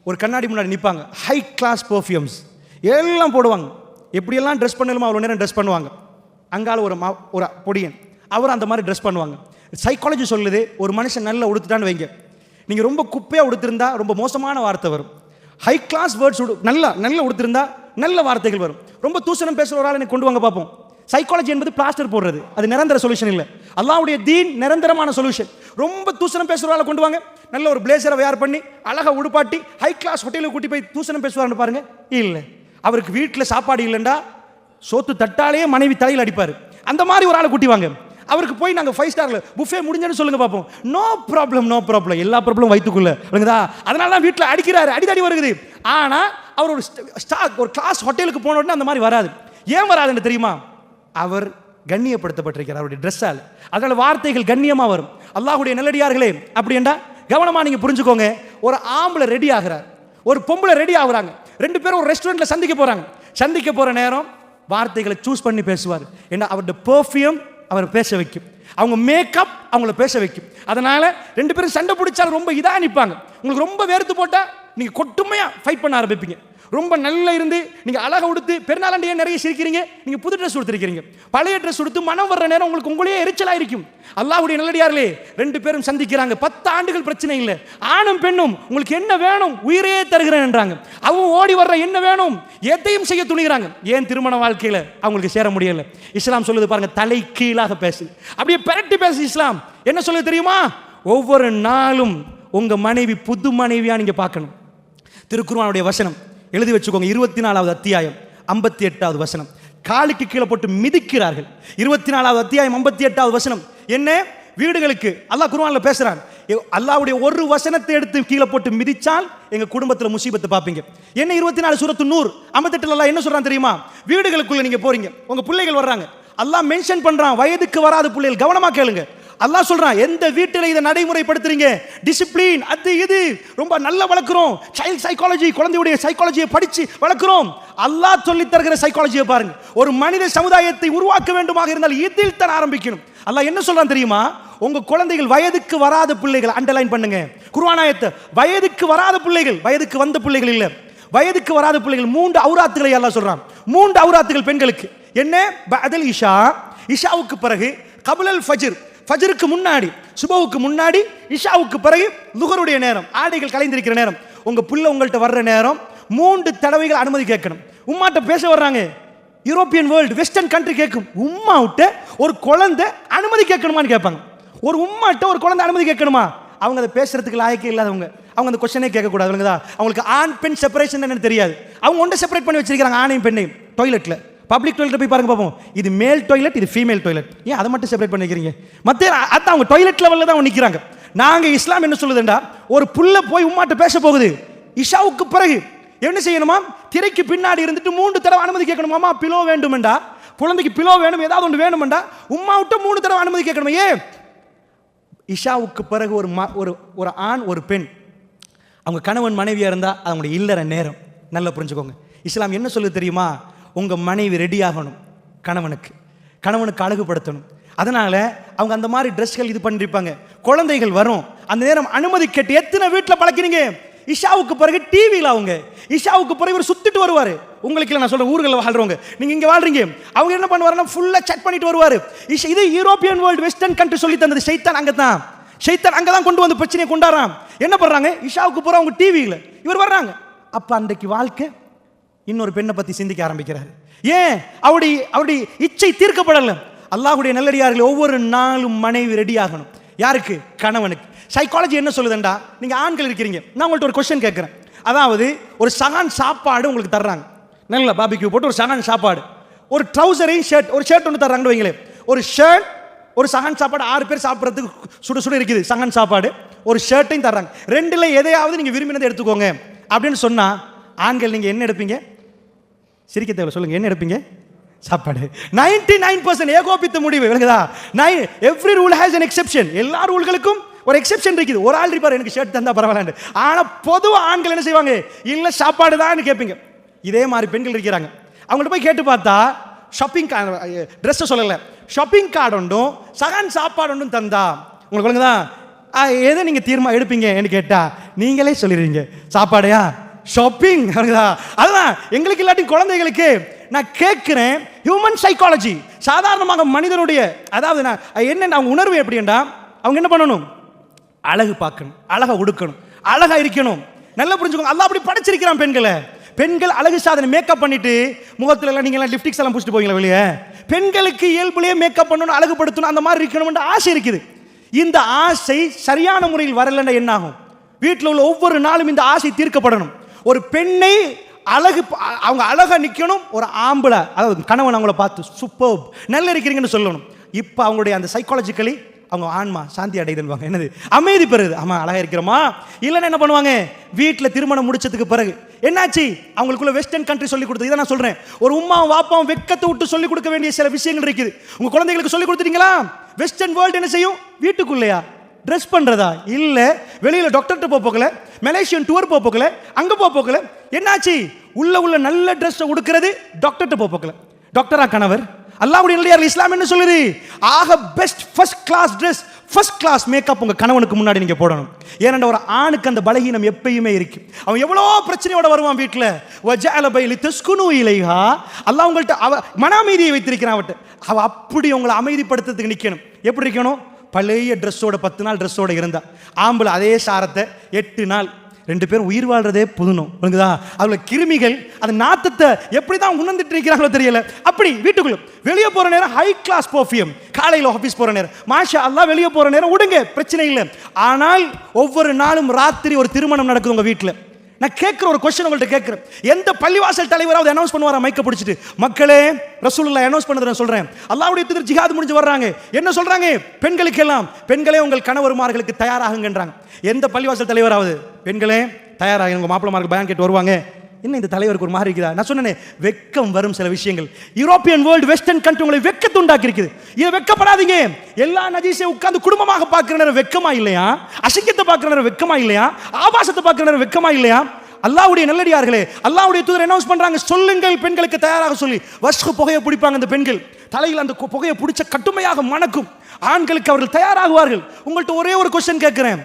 ஒரு கண்ணாடி முன்னாடி நிற்பாங்க, ஹை கிளாஸ் பர்ஃப்யூம்ஸ் எல்லாம் போடுவாங்க, எப்படியெல்லாம் ட்ரெஸ் பண்ணலுமோ அவ்வளோ நேரம் ட்ரெஸ் பண்ணுவாங்க. அங்கால ஒரு பொடியன் அவர் அந்த மாதிரி ட்ரெஸ் பண்ணுவாங்க. சைக்காலஜி சொல்லுது, ஒரு மனுஷன் நல்லா உடுத்துட்டான்னு வைங்க, நீங்கள் ரொம்ப குப்பையாக உடுத்திருந்தா ரொம்ப மோசமான வார்த்தை வரும். ஹை கிளாஸ் வேர்ட்ஸ் நல்ல உடுத்திருந்தா நல்ல வார்த்தைகள் வரும். ரொம்ப தூசணம் பேசுகிற ஒரு ஆள் எனக்கு கொண்டு வாங்க பார்ப்போம். சைக்காலஜி என்பது பிளாஸ்டர் போடுறது, அது நிரந்தர சொல்யூஷன் இல்லை. அல்லாஹ்வுடைய தீன் நிரந்தரமான சொல்யூஷன். ரொம்ப தூசணம் பேசுகிற ஆளை கொண்டு வாங்க, நல்ல ஒரு பிளேசரை வேர் பண்ணி அழகாக உடுப்பாட்டி ஹை கிளாஸ் ஹோட்டலுக்கு கூட்டி போய் தூசணம் பேசுவார்னு பாருங்க. இல்லை, அவருக்கு வீட்டில் சாப்பாடு இல்லைண்டா சோத்து தட்டாலேயே மனைவி தலையில் அடிப்பார். அந்த மாதிரி ஒரு ஆளை கூட்டி வாங்க. அவருக்கு போய் நாங்கள் 5 ஸ்டாரில் புஃபே முடிஞ்சேன்னு சொல்லுங்க பார்ப்போம். நோ ப்ராப்ளம், எல்லா ப்ராப்ளம் வயிற்றுக்குள்ள இருக்குதா. அதனால தான் வீட்டில் அடிக்கிறாரு, அடிதடி வருகுது. ஆனால் அவர் ஒரு கிளாஸ் ஹோட்டலுக்கு போன உடனே அந்த மாதிரி வராது. ஏன் வராதுன்னு தெரியுமா? அவர் கண்ணியப்படுத்தப்பட்டிருக்கிறார் அவருடைய ட்ரெஸ்ஸால். அதனால வார்த்தைகள் கண்ணியமாக வரும். அல்லாஹ்வுடைய நல்லடியார்களே, அப்படி என்றா கவனமாக நீங்கள் புரிஞ்சுக்கோங்க. ஒரு ஆம்பளை ரெடி ஆகிறார், ஒரு பொம்பளை ரெடி ஆகுறாங்க, 2 பேரும் ஒரு ரெஸ்டாரண்ட்டில் சந்திக்க போகிறாங்க. சந்திக்க போகிற நேரம் வார்த்தைகளை சூஸ் பண்ணி பேசுவார். ஏன்னா அவருடைய பெர்ஃப்யூம் அவரை பேச வைக்கும், அவங்க மேக்கப் அவங்கள பேச வைக்கும். அதனால் 2 பேரும் சண்டை பிடிச்சாலும் ரொம்ப இதாக நிற்பாங்க. உங்களுக்கு ரொம்ப வேர்த்து போட்டால் நீங்கள் கொட்டுமையாக ஃபைட் பண்ண ஆரம்பிப்பீங்க. ரொம்ப நல்லா இருந்து நீங்கள் அழகாக உடுத்து பெருநாளாண்டியே நிறைய சிரிக்கிறீங்க, நீங்கள் புது ட்ரெஸ் கொடுத்துருக்கிறீங்க, பழைய ட்ரெஸ் கொடுத்து மனம் வர்ற நேரம் உங்களே எரிச்சலாக இருக்கும். அல்லாஹ்வுடைய நல்லடியார்களே, 2 பேரும் சந்திக்கிறாங்க. 10 ஆண்டுகள் பிரச்சனை இல்லை. ஆணும் பெண்ணும் உங்களுக்கு என்ன வேணும், உயிரே தருகிறேன் என்றாங்க. அவங்க ஓடி வர்ற என்ன வேணும் எதையும் செய்ய துணிகிறாங்க. ஏன் திருமண வாழ்க்கையில் அவங்களுக்கு சேர முடியல? இஸ்லாம் சொல்லுது பாருங்க, தலை கீழாக பேசு, அப்படியே பெரட்டி பேசு. இஸ்லாம் என்ன சொல்லுது தெரியுமா? ஒவ்வொரு நாளும் உங்க மனைவி புது மனைவியா நீங்க பார்க்கணும். திருக்குர்ஆனுடைய வசனம் எழுதி வச்சுக்கோங்க, 24வது அத்தியாயம் 58வது வசனம். காலுக்கு கீழே போட்டு மிதிக்கிறார்கள். 24வது அத்தியாயம் 58வது வசனம் என்ன? வீடுகளுக்கு அல்லாஹ் குர்ஆன்ல பேசுறான். அல்லாஹ்வுடைய ஒரு வசனத்தை எடுத்து கீழே போட்டு மிதிச்சால் எங்க குடும்பத்தில் முசீபத்தை பார்ப்பீங்க. என்ன 24 சூரத்து நூர் 58 அல்லாஹ் என்ன சொல்றான் தெரியுமா? வீடுகளுக்குள்ள நீங்க போறீங்க, உங்க பிள்ளைகள் வர்றாங்க, அல்லாஹ் மென்ஷன் பண்றான் வயதுக்கு வராத பிள்ளைகள். கவனமா கேளுங்க. அல்லாஹ் சொல்றான், எந்த வீட்டில் இதை நடைமுறைப்படுத்துறீங்க, டிசிப்ளின் அது இது ரொம்ப நல்லா வளர்க்குறோம், சைல்ட் சைக்காலஜி, குழந்தையுடைய சைக்காலஜியை படிச்சு வளர்க்குறோம். அல்லாஹ் சொல்லி தருகிற சைக்காலஜியை பாருங்க. ஒரு மனித சமுதாயத்தை உருவாக்க வேண்டுமாக இருந்தால் இதில் தான் ஆரம்பிக்கணும். அல்லாஹ் என்ன சொல்றான் தெரியுமா? உங்க குழந்தைகள் வயதுக்கு வராத பிள்ளைகள், அண்டர்லைன் பண்ணுங்க குர்ஆன் ஆயத்தை, வயதுக்கு வராத பிள்ளைகள், வயதுக்கு வந்த பிள்ளைகள் இல்ல, வயதுக்கு வராத பிள்ளைகள். 3 அவுராத்துகளை அல்லாஹ் சொல்றான். 3 அவுராத்துகள் பெண்களுக்கு என்ன? பஅதல் இஷா, இஷாவுக்கு பிறகு, கபுலல் ஃபஜ்ர், ஃபஜ்ருக்கு முன்னாடி, சுபஹுக்கு முன்னாடி, இஷாவுக்கு பிறகு, லுஹருடைய நேரம், ஆடைகள் கலைந்திருக்கிற நேரம். உங்க புள்ள உங்கள்கிட்ட வர்ற நேரம் 3 தடவைகள் அனுமதி கேட்கணும். உம்மாட்ட பேச வர்றாங்க, யூரோப்பியன் வேர்ல்டு வெஸ்டர்ன் கண்ட்ரி கேட்கும், உம்மா விட்ட ஒரு குழந்தை அனுமதி கேட்கணுமான்னு கேட்பாங்க. ஒரு உம்மாட்ட ஒரு குழந்தை அனுமதி கேட்கணுமா? அவங்க அதை பேசுறதுக்கு லாயக்கே இல்லாதவங்க, அவங்க அந்த கொஸ்டனே கேட்கக்கூடாது. அவங்களுக்கு ஆண் பெண் செப்பரேஷன் என்னன்னு தெரியாது. அவங்க ஒன்றை செப்பரேட் பண்ணி வச்சிருக்காங்க, ஆணையும் பெண்ணையும். டாய்லெட்டில், பப்ளிக் டாய்லெட் போய் பாருங்க பார்ப்போம், இது மேல் டாய்லெட், இது ஃபீமேல் டாய்லெட். ஏன் அதை மட்டும் செப்பரேட் பண்ணி வைக்கிறீங்க? மற்ற அதான் அவங்க டாய்லெட் லெவலில் தான் அவங்க நிற்கிறாங்க. நாங்கள் இஸ்லாம் என்ன சொல்லுதுண்டா, ஒரு புள்ள போய் உம்மாட்ட பேச போகுது, இஷாவுக்கு பிறகு என்ன செய்யணுமா? திரைக்கு பின்னாடி இருந்துட்டு 3 தடவை அனுமதி கேட்கணுமாமா. பிலோ வேண்டுமெண்டா, குழந்தைக்கு பிலோ வேணும், ஏதாவது ஒன்று வேணுமெண்டா உம்மா விட்டு 3 தடவை அனுமதி கேட்கணும். ஏன்? இஷாவுக்கு பிறகு ஒரு ஆண் ஒரு பெண் அவங்க கணவன் மனைவியாக இருந்தால் அவங்களுடைய இல்லற நேரம். நல்லா புரிஞ்சுக்கோங்க. இஸ்லாம் என்ன சொல்லுது தெரியுமா? உங்கள் மனைவி ரெடி ஆகணும், கணவனுக்கு அழகுபடுத்தணும். அதனால அவங்க அந்த மாதிரி ட்ரெஸ்கள் இது பண்ணிருப்பாங்க. குழந்தைகள் வரும், அந்த நேரம் அனுமதி கேட்டு எத்தனை வீட்டில் பழக்கிறீங்க? இஷாவுக்கு பிறகு டிவியில் அவங்க இஷாவுக்கு பிறகு இவர் சுத்திட்டு வருவார். உங்களுக்கு இல்லை, நான் சொல்கிறேன், ஊர்களில் வாழ்றவங்க, நீங்கள் இங்கே வாழ்றீங்க, அவங்க என்ன பண்ணுவாருன்னா ஃபுல்லாக செக் பண்ணிட்டு வருவார். இது யூரோப்பியன் வேர்ல்டு வெஸ்டர்ன் கண்ட்ரி சொல்லி தந்தது. ஷைத்தான் அங்கே தான் கொண்டு வந்து பிரச்சனையை கொண்டாடுறான். என்ன பண்ணுறாங்க? இஷாவுக்கு போகிற அவங்க டிவியில் இவர் வர்றாங்க. அப்போ அன்றைக்கு வாழ்க்கை இன்னொரு பெண்ணை பற்றி சிந்திக்க ஆரம்பிக்கிறார். ஏன்? அவருடைய இச்சை தீர்க்கப்படலை. அல்லாஹ்வுடைய நல்லடியார்கள் ஒவ்வொரு நாளும் மனைவி ரெடி ஆகணும். யாருக்கு? கணவனுக்கு. சைக்காலஜி என்ன சொல்லுதுண்டா, நீங்கள் ஆண்கள் இருக்கிறீங்க, நான் உங்கள்கிட்ட ஒரு கொஸ்டின் கேட்குறேன். அதாவது ஒரு சகான் சாப்பாடு உங்களுக்கு தர்றாங்க, நல்ல பாபிக்யூ போட்டு ஒரு சகான் சாப்பாடு, ஒரு ட்ரௌசரையும் ஒரு ஷர்ட் ஒன்று தர்றாங்கன்னு வைங்களேன். ஒரு ஷர்ட், ஒரு சகான் சாப்பாடு, 6 பேர் சாப்பிட்றதுக்கு சுடு இருக்குது சகான் சாப்பாடு, ஒரு ஷர்ட்டையும் தர்றாங்க. ரெண்டில் எதையாவது நீங்கள் விரும்பினதை எடுத்துக்கோங்க அப்படின்னு சொன்னால் ஆண்கள் நீங்கள் என்ன எடுப்பீங்க? சிரிக்க தேவை, சொல்லுங்கள், என்ன எடுப்பீங்க? சாப்பாடு. 99% ஏகோபித்த முடிவு. விளங்குதா? Every rule has an exception. எல்லா ரூல்களுக்கும் ஒரு எக்ஸெப்ஷன் இருக்குது. ஒரு ஆள் இருப்பார், எனக்கு ஷர்ட் தந்தா பரவாயில்ல. ஆனால் பொதுவாக ஆண்கள் என்ன செய்வாங்க? இல்லை சாப்பாடு தான் கேட்பீங்க. இதே மாதிரி பெண்கள் இருக்கிறாங்க. அவங்கள்ட்ட போய் கேட்டு பார்த்தா ஷாப்பிங் கார்டு, ட்ரெஸ்ஸை சொல்லலை, ஷாப்பிங் கார்டு ஒன்றும் சகான் சாப்பாடு ஒன்றும் தந்தா உங்களுக்கு விளங்குதா? எதை நீங்கள் தீர்மானம் எடுப்பீங்கன்னு கேட்டால் நீங்களே சொல்லிடுவீங்க, சாப்பாடையா ஷாப்பிங். அதுதான் எங்களுக்கு இல்லாட்டி குழந்தைகளுக்கு. நான் கேட்கிறேன், ஹியூமன் சைக்காலஜி, சாதாரணமாக மனிதனுடைய, அதாவது நான் என்ன அவங்க உணர்வு எப்படின்னா, அவங்க என்ன பண்ணணும்? அழகு பார்க்கணும், அழகா உடுக்கணும், அழகா இருக்கணும். நல்லா புரிஞ்சுக்கோங்க, அல்லாஹ் அப்படி படைச்சிருக்கிறான் பெண்களை. பெண்கள் அழகு சாதனை மேக்கப் பண்ணிட்டு முகத்துல எல்லாம் நீங்க எல்லாம் லிப்ஸ்டிக்ஸ் எல்லாம் பூசிட்டு போவீங்களா வெளியே? பெண்களுக்கு இயல்புலேயே மேக்கப் பண்ணணும், அழகுபடுத்தணும், அந்த மாதிரி இருக்கணும்னு ஆசை இருக்குது. இந்த ஆசை சரியான முறையில் வரலன்னா என்ன ஆகும்? வீட்டில் உள்ள ஒவ்வொரு நாளும் இந்த ஆசை தீர்க்கப்படணும். ஒரு பெண்ணை அவங்க அழகா நிற்கணும். ஒரு ஆம்பளை, அதாவது கணவன் அவங்கள பார்த்து சூப்பர் நல்லா இருக்கிறீங்கன்னு சொல்லணும். இப்போ அவங்களுடைய அந்த சைக்காலஜிக்கலி அவங்க ஆன்மா சாந்தி அடையுதுன்னு, என்னது அமைதி பெறுது. ஆமா அழகா இருக்கிறோமா? இல்லைன்னா என்ன பண்ணுவாங்க? வீட்டில் திருமணம் முடிச்சதுக்கு பிறகு என்னாச்சு? அவங்களுக்குள்ள வெஸ்டர்ன் கண்ட்ரி சொல்லி கொடுத்தது. இதை நான் சொல்றேன், ஒரு உம்மாவும் வாப்பாவும் வெக்கத்தை விட்டு சொல்லிக் கொடுக்க வேண்டிய சில விஷயங்கள் இருக்குது. உங்க குழந்தைகளுக்கு சொல்லி கொடுத்துட்டீங்களா? வெஸ்டர்ன் வேர்ல்டு என்ன செய்யும்? வீட்டுக்குள்ளையா ட்ரெஸ் பண்றதா? இல்ல வெளியில டாக்டர்கிட்ட போகல, மலேசியன் டூர் போகல, அங்க போகல. என்னாச்சு? உள்ள நல்ல ட்ரெஸ் உடுக்கிறது டாக்டர்கிட்ட போகல. டாக்டரா கணவர்? அல்லாஹ்வுடைய நல்லடியார்கள் இஸ்லாம் என்ன சொல்லுது? ஆக best first class dress, first class makeup உங்க கணவனுக்கு முன்னாடி நீங்க போடணும். ஏனென்றால் ஒரு ஆணுக்கு அந்த பலகீனம் எப்பயுமே இருக்கு. அவன் எவ்வளோ பிரச்சனையோட வருவான் வீட்டில். வஜஅல பைலி தஸ்குனு இலைஹா, அல்லாஹ் உங்கள்கிட்ட மன அமைதியை வைத்திருக்கிறான். அவ அப்படி உங்களை அமைதிப்படுத்துறதுக்கு நிற்கணும். எப்படி இருக்கணும்? பழைய ட்ரெஸ்ஸோட 10 நாள் ட்ரெஸ்ஸோட இருந்தா, ஆம்பளை அதே சாரத்தை 8 நாள், 2 பேரும் உயிர் வாழ்றதே புதுணும். அதுல கிருமிகள் அந்த நாத்தத்தை எப்படி தான் உணர்ந்துட்டு இருக்கிறாங்களோ தெரியல. அப்படி வீட்டுக்குள்ள வெளியே போற நேரம் ஹை கிளாஸ் பர்ஃபியூம், காலையில் ஆஃபீஸ் போற நேரம் மாஷா அல்லாஹ் வெளியே போற நேரம் உடுங்க, பிரச்சனை இல்லை. ஆனால் ஒவ்வொரு நாளும் ராத்திரி ஒரு திருமணம் நடக்குது உங்க வீட்டில். நான் கேட்குற ஒரு கொஸ்டின் உங்கள்கிட்ட கேட்குறேன், எந்த பள்ளிவாசல் தலைவராவது அனௌன்ஸ் பண்ணுவாரா மைக்க பிடிச்சிட்டு, மக்களே ரசூலுல்லாஹ் அனௌன்ஸ் பண்ணதை நான் சொல்றேன், அல்லாஹ்வுடைய தூதர் ஜிஹாத் முடிஞ்சு வர்றாங்க, என்ன சொல்றாங்க? பெண்களுக்கெல்லாம், பெண்களே உங்கள் கணவர்மார்களுக்கு தயாராகுங்கன்றாங்க. எந்த பள்ளிவாசல் தலைவராவது பெண்களே தயாராக உங்க மாப்பிள்ளமார்களுக்கு பயான் கேட்டு வருவாங்க, என்ன இந்த தலைவருக்கு ஒரு மாதிரி இருக்குதா? நான் சொன்னேன், வெக்கம் வரும் சில விஷயங்கள். யூரோப்பியன் வேர்ல்டு, வெஸ்டர்ன் கண்ட்ரி உங்களை வெக்கத்தை உண்டாக்கி இருக்குது. இதை வெக்கப்படாதீங்க. எல்லா நஜீஸை உட்கார்ந்து குடும்பமாக பார்க்கிற நேரம் வெக்கமா இல்லையா? அசிங்கத்தை பார்க்கிற நேரம் வெக்கமா இல்லையா? ஆபாசத்தை பார்க்கிற நேரம் வெக்கமா இல்லையா? அல்லாஹ்வுடைய நல்லடியார்களே, அல்லாஹ்வுடைய தூதர் அனௌன்ஸ் பண்றாங்க, சொல்லுங்கள் பெண்களுக்கு தயாராக சொல்லி. வஸ்கு புகையை பிடிப்பாங்க அந்த பெண்கள், தலையில் அந்த புகையை பிடிச்ச கட்டுமையாக மணக்கும். ஆண்களுக்கு அவர்கள் தயாராகுவார்கள். உங்கள்கிட்ட ஒரே ஒரு கொஸ்டின் கேட்கிறேன்.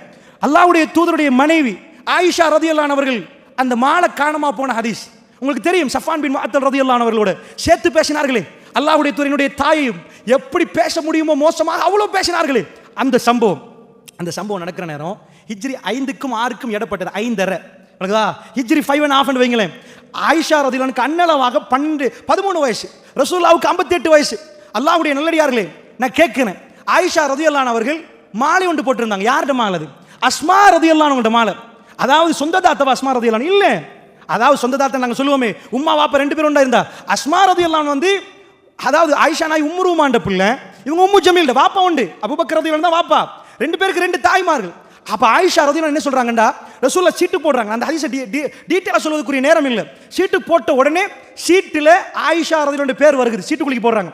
அல்லாஹ்வுடைய தூதருடைய மனைவி ஆயிஷா ரதியல்லாஹு அன்ஹா அவர்கள் அந்த மாலை காணாம போன ஹதீஸ் உங்களுக்கு தெரியும். சஃபான் பின் முஅத்தல் ரதியல்லாஹு அன்ஹு அவர்களோட சேர்த்து பேசினார்களே, அல்லாஹ்வுடைய தூதரினுடைய தாயையும் எப்படி பேச முடியுமோ மோசமாக அவ்வளவு பேசினார்களே, அந்த சம்பவம் நடக்கிற நேரம் ஹிஜ்ரி 5க்கும் 6க்கும் இடப்பட்டது 5.5. ஹிஜ்ரி 5.5 வைங்களேன். ஆயிஷா ரதியல்லாஹு அன்னளவாக 13 வயசு, ரசூலுல்லாஹ்வுக்கு 58 வயசு. அல்லாஹ்வுடைய நல்லடியார்களே, நான் கேட்கிறேன், ஆயிஷா ரதியல்லாஹு அன்ஹா அவர்கள் மாலை ஒன்று போட்டிருந்தாங்க. யார்கிட்ட மாலை அது? அஸ்மா ரதியல்லாஹு அன்ஹா மாலை. அதாவது சொந்த தாத்தவா அஸ்மா ரதியல்லாஹு அன்ஹா? இல்ல, அதாவது சொந்த தாத்தா நாங்க சொல்லுவோமே, உம்மா வாப்பா 2 பேரும் ஒன்றா இருந்தா. அஸ்மா ரதியல்லாஹு அன்ஹா வந்து அதாவது ஆயிஷா நாய் உம்மு ரூமாண்ட பிள்ளை, இவங்க உம்மு ஜமீல் வாப்பா உண்டு, அபூபக்கர் ரதியல்லாஹு அன்ஹு தான் வாப்பா. 2 பேருக்கு 2 தாய்மார்கள். அப்ப ஆயிஷா ரதியல்லாஹு என்ன சொல்றாங்கடா, ரசூலுல்லாஹ் சீட்டு போடுறாங்க. அந்த ஹதீஸை டீடைலா சொல்வதற்குரிய நேரம் இல்லை. சீட்டு போட்ட உடனே சீட்டில் ஆயிஷா ரதியல்லாஹு அன்ஹா பேர் வருகிறது. சீட்டுக்குள்ளே போடுறாங்க.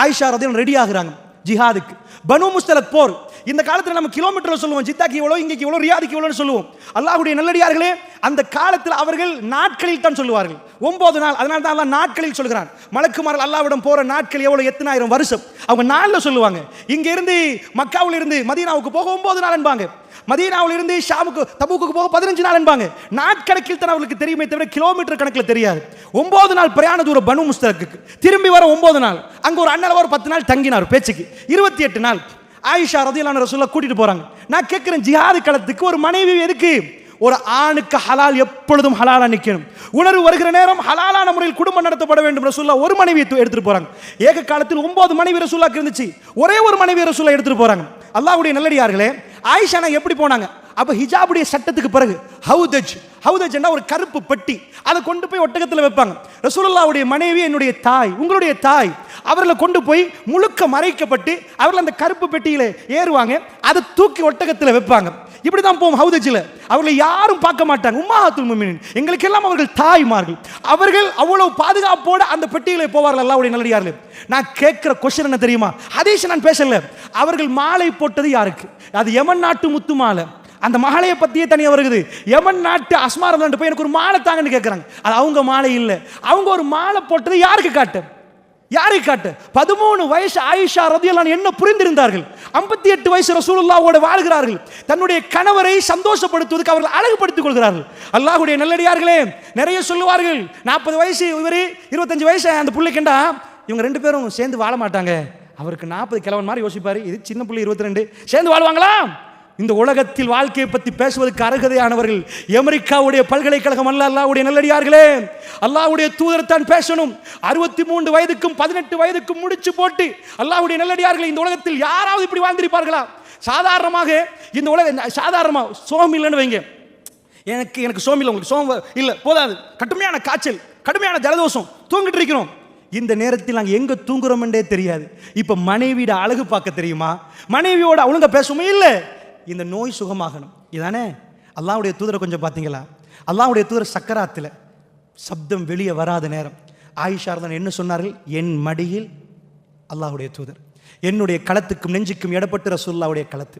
ஆயிஷா ரதியல்லாஹு அன்ஹா ரெடி ஆகுறாங்க ஜிஹாதுக்கு. பனு முஸ்தலக் போர். இந்த காலத்தில் நம்ம கிலோமீட்டர்ல சொல்லுவோம், ஜித்தாக்கு இவ்வளோ, இங்கேக்கு இவ்வளோ, ரியாதுக்கு இவ்வளோன்னு சொல்லுவோம். அல்லாஹ்வுடைய நல்லடியார்களே, அந்த காலத்தில் அவர்கள் நாட்களில் தான் சொல்லுவார்கள். 9 நாள். அதனால தான் அல்லாஹ் நாட்களில் சொல்கிறான். மலக்குமார்கள் அல்லாஹ்விடம் போற நாட்கள் எவ்வளவு, எத்தனை ஆயிரம் வருஷம், அவங்க நாளில் சொல்லுவாங்க. இங்க இருந்து மக்காவில் இருந்து மதீனாவுக்கு போக 9 நாள் என்பாங்க. மதீனாவில் இருந்து ஷாமுக்கு தபூக்கு போக 15 நாள் என்பாங்க. நாட்கணக்கில் தான் அவர்களுக்கு தெரியுமே தவிர கிலோமீட்டர் கணக்கில் தெரியாது. 9 நாள் பிரயாண தூரம் பனு முஸ்தலக்கு. திரும்பி வர 9 நாள். அங்க ஒரு அண்ணன் ஒரு 10 நாள் தங்கினார் பேச்சுக்கு. 28 நாள் ஆயிஷா ரதியல்லாஹு அன்ஹா ரசூலுல்லாஹ் கூட்டிட்டு போறாங்க. நான் கேட்கிறேன், ஜிஹாது களத்துக்கு ஒரு மனைவி எதுக்கு? ஒரு ஆணுக்கு ஹலால் எப்பொழுதும் ஹலாலா நிக்கணும். உணர்வு வருகிற நேரம் ஹலாலான முறையில் குடும்பம் நடத்தப்பட வேண்டும். ரசூலுல்லாஹ் ஒரு மனைவியை எடுத்துட்டு போறாங்க. ஏக காலத்தில் 9 மனைவி ரசூலுல்லாஹ்க்கு இருந்துச்சு. ஒரே ஒரு மனைவி ரசூலுல்லாஹ் எடுத்துட்டு போறாங்க. அல்லாஹ்வுடைய நல்லடியார்களே, ஆயிஷா எப்படி போனாங்க? அப்ப ஹிஜாபுடைய சட்டத்துக்கு பிறகு ஹவுதஜ் என்ற ஒரு கருப்பு பெட்டி, அதை கொண்டு போய் ஒட்டகத்தில் வைப்பாங்க. ரசூலுல்லாஹ்வுடைய மனைவி என்னுடைய தாய், உங்களுடைய தாய், அவர்களை கொண்டு போய் முழுக்க மறைக்கப்பட்டு அவர்கள் அந்த கருப்பு பெட்டியில ஏறுவாங்க. அதை தூக்கி ஒட்டகத்தில் வைப்பாங்க. இப்படிதான் போவோம் ஹவுதஜில். அவர்களை யாரும் பார்க்க மாட்டாங்க. உம்மஹாத்துல் முஃமினீன், எங்களுக்கெல்லாம் அவர்கள் தாய்மார்கள். அவர்கள் அவ்வளவு பாதுகாப்போடு அந்த பெட்டியிலே போவார்கள். அல்லாஹ்வுடைய நல்லடியார்களே, நான் கேட்கிற கொஸ்டின் என்ன தெரியுமா? ஹதீஸ் நான் பேசல. அவர்கள் மாலை போட்டது யாருக்கு? அது யமன் நாட்டு முத்து மாலை. அந்த மகளையை பத்தியே தனியாக வருகிறது. யமன் நாட்டு அஸ்மா ரலியல்லாஹு போய் எனக்கு ஒரு மாலை தாங்கன்னு கேட்குறாங்க. அது அவங்க மாலை இல்லை. அவங்க ஒரு மாலை போட்டது யாருக்கு காட்டு? 13 வயசு ஆயிஷா ரதியல்லாஹு அன்ஹா என்ன புரிந்திருந்தார்கள்? 58 வயசு ரசூலுல்லாஹ்வோடு வாழ்கிறார்கள். தன்னுடைய கணவரை சந்தோஷப்படுத்துவதற்கு அவர்கள் அழகுபடுத்திக் கொள்கிறார்கள். அல்லாஹ்வுடைய நல்லடியார்களே, நிறைய சொல்லுவார்கள், 40 வயசு இவரு, 25 வயசு அந்த பிள்ளைக்கண்டா, இவங்க 2 பேரும் சேர்ந்து வாழ மாட்டாங்க. அவருக்கு 40 கிழவன் மாதிரி யோசிப்பாரு. இது சின்ன பிள்ளை 22, சேர்ந்து வாழ்வாங்களா? இந்த உலகத்தில் வாழ்க்கையை பற்றி பேசுவதற்கு அருகதையானவர்கள் அமெரிக்காவுடைய பல்கலைக்கழகம் அல்ல. அல்லாஹ்வுடைய நல்லடியார்களே, அல்லாஹ்வுடைய தூதர் தான் பேசணும். 63 வயதுக்கும் 18 வயதுக்கும் முடிச்சு போட்டு அல்லாஹ்வுடைய நல்லடியார்களே, இந்த உலகத்தில் யாராவது இப்படி வாழ்ந்திருப்பார்களா? சாதாரணமாக இந்த சாதாரணமாக சோம் இல்லைன்னு வைங்க. எனக்கு சோம் இல்லை, உங்களுக்கு சோம் இல்லை போதாது, கடுமையான காய்ச்சல், கடுமையான ஜலதோஷம், தூங்கிட்டு இருக்கிறோம். இந்த நேரத்தில் நாங்கள் எங்க தூங்குறோம் என்றே தெரியாது. இப்ப மனைவியோட அழகு பார்க்க தெரியுமா? மனைவியோட ஒழுங்க பேசுவோமே இல்லை. இந்த நோய் சுகமாகணும், இதானே அல்லாஹ்வுடைய தூதரை கொஞ்சம் பார்த்தீங்களா? அல்லாஹ்வுடைய தூதர் சக்கராத்தில் சப்தம் வெளியே வராத நேரம் ஆயிஷா தான் என்ன சொன்னார்கள்? என் மடியில் அல்லாஹ்வுடைய தூதர், என்னுடைய களத்துக்கும் நெஞ்சுக்கும் இடப்பட்டு ரசூலுல்லாஹ்வுடைய களத்து.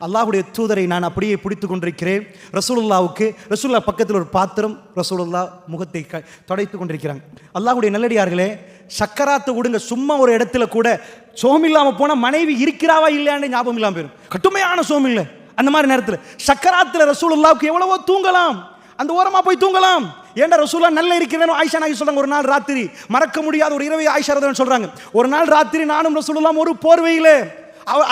அல்லாஹ்வுடைய தூதரை நான் அப்படியே பிடித்து கொண்டிருக்கிறேன். ரசூலுல்லாஹ் பக்கத்தில் ஒரு பாத்திரம், ரசூலுல்லாஹ் முகத்தை தொடைத்து கொண்டிருக்கிறாங்க. அல்லாஹ்வுடைய நல்லடியார்களே, சக்கராத்தை விடுங்க, சும்மா ஒரு இடத்துல கூட சோம் இல்லாமல் போனால் மனைவி இருக்கிறாவா இல்லையான்னு ஞாபகம் இல்லாமல் போயிடும். கடுமையான சோம் இல்லை. அந்த மாதிரி நேரத்தில் சக்கராத்தில் ரசூலுல்லாஹ்வுக்கு எவ்வளவோ தூங்கலாம், அந்த ஓரமாக போய் தூங்கலாம். ஏன்டா ரசூலுல்லாஹ் நல்ல இருக்கிறேன்னு ஆயிஷா நாயகி சொல்றாங்க. ஒரு நாள் ராத்திரி, மறக்க முடியாத ஒரு இரவை ஆயிஷா ரதியல்லாஹு சொல்றாங்க. ஒரு நாள் ராத்திரி நானும் ரசூலுல்லாஹ் ஒரு போர்வையிலே,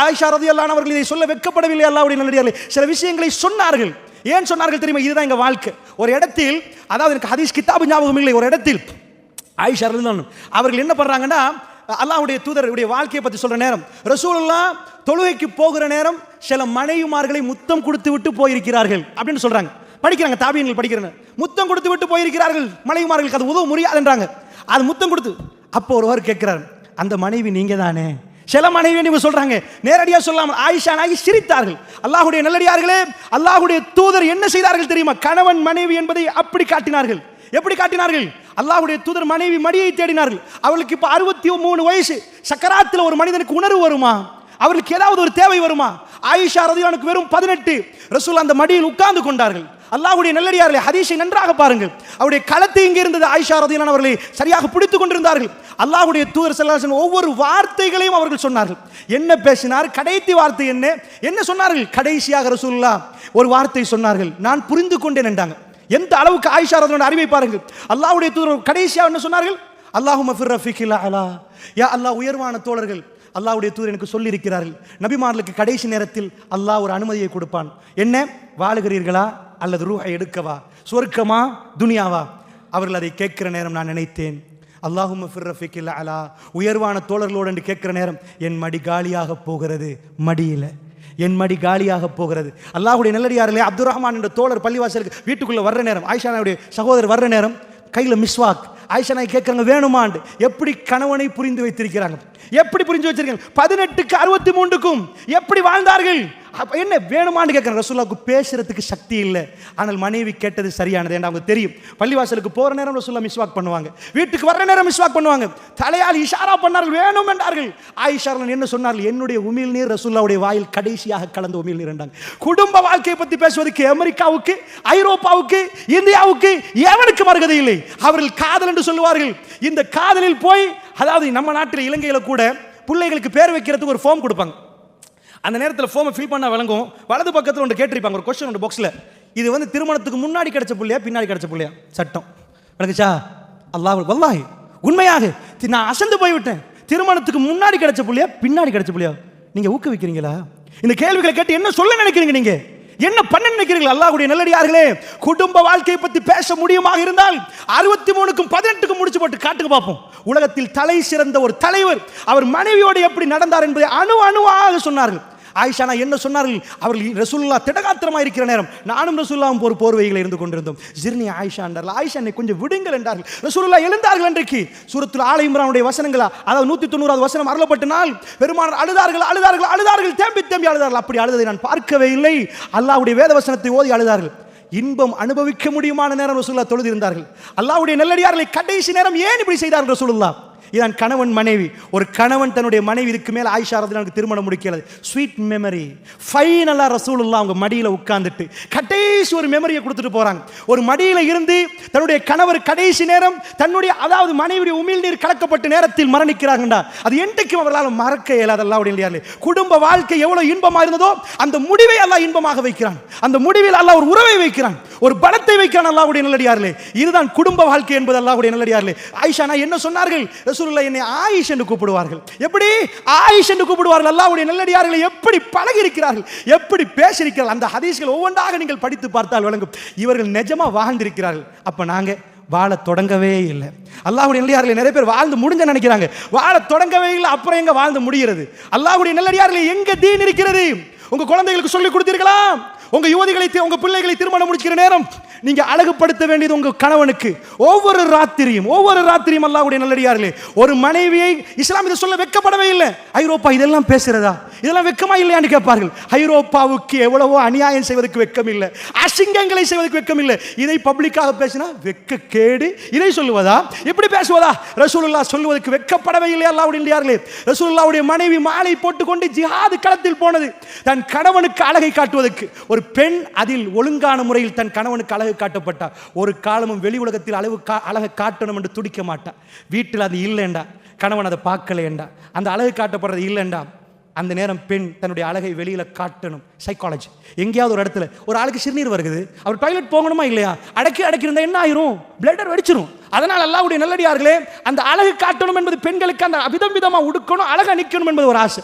ஆயிஷா ரதியல்லாஹு அவர்கள் இதை சொல்ல வெட்கப்படவில்லை. அல்லாஹ்வுடைய நல்லடியார்களே, சில விஷயங்களை சொன்னார்கள். ஏன் சொன்னார்கள் தெரியுமா? இதுதான் எங்க வாழ்க்கை. ஒரு இடத்தில், அதாவது எனக்கு ஹதீஸ் கிதாபு ஞாபகம் இல்லை, ஒரு இடத்தில் ஆயிஷா ரலியல்லாஹு அவர்கள் என்ன பண்றாங்கன்னா, அல்லாஹ்வுடைய தூதருடைய வாழ்க்கையை பற்றி சொல்ற நேரம், ரசூலுல்லாஹ் தொழுகைக்கு போகிற நேரம் சில மனைவிமார்களை முத்தம் கொடுத்து விட்டு போயிருக்கிறார்கள் அப்படின்னு சொல்றாங்க. படிக்கிறாங்க, தாபியங்கள் படிக்கிறாங்க. முத்தம் கொடுத்து விட்டு போயிருக்கிறார்கள், மனைவிமார்களுக்கு அது உதவ முடியாதுன்றாங்க. அது முத்தம் கொடுத்து, அப்போ ஒருவர் கேட்கிறார், அந்த மனைவி நீங்க தானே? சில மனைவி நீங்க சொல்றாங்க, நேரடியாக சொல்லாமல் ஆயிஷா நாயகி சிரித்தார்கள். அல்லாஹ்வுடைய நல்லடியார்களே, அல்லாஹ்வுடைய தூதர் என்ன செய்தார்கள் தெரியுமா? கணவன் மனைவி என்பதை அப்படி காட்டினார்கள். எப்படி காட்டினார்கள்? அல்லாஹ்வுடைய தூதர் மனைவி மடியை தேடினார்கள். அவளுக்கு இப்ப 63 வயசு. சக்கராத்தில் ஒரு மனிதனுக்கு உணர்வு வருமா? அவர்களுக்கு ஏதாவது ஒரு தேவை வருமா? ஆயிஷா ரலியல்லாஹு வெறும் 18. ரசூல் அந்த மடியில் உட்கார்ந்து கொண்டார்கள். அல்லாஹ்வுடைய நல்லடியார்களே, ஹதீஸை நன்றாக பாருங்கள். அவருடைய களத்தை இங்கே இருந்தது. ஆயிஷா ரலியல்லாஹு அவர்களை சரியாக பிடித்துக் கொண்டிருந்தார்கள். அல்லாஹ்வுடைய தூதர் ஸல்லல்லாஹு அலைஹி வஸல்லம் ஒவ்வொரு வார்த்தைகளையும் அவர்கள் சொன்னார்கள். என்ன பேசினார்? கடைசி வார்த்தை என்ன சொன்னார்கள்? கடைசியாக ரசூலுல்லாஹ் ஒரு வார்த்தை சொன்னார்கள், நான் புரிந்து கொண்டேன் என்றாங்க. எந்த அளவுக்கு ஆயிஷா ரலியல்லாஹு அறிவை பாருங்கள். அல்லாஹ்வுடைய தூதர் கடைசியாக என்ன சொன்னார்கள்? அல்லாஹும்ம ஃபிர் ரஃபீகில் அலா, யா அல்லாஹ் உயர்வான தோழர்கள். அல்லாஹ்வுடைய தூதர் எனக்கு சொல்லி இருக்கிறார்கள், நபிமார்களுக்கு கடைசி நேரத்தில் அல்லாஹ் ஒரு அனுமதியை கொடுப்பான். என்ன? வாழுகிறீர்களா அல்லது ரூஹை எடுக்கவா, சொர்க்கமா துனியாவா? அவர்கள் அதை கேட்கிற நேரம் நான் நினைத்தேன், அல்லாஹும்ம ஃபிர் ரஃபீகில் அலா, உயர்வான தோழர்களோடு என்று கேட்கிற நேரம் என் மடி காலியாக போகிறது. மடியில் என் மடி காலியாக போகிறது. அல்லாஹ்வுடைய நல்லடியார்களே, அப்துல் ரஹ்மான் என்ற தோழர் பள்ளிவாசலுக்கு வீட்டுக்குள்ள வர்ற நேரம், ஆயிஷாவுடைய சகோதரர் வர்ற நேரம் கையில் மிஸ்வாக். ஆயிஷா நாய் கேட்குறாங்க வேணுமாண்டு. எப்படி கணவனை புரிந்து வைத்திருக்கிறாங்க, எப்படி புரிஞ்சு வச்சிருக்காங்க? 18க்கு 63க்கும் எப்படி வாழ்ந்தார்கள்? என்ன வேணுமான்னு கேட்குறாங்க. ரசூலுல்லாஹ்வுக்கு பேசுறதுக்கு சக்தி இல்லை, ஆனால் மனைவி கேட்டது சரியானது என்று அவங்க தெரியும். பள்ளிவாசலுக்கு போகிற நேரம் ரசூலுல்லாஹ் மிஸ்வாக் பண்ணுவாங்க, வீட்டுக்கு வர்ற நேரம் மிஸ்வாக் பண்ணுவாங்க. தலையால் இஷாரா பண்ணார்கள், வேணும் என்றார்கள். ஆயிஷா என்ன சொன்னார்கள்? என்னுடைய உமிழ்நீர் ரசூலுல்லாஹ்வுடைய வாயில் கடைசியாக கலந்த உமிழ்நீர் என்றாங்க. குடும்ப வாழ்க்கையை பற்றி பேசுவதற்கு அமெரிக்காவுக்கு, ஐரோப்பாவுக்கு, இந்தியாவுக்கு எவனுக்கு மறுகதை இல்லை. அவர்கள் காதல் என்று சொல்லுவார்கள். இந்த காதலில் போய், அதாவது நம்ம நாட்டில் இலங்கையில் கூட பிள்ளைகளுக்கு பேர் வைக்கிறதுக்கு ஒரு ஃபார்ம் கொடுப்பாங்க. அந்த நேரத்தில் ஃபார்மை ஃபில் பண்ண வழங்கும். வலது பக்கத்தில் ஒன்று கேட்டிருப்பாங்க, ஒரு கொஸ்டின் ஒன்று பாக்ஸில். இது வந்து திருமணத்துக்கு முன்னாடி கிடைச்ச பிள்ளையா பின்னாடி கிடைச்ச பிள்ளையா சட்டம் விளக்குச்சா? அல்லாஹ் வல்லாஹி உண்மையாக நான் அசந்து போய்விட்டேன். திருமணத்துக்கு முன்னாடி கிடைச்ச பிள்ளையா பின்னாடி கிடைச்ச பிள்ளையா? நீங்கள் ஊக்குவிக்கிறீங்களா? இந்த கேள்விகளை கேட்டு என்ன சொல்ல நினைக்கிறீங்க? நீங்கள் என்ன பண்ண நினைக்கிறீர்கள்? அல்லாஹ்வுடைய நல்லடியார்களே, குடும்ப வாழ்க்கையை பற்றி பேச முடியுமாக இருந்தால் 63க்கும் 18க்கும் முடிச்சு போட்டு காட்டுக்கு பார்ப்போம். உலகத்தில் தலை சிறந்த ஒரு தலைவர் அவர் மனைவியோடு எப்படி நடந்தார் என்பதை அணுவாக சொன்னார்கள். ஆயிஷா என்ன சொன்னார்கள்? அவர்கள் ரசூலுல்லாஹ் திடகாத்திரமாக இருக்கிற நேரம் நானும் ரசூலுல்லாஹும் ஒரு போர்வையில் இருந்து கொண்டிருந்தோம். ஜிர்னி ஆயிஷா என்றார்கள். ஆயிஷா என்னை கொஞ்சம் விடுங்கள் என்றார்கள். ரசூலுல்லாஹ் எழுந்தார்கள். அன்றைக்கு சூரத்துல் ஆல இம்ரானுடைய வசனங்களா, அதாவது 190வது வசனம் அருளப்பட்ட நாள் பெருமானார் அழுதார்கள், தேம்பி அழுதார்கள். அப்படி அழுததை நான் பார்க்கவே இல்லை. அல்லாஹ்வுடைய வேத வசனத்தை ஓதி அழுதார்கள். இன்பம் அனுபவிக்க முடியுமான நேரம் ரசூலுல்லாஹ் தொழுது இருந்தார்கள். அல்லாஹ்வுடைய நல்லடியார்களை கடைசி நேரம் ஏன் இப்படி செய்தார்கள் ரசூலுல்லாஹ்? இதான் கணவன் மனைவி. ஒரு கணவன் தன்னுடைய மனைவி, இதுக்கு மேல ஆயிஷா ரலியல்லாஹு திருமணம் முடிக்கிறது. Sweet memory. ஃபைனலா ரசூலுல்லாஹ் அவங்க மடியில உட்கார்ந்துட்டு கடைசி ஒரு மெமரியை கொடுத்துட்டு போறாங்க. ஒரு மடியில இருந்து தன்னுடைய கணவர் கடைசி நேரம் தன்னுடைய, அதாவது மனைவியுடைய உமிழ்நீர் கலக்கப்பட்ட நேரத்தில் மரணிக்கிறாங்கடா, அது என்றைக்கும் அவர்களால் மறக்க இயலாத. அல்லாஹ்வுடைய குடும்ப வாழ்க்கை எவ்வளவு இன்பமா இருந்ததோ அந்த முடிவை அல்லாஹ் இன்பமாக வைக்கிறான். அந்த முடிவில் அல்லாஹ் ஒரு உறவை வைக்கிறான், ஒரு பலத்தை வைக்கிறான். அல்லாஹ்வுடைய நல்லடியார்களே, இதுதான் குடும்ப வாழ்க்கை என்பது. அல்லாஹ்வுடைய நல்லடியார்களே, ஆயிஷா என்ன சொன்னார்கள்? ரசூலுல்லாஹ் என்னை ஆயிஷ் என்று கூப்பிடுவார்கள். எப்படி ஆயிஷ் என்று கூப்பிடுவார்கள்? அல்லாஹ்வுடைய நல்லடியார்களை எப்படி பழகி இருக்கிறார்கள், எப்படி பேசியிருக்கிறார்கள். அந்த ஹதீஸ்கள் ஒவ்வொன்றாக நீங்கள் படித்து பார்த்தால் விளங்கும். இவர்கள் நிஜமா வாழ்ந்திருக்கிறார்கள். அப்ப நாங்க வாழ தொடங்கவே இல்லை. அல்லாஹ்வுடைய நல்லடியார்களை நிறைய பேர் வாழ்ந்து முடிஞ்ச நினைக்கிறாங்க, வாழ தொடங்கவே இல்லை. அப்புறம் எங்க வாழ்ந்து முடிகிறது? அல்லாஹ்வுடைய நல்லடியார்களை எங்க தீன் இருக்கிறது? உங்க குழந்தைகளுக்கு சொல்லி கொடுத்தீர்களா? உங்க யுவதிகளை, உங்க பிள்ளைகளை திருமணம் முடிக்கிற நேரம் நீங்க அழகுபடுத்த வேண்டியது உங்க கணவனுக்கு. ஒவ்வொரு ராத்திரியும் அல்லாஹ்வுடைய நல்லடியார்களே, ஒரு மனைவியை இஸ்லாம் இதை சொல்ல வெட்கப்படவே இல்லை. ஐரோப்பா இதெல்லாம் பேசுறதா? இதெல்லாம் வெட்கமா இல்லையான்னு கேட்பார்கள். ஐரோப்பாவுக்கு எவ்வளவோ அநியாயம் செய்வதற்கு வெட்கம் இல்லை, அசிங்கங்களை செய்வதற்கு வெட்கம் இல்லை. இதை பப்ளிக்காக பேசினா வெட்க கேடு. இதை சொல்லுவதா? இப்படி பேசுவதா? ரசூலுல்லாஹ் சொல்லுவதற்கு வெட்கப்படவே இல்லை. அல்லாஹ்வுடைய நல்லடியார்களே, ரசூலுல்லாஹ்வுடைய மனைவி மாலை போட்டுக்கொண்டு ஜிஹாது களத்தில் போனது தன் கணவனுக்கு அழகை காட்டுவதற்கு. ஒரு பெண் அதில் ஒழுங்கான முறையில் தன் கணவனுக்கு அழகு காட்டப்பட்டார். ஒரு காலமும் வெளி உலகத்தில் அழகை காட்டணும் என்று துடிக்க மாட்டார். வீட்டில் அது இல்லைண்டா, கணவன் அதை பார்க்கலேண்டா, அந்த அழகு காட்டப்படுறது இல்லைண்டா, அந்த நேரம் பெண் தன்னுடைய அழகை வெளியில காட்டணும். சைக்காலஜி. எங்கேயாவது ஒரு இடத்துல ஒரு ஆளுக்கு சிறுநீர் வருகிறது, அவர் டாய்லெட் போகணுமா இல்லையா? அடக்கி இருந்தா என்ன ஆயிரும்? பிளட்டர் வெடிச்சிரும். அதனால் அல்லாஹ்வுடைய நல்லடியார்களே, அந்த அழகு காட்டணும் என்பது பெண்களுக்கு, அந்த விதமா உடுக்கணும், அழகா நிற்கணும் என்பது ஒரு ஆசை.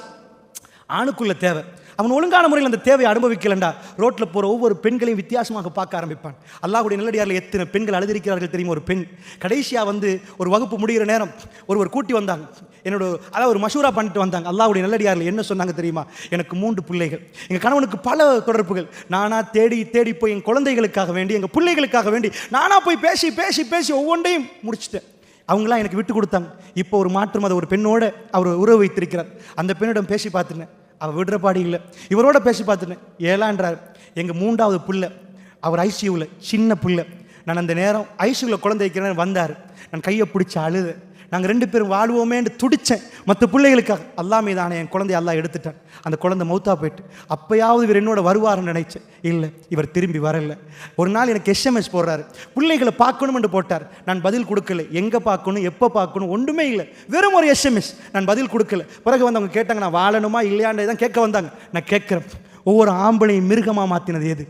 ஆணுக்குள்ள தேவை. அவன் ஒழுங்கான முறையில் அந்த தேவையை அனுபவிக்கலண்டா ரோட்டில் போகிற ஒவ்வொரு பெண்களையும் வித்தியாசமாக பார்க்க ஆரம்பிப்பான். அல்லாஹ்வுடைய நல்லடியார்கள் எத்தனை பெண்கள் அழுதிருக்கிறார்கள் தெரியுமா? ஒரு பெண் கடைசியாக ஒரு வகுப்பு முடிகிற நேரம் ஒருவர் கூட்டி வந்தாங்க. அதாவது ஒரு மஷூரா பண்ணிட்டு வந்தாங்க. அல்லாஹ்வுடைய நல்லடியார்கள் என்ன சொன்னாங்க தெரியுமா? எனக்கு 3 பிள்ளைகள், எங்கள் கணவனுக்கு பல தொடர்புகள், நானா தேடி போய் என் குழந்தைகளுக்காக வேண்டி, எங்கள் பிள்ளைகளுக்காக வேண்டி நானா போய் பேசி ஒவ்வொன்றையும் முடிச்சிட்டேன். அவங்களாம் எனக்கு விட்டு கொடுத்தாங்க. இப்போ ஒரு மாற்றம், அதை ஒரு பெண்ணோட அவர் உறவு வைத்திருக்கிறார். அந்த பெண்ணிடம் பேசி பார்த்துனேன், அவள் விடுற பாடி இல்லை. இவரோட பேசி பார்த்துட்டேன், ஏழான்றார். எங்கள் 3வது பிள்ளை, அவர் ஐசியூவில் சின்ன பிள்ளை, நான் அந்த நேரம் ஐசியூவில் குழந்தை வைக்கிறேன் வந்தார். நான் கையை பிடிச்சி அழுது. நாங்கள் 2 பேரும் வாழ்வோமேன்னு துடித்தேன் மற்ற பிள்ளைகளுக்காக. அல்லாஹ் மீதான என் குழந்தைய அல்லாஹ் எடுத்துட்டான். அந்த குழந்தை மௌத்தா போயிட்டு. அப்போயாவது இவர் என்னோட வருவார்னு நினைச்சேன். இல்லை, இவர் திரும்பி வரல. ஒரு நாள் எனக்கு எஸ்எம்எஸ் போடுறாரு, பிள்ளைகளை பார்க்கணும்னு போட்டார். நான் பதில் கொடுக்கல. எங்கே பார்க்கணும், எப்போ பார்க்கணும், ஒன்றுமே இல்லை. வெறும் ஒரு எஸ்எம்எஸ். நான் பதில் கொடுக்கல. பிறகு வந்து அவங்க கேட்டாங்க, நான் வாழணுமா இல்லையான்றதை தான் கேட்க வந்தாங்க. நான் கேட்குறேன், ஒவ்வொரு ஆம்பளையும் மிருகமாக மாற்றினது எது?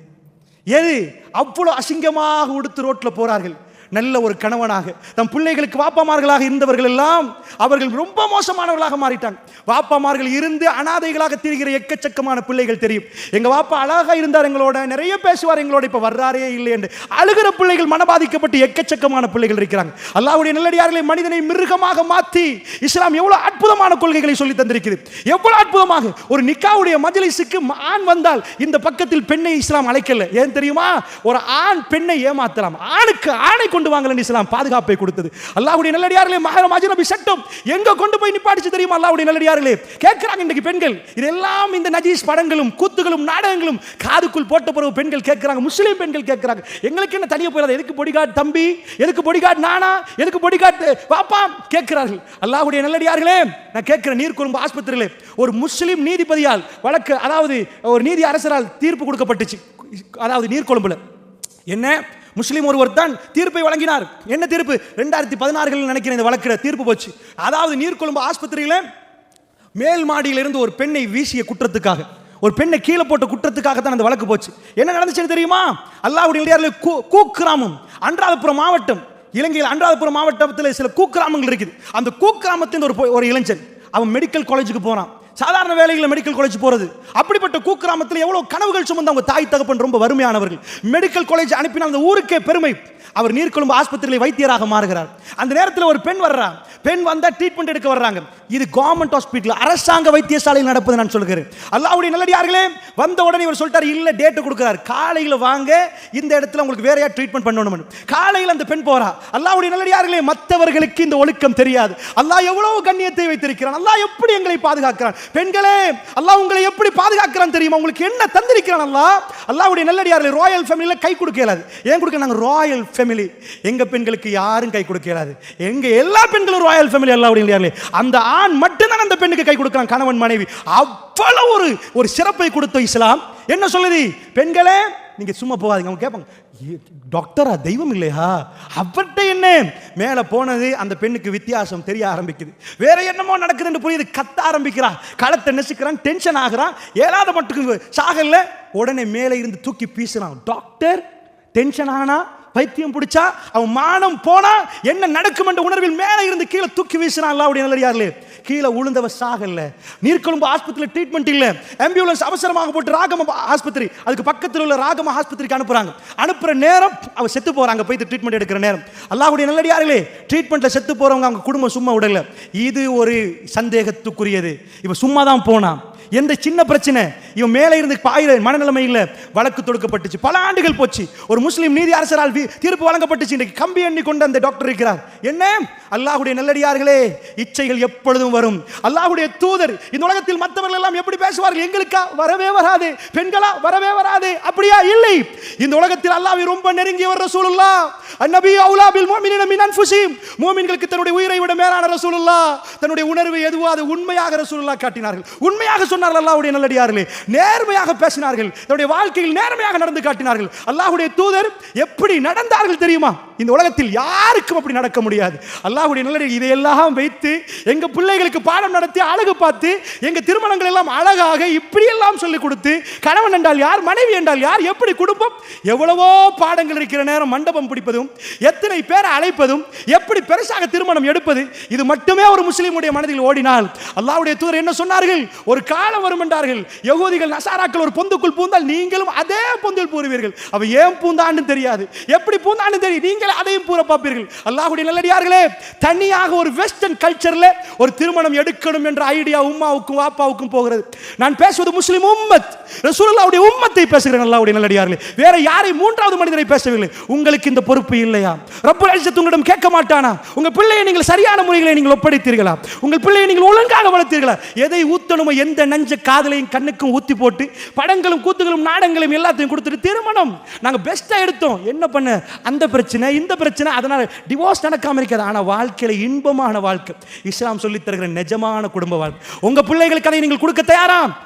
எது? அவ்வளோ அசிங்கமாக உடுத்து ரோட்டில் போகிறார்கள். நல்ல ஒரு கணவனாக தம் பிள்ளைகளுக்கு வாப்பாமார்களாக இருந்தவர்கள் எல்லாம் அவர்கள் ரொம்ப மோசமானவர்களாக மாறிட்டாங்க. வாப்பாமார்கள் இருந்து அனாதைகளாக திரிகிற எக்கச்சக்கமான பிள்ளைகள் தெரியும். எங்க வாப்பா அழகா இருந்தார், எங்களோட நிறைய பேசுவார், எங்களோட இப்ப வர்றாரே இல்லை என்று அழுகிற பிள்ளைகள், மனபாதிக்கப்பட்டு எக்கச்சக்கமான பிள்ளைகள் இருக்கிறாங்க. அல்லாஹ்வுடைய நல்லடியார்களை மனிதனை மிருகமாக மாற்றி இஸ்லாம் எவ்வளவு அற்புதமான கொள்கைகளை சொல்லி தந்திருக்கிறது. எவ்வளவு அற்புதமாக ஒரு நிக்காவுடைய மஜ்லிஸுக்கு ஆண் வந்தால் இந்த பக்கத்தில் பெண்ணை இஸ்லாம் அழைக்கல. ஏன் தெரியுமா? ஒரு ஆண் பெண்ணை ஏமாத்தலாம், ஆணுக்கு ஆணை கொண்டு வாங்கலன்னு இஸ்லாம் பாதுகாப்பை கொடுத்தது. அல்லாஹ்வுடைய நல்லடியார்களே, மஹரம் அஜ்னபி சட்டம் எங்க கொண்டு போய் நிப்பாட்டிச்சு தெரியுமா? அல்லாஹ்வுடைய நல்லடியார்களே கேட்கிறாங்க இன்னைக்கு பெண்கள், இதெல்லாம் இந்த நஜீஸ் படங்களும் கூத்துகளும் நாடகங்களும் காதுக்குள் போட்ட பிறகு பெண்கள் கேட்கிறாங்க, முஸ்லீம் பெண்கள் கேட்கிறாங்க, எங்களுக்கு என்ன தனியாக போயிடாது, எதுக்கு பொடிகார்டு தம்பி, எதுக்கு பொடிகார்டு நானா, எதுக்கு பொடிகார்டு பாப்பா கேட்கிறார்கள். அல்லாஹ்வுடைய நல்லடியார்களே, நான் கேட்கிறேன், நீர்கொழும்பு ஆஸ்பத்திரியிலே ஒரு முஸ்லீம் நீதிபதியால் வழக்கு, அதாவது ஒரு நீதி அரசரால் தீர்ப்பு கொடுக்கப்பட்டுச்சு. அதாவது நீர்கொழும்புல என்ன முஸ்லீம் ஒருவர் தான் தீர்ப்பை வழங்கினார். என்ன தீர்ப்பு? 2016 நினைக்கிறேன் இந்த வழக்கு தீர்ப்பு போச்சு. அதாவது நீர்கொழும்பு ஆஸ்பத்திரியில் மேல் மாடியிலிருந்து ஒரு பெண்ணை வீசிய குற்றத்துக்காக, ஒரு பெண்ணை கீழே போட்ட குற்றத்துக்காக தான் அந்த வழக்கு போச்சு. என்ன நடந்துச்சுன்னு தெரியுமா? அல்லாஹ்வுடைய கூக்கிராமம், அன்றாதபுரம் மாவட்டம், இலங்கையில் அன்றாதபுரம் மாவட்டத்தில் சில கூக்கிராமங்கள் இருக்குது. அந்த கூக்கிராமத்தின் ஒரு இளைஞன், அவன் மெடிக்கல் காலேஜுக்கு போனான். சாதாரண வேலைகளில் மெடிக்கல் காலேஜ் போறது. அப்படிப்பட்ட கூக்கிராமத்தில் எவ்வளவு கனவுகள் சுமந்து அவங்க தாய் தகப்பன் ரொம்ப வறுமையானவர்கள். மெடிக்கல் காலேஜ் அனுப்பின அந்த ஊருக்கே பெருமை. அவர் நீர்கொழும்பு ஆஸ்பத்திரியில் வைத்தியராக மாறுகிறார். அந்த நேரத்தில் ஒரு பெண் வர்றா. பெண் வந்தா ட்ரீட்மெண்ட் எடுக்க வர்றாங்க. இது கவர்மெண்ட் ஹாஸ்பிட்டல், அரசாங்க வைத்தியசாலையில் நடப்பது நான் சொல்கிறேன். அல்லாஹ்வுடைய நல்லடியார்களே, வந்த உடனே இவர் சொல்லிட்டார், இல்ல டேட் கொடுக்கிறார், காலையில் வாங்க, இந்த இடத்துல உங்களுக்கு வேறையா ட்ரீட்மெண்ட் பண்ணணும். காலையில் அந்த பெண் போறா. அல்லாஹ்வுடைய நல்லடியார்களே, மற்றவர்களுக்கு இந்த ஒழுக்கம் தெரியாது. அல்லாஹ் எவ்வளவு கண்ணியத்தை வைத்திருக்கிறான், அல்லாஹ் எப்படி எங்களை பாதுகாக்கிறான். பெண்களே, அல்லாஹ் உங்களை எப்படி பாதுகாக்கிறான் தெரியுமா? உங்களுக்கு என்ன தந்திருக்கிறான் அல்லாஹ்? அல்லாஹ்வுடைய நல்லடியார்களே, ராயல் ஃபேமிலியில கை கொடுக்க இயலாது. ஏன் கொடுக்க? நாங்கள் ராயல் ஃபேமிலி. எங்க பெண்களுக்கு யாரும் கை கொடுக்க இயலாது. எங்க எல்லா பெண்களும் ராயல் ஃபேமிலி. அல்லாஹ்வுடைய நல்லடியார்களே, அந்த ஆண் மட்டும்தான் அந்த பெண்ணுக்கு கை கொடுக்கிறான், கணவன் மனைவி. அவ்வளவு ஒரு சிறப்பை கொடுத்த இஸ்லாம் என்ன சொல்லுது? பெண்களே, நீங்க சும்மா போகாதீங்க. அவங்க கேட்பாங்க, டாக்டரா தெய்வம் இல்லையா? அவர்கிட்ட என்ன மேலே போனது? அந்த பெண்ணுக்கு வித்தியாசம் தெரிய ஆரம்பிக்குது. வேற என்னமோ நடக்குதுன்னு புரியுது. கத்த ஆரம்பிக்கிறான், களத்தை நெசிக்கிறான், டென்ஷன் ஆகிறான். ஏழாத மட்டுக்கு சாகல, உடனே மேலே இருந்து தூக்கி பீசுறான். டாக்டர் டென்ஷன் ஆனா, பைத்தியம் பிடிச்சா, அவன் மானம் போனா என்ன நடக்கும் என்ற உணர்வில் மேலே இருந்து கீழே தூக்கி வீசினான். அல்லாஹ்வுடைய நல்லடியார்களே, கீழே உளுந்தவ சாகல. நீர்கொழும்பு ஆஸ்பத்திரியில் ட்ரீட்மெண்ட் இல்லை. ஆம்புலன்ஸ் அவசரமாக போட்டு ராகம ஆஸ்பத்திரி, அதுக்கு பக்கத்தில் உள்ள ராகம ஆஸ்பத்திரிக்கு அனுப்புறாங்க. அனுப்புற நேரம் அவ செத்து போறாங்க. போய் ட்ரீட்மெண்ட் எடுக்கிற நேரம், அல்லாஹ்வுடைய நல்லடியார்களே, ட்ரீட்மெண்ட்ல செத்து போறவங்க அவங்க குடும்பம் சும்மா விடல. இது ஒரு சந்தேகத்துக்குரியது. இவ சும்மா தான் போனா. எந்த சின்ன பிரச்சனை, இவன் மேலே இருந்து பாயிர மனநிலைமை இல்லை. வழக்கு தொடுக்கப்பட்டுச்சு. பல ஆண்டுகள் போச்சு. ஒரு முஸ்லீம் நீதி அரசரால் தீர்ப்பு வழங்கப்பட்டுச்சு. இன்றைக்கு கம்பி எண்ணி கொண்டு அந்த டாக்டர் இருக்கிறார். என்ன? அல்லாஹ்வுடைய நல்லடியார்களே, இச்சைகள் எப்பொழுதும் வரும். அல்லாஹ்வுடைய தூதர் இந்த உலகத்தில் மற்றவர்கள் எல்லாம் எப்படி பேசுவார்கள்? எங்களுக்கா வரவே வராது, பெண்களா வரவே வராது. அப்படியா? இல்லை. இந்த உலகத்தில் அல்லாஹ்வை ரொம்ப நெருங்கியவர் ரசூலுல்லாஹ். அந்நபி அவுலா பில் முஃமினீன மின் அன்ஃபுஸிஹிம். முஃமின்களுக்கு தன்னுடைய உயிரை விட மேலான ரசூலுல்லாஹ். தன்னுடைய உணர்வு எதுவோ அது உண்மையாக ரசூலுல்லாஹ் காட்டினார்கள். உண்மையாக சொன்னார்கள். அல்லாஹ்வுடைய நல்லடியார்களே, நேர்மையாக பேசினார்கள். தன்னுடைய வாழ்க்கையில் நேர்மையாக நடந்து காட்டினார்கள். அல்லாஹ்வுடைய தூதர் எப்படி நடந்தார்கள் தெரியுமா? இந்த உலகத்தில் யாருக்கும் அப்படி நடக்க முடியாது. அல்லாஹ்வுடைய நல்லடியார் இதையெல்லாம் வைத்து எங்க பிள்ளைகளுக்கு பாடம் நடத்தி அழகு பார்த்து எங்க திருமணங்கள் எல்லாம் அழகாக இப்படி எல்லாம் சொல்லிக் கொடுத்து, கணவன் என்றால் யார், மனைவி என்றால் யார், எப்படி குடும்பம், எவ்வளவோ பாடங்கள் இருக்கிற நேரம் மண்டபம் பிடிப்பதும், எத்தனை பேரை அழைப்பதும், எப்படி பெருசாக திருமணம் எடுப்பது, இது மட்டுமே ஒரு முஸ்லீமுடைய மனதில் ஓடினால் அல்லாஹ்வுடைய தூதர் என்ன சொன்னார்கள்? ஒரு காலம் வரும் என்றார்கள், யகூதிகள் நசாராக்கள் ஒரு பொந்துக்குள் பூந்தால் நீங்களும் அதே பொந்தில் பூருவீர்கள். அவ ஏன் பூந்தான்னு தெரியாது, எப்படி பூந்தான்னு தெரியும், நீங்களே பிள்ளைகளை அதையும் பூர பார்ப்பீர்கள். அல்லாஹ்வுடைய நல்லடியார்களே, தனியாக ஒரு வெஸ்டர்ன் கல்ச்சர்ல ஒரு திருமணம் எடுக்கணும் என்ற ஐடியா உம்மாவுக்கும் வாப்பாவுக்கும் போகிறது. நான் பேசுவது முஸ்லிம் உம்மத், ரசூலுல்லாஹ்வுடைய உம்மத்தை பேசுகிறேன். அல்லாஹ்வுடைய நல்லடியார்களே, வேற யாரை மூன்றாவது மனிதரை பேசவில்லை. உங்களுக்கு இந்த பொறுப்பு இல்லையா? ரப்புல் இஸ்ஸத் உங்களிடம் கேட்க மாட்டானா? உங்க பிள்ளையை நீங்கள் சரியான முறையில் நீங்கள் ஒப்படைத்தீர்களா? உங்கள் பிள்ளையை நீங்கள் ஒழுங்காக வளர்த்தீர்களா? எதை ஊத்தணுமோ எந்த நஞ்ச காதலையும் கண்ணுக்கும் ஊத்தி போட்டு படங்களும் கூத்துகளும் நாடகங்களும் எல்லாத்தையும் கொடுத்துட்டு திருமணம் நாங்க பெஸ்டா எடுத்தோம். என்ன பண்ண? அந்த பிரச்சனை இந்த பிரச்சனை, அதனால டிவோர்ஸ் நடக்காம இருக்காது. ஆனா வாழ்க்கையில இன்பமான வாழ்க்கை இஸ்லாம் சொல்லி தருகிற நிஜமான குடும்ப வாழ்க்கை. உங்க பிள்ளைகளுக்கு அதை நீங்கள் கொடுக்க தயாரா?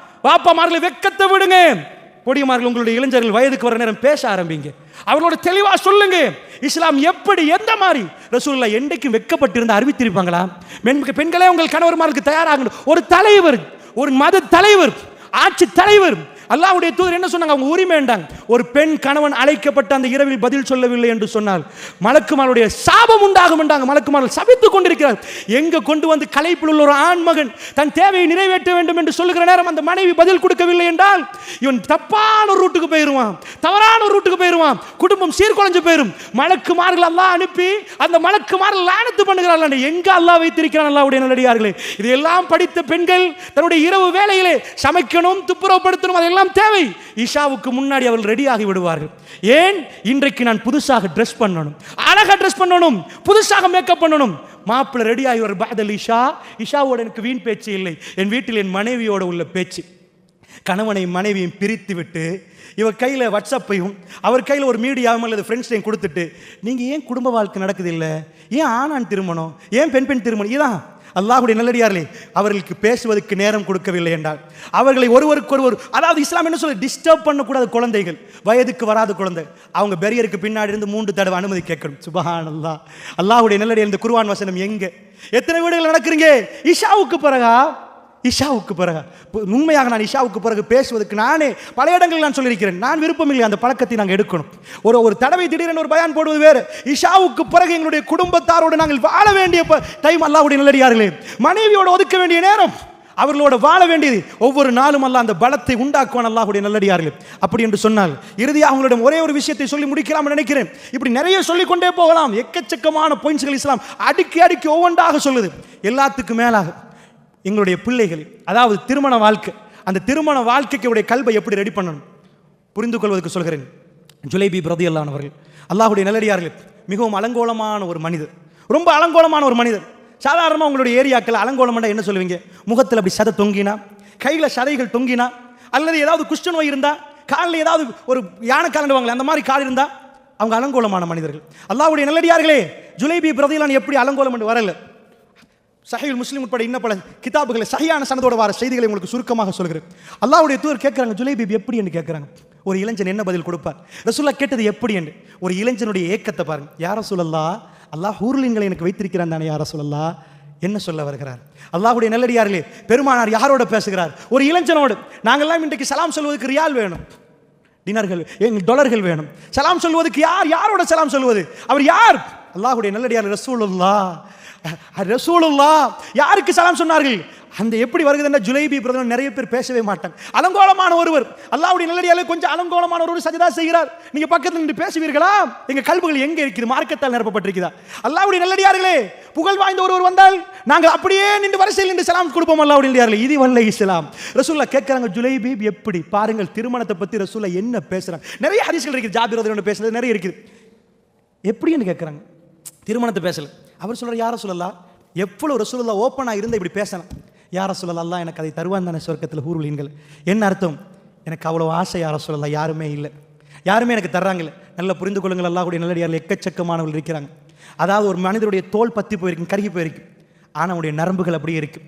பாப்பாமார்களை வெக்கத்தை விடுங்க. பொடியமார்கள், உங்களுடைய இளைஞர்கள் வயதுக்கு வர நேரம் பேச ஆரம்பிங்க. அவர்களோட தெளிவா சொல்லுங்க இஸ்லாம் எப்படி எந்த மாதிரி. ரசூலுல்லாஹ் என்றைக்கும் வெக்கப்பட்டிருந்த அறிவித்திருப்பாங்களா? பெண்களே உங்கள் கணவர்மாருக்கு தயாராகணும். ஒரு தலைவர், ஒரு மத தலைவர், ஆட்சி தலைவர், அல்லாஹ்வுடைய தூதர் என்ன சொன்னாங்க? அவங்க உரிமை என்றாங்க. ஒரு பெண் கணவன் அழைக்கப்பட்ட அந்த இரவில் பதில் சொல்லவில்லை என்று சொன்னால் மலக்குமாருடைய சாபம் உண்டாகும் என்றாங்க. மலக்குமார்கள் சபித்துக் கொண்டிருக்கிறார். எங்க கொண்டு வந்து களைப்பில் உள்ள ஒரு ஆண் மகன் தன் தேவையை நிறைவேற்ற வேண்டும் என்று சொல்லுகிற நேரம் அந்த மனைவி பதில் கொடுக்கவில்லை என்றால் இவன் தப்பான ஒரு ரூட்டுக்கு போயிருவான், தவறான ஒரு ரூட்டுக்கு போயிருவான், குடும்பம் சீர்குலைஞ்சு போயிரும். மலக்குமார்கள் அல்லாஹ் அனுப்பி அந்த மலக்குமார்கள் லானத்து பண்ணுகிறார்கள். எங்க அல்லாஹ் வைத்திருக்கிறான்? அல்லாஹ்வுடைய நல்லடியார்களே, இதெல்லாம் படித்த பெண்கள் தன்னுடைய இரவு வேளையிலே சமைக்கணும், துப்புரவுப்படுத்தணும், அதெல்லாம் தேவை. இஷாவுக்கு முன்னாடி அவர்கள் ரெடி ஆகி விடுவார்கள். ஏன்? இன்றைக்கு நான் புதுசாக ட்ரெஸ் பண்ணணும், அழகா ட்ரெஸ் பண்ணணும், புதுசாக மேக்கப் பண்ணணும். மாப்பிள்ளை ரெடி ஆகி ஒரு பாதல் இஷா. இஷாவோட எனக்கு வீண் பேச்சு இல்லை, என் வீட்டில் என் மனைவியோட உள்ள பேச்சு. கணவனை மனைவியும் பிரித்து விட்டு இவர் கையில் வாட்ஸ்அப்பையும் அவர் கையில் ஒரு மீடியாவும் அல்லது ஃப்ரெண்ட்ஸையும் கொடுத்துட்டு நீங்கள் ஏன் குடும்ப வாழ்க்கை நடக்குது இல்லை, ஏன் ஆணான் திருமணம், ஏன் பெண் பெண் திருமணம், இதான் அல்லாஹ்வுடைய நல்லடியார்களே. அவர்களுக்கு பேசுவதற்கு நேரம் கொடுக்கவில்லை என்றால் அவர்களை ஒருவருக்கொருவர், அதாவது இஸ்லாம் என்ன சொல்ல, டிஸ்டர்ப் பண்ணக்கூடாது. குழந்தைகள், வயதுக்கு வராத குழந்தை, அவங்க பெரியருக்கு பின்னாடி இருந்து 3 தடவை அனுமதி கேட்கணும். சுப்ஹானல்லாஹ். அல்லாஹ்வுடைய நல்லடியார், இந்த குர்ஆன் வசனம் எங்க எத்தனை வீடுகள் நடக்கிறீங்க? இஷாவுக்கு பிறகா? இஷாவுக்கு பிறகு. உண்மையாக நான் இஷாவுக்கு பிறகு பேசுவதற்கு நானே பல இடங்களில் நான் சொல்லியிருக்கிறேன். நான் விருப்பம் இல்லை, அந்த பழக்கத்தை நாங்கள் எடுக்கணும். ஒரு தடவை திடீரென ஒரு பயான் போடுவது வேறு. இஷாவுக்கு பிறகு எங்களுடைய குடும்பத்தாரோடு நாங்கள் வாழ வேண்டிய டைம், அல்லாஹ்வுடைய நல்லடியார்களே, மனைவியோடு ஒதுக்க வேண்டிய நேரம், அவர்களோட வாழ வேண்டியது. ஒவ்வொரு நாளும் அல்லாஹ் அந்த பலத்தை உண்டாக்குவான், அல்லாஹ்வுடைய நல்லடியார்களே. அப்படி என்று சொன்னால் இறுதியாக அவங்களிடம் ஒரே ஒரு விஷயத்தை சொல்லி முடிக்கலாம் நினைக்கிறேன். இப்படி நிறைய சொல்லிக்கொண்டே போகலாம். எக்கச்சக்கமான பாயிண்ட்ஸ்கள் இஸ்லாம் அடுக்கி அடுக்கி ஒவ்வொன்றாக சொல்லுது. எல்லாத்துக்கும் மேலாக எங்களுடைய பிள்ளைகள், அதாவது திருமண வாழ்க்கை, அந்த திருமண வாழ்க்கைக்கு உடைய கல்வை எப்படி ரெடி பண்ணணும் புரிந்து கொள்வதற்கு சொல்கிறேன். ஜுலைபீப் ரலியல்லாஹு அன்ஹு அவர்கள், அல்லாஹ்வுடைய நல்லடியார்களே, மிகவும் அலங்கோலமான ஒரு மனிதர், ரொம்ப அலங்கோலமான ஒரு மனிதர். சாதாரணமாக உங்களுடைய ஏரியாக்கள் அலங்கோலம்னா என்ன சொல்லுவீங்க? முகத்தில் அப்படி சதை தொங்கினா, கையில் சதைகள் தொங்கினா, அல்லது ஏதாவது குஷ்ட நோய் இருந்தா, காலில் ஏதாவது ஒரு யானை காலண்டுவாங்களே அந்த மாதிரி கால் இருந்தா அவங்க அலங்கோலமான மனிதர்கள். அல்லாஹ்வுடைய நல்லடியார்களே, ஜுலைபீப் ரலியல்லாஹு அன்ஹு எப்படி அலங்கோலம் என்று வரல. சஹீஹுல் முஸ்லிம் உட்பட இன்ன பல கிதாபுகளை சஹீஹான சனதோட வர செய்திகளை உங்களுக்கு சுருக்கமாக சொல்கிறேன். அல்லாஹ்வுடைய தூதர் கேட்குறாங்க, ஜுலைபீப் எப்படி என்று கேட்குறாங்க. ஒரு இளைஞன் என்ன பதில் கொடுப்பார்? ரசூலுல்லாஹ் கேட்டது எப்படி என்று ஒரு இளைஞனுடைய ஏக்கத்தை பாருங்க. யா ரசூலல்லாஹ், அல்லாஹ் ஹூர்லின்களை எனக்கு வைத்திருக்கிறான் தானே யா ரசூலல்லாஹ், என்ன சொல்ல வருகிறார்? அல்லாஹ்வுடைய நல்லடியார்களே, பெருமானார் யாரோட பேசுகிறார்? ஒரு இளைஞனோடு. நாங்கள்லாம் இன்றைக்கு சலாம் சொல்வதற்கு ரியால் வேணும், டினர்கள், டாலர்கள் வேணும். சலாம் சொல்வதற்கு யாரோட சலாம் சொல்வது? அவர் யார்? அல்லாஹ்வுடைய நல்லடியார் ரசூலுல்லாஹ். ரசூலுல்லாஹ் யாருக்கு சலாம் சொன்னார்கள்? அந்த எப்படி வருகிறதுன்னா ஜுலைபீப் ரலியல்லாஹு நிறைய பேர் பேசவே மாட்டாங்க. அலங்கோலமான ஒருவர், அல்லாஹ்வுடைய நல்லடியார்களே, கொஞ்சம் அலங்கோலமான ஒருவர் சஜதா செய்கிறார். நீங்க பக்கத்தில் நின்று பேசுவீர்களா? எங்க கல்புகள் எங்க இருக்குது? மார்க்கத்தால் நிரப்பப்பட்டிருக்குதா? அல்லாஹ்வுடைய நல்லடியார்களே, புகழ் வாய்ந்த ஒருவர் வந்தால் நாங்கள் அப்படியே நின்று வரிசையில் நின்று சலாம் கொடுப்போம். அல்லாஹ்வுடைய நல்லடியார்களே, இது வல்ல இஸ்லாம். ரசூலுல்லாஹ் கேட்கறாங்க, ஜுலைபீப் எப்படி? பாருங்கள் திருமணத்தை பத்தி ரசூலுல்லாஹ் என்ன பேசுறாங்க. நிறைய ஹதீஸ்கள் இருக்குது, ஜாபிர் ரலியல்லாஹு அன்ஹு பேசுறது நிறைய இருக்குது. எப்படின்னு கேட்கறாங்க. திருமணத்தை பேசல. அவர் சொல்றார், யா ரசூலல்லாஹ், எவ்வளவு ரசூலுல்லாஹ் ஓப்பனா இருந்து இப்படி பேசலாம். யா ரசூலல்லாஹ், அல்லாஹ் எனக்கு அதை தருவான் தானே சொர்க்கத்தில் ஹூர்லீன்கள். என்ன அர்த்தம்? எனக்கு அவ்வளோ ஆசை யா ரசூலல்லாஹ், யாருமே இல்லை, யாருமே எனக்கு தர்றாங்கல்ல. நல்லா புரிந்து கொள்ளுங்கள், அல்லாஹ்வுடைய நல்லடியார்கள் எக்கச்சக்கமானவர்கள் இருக்கிறாங்க. அதாவது ஒரு மனிதனுடைய தோல் பத்தி போயிருக்கும், கருகி போயிருக்கும், ஆனால் அவனுடைய நரம்புகள் அப்படியே இருக்கு.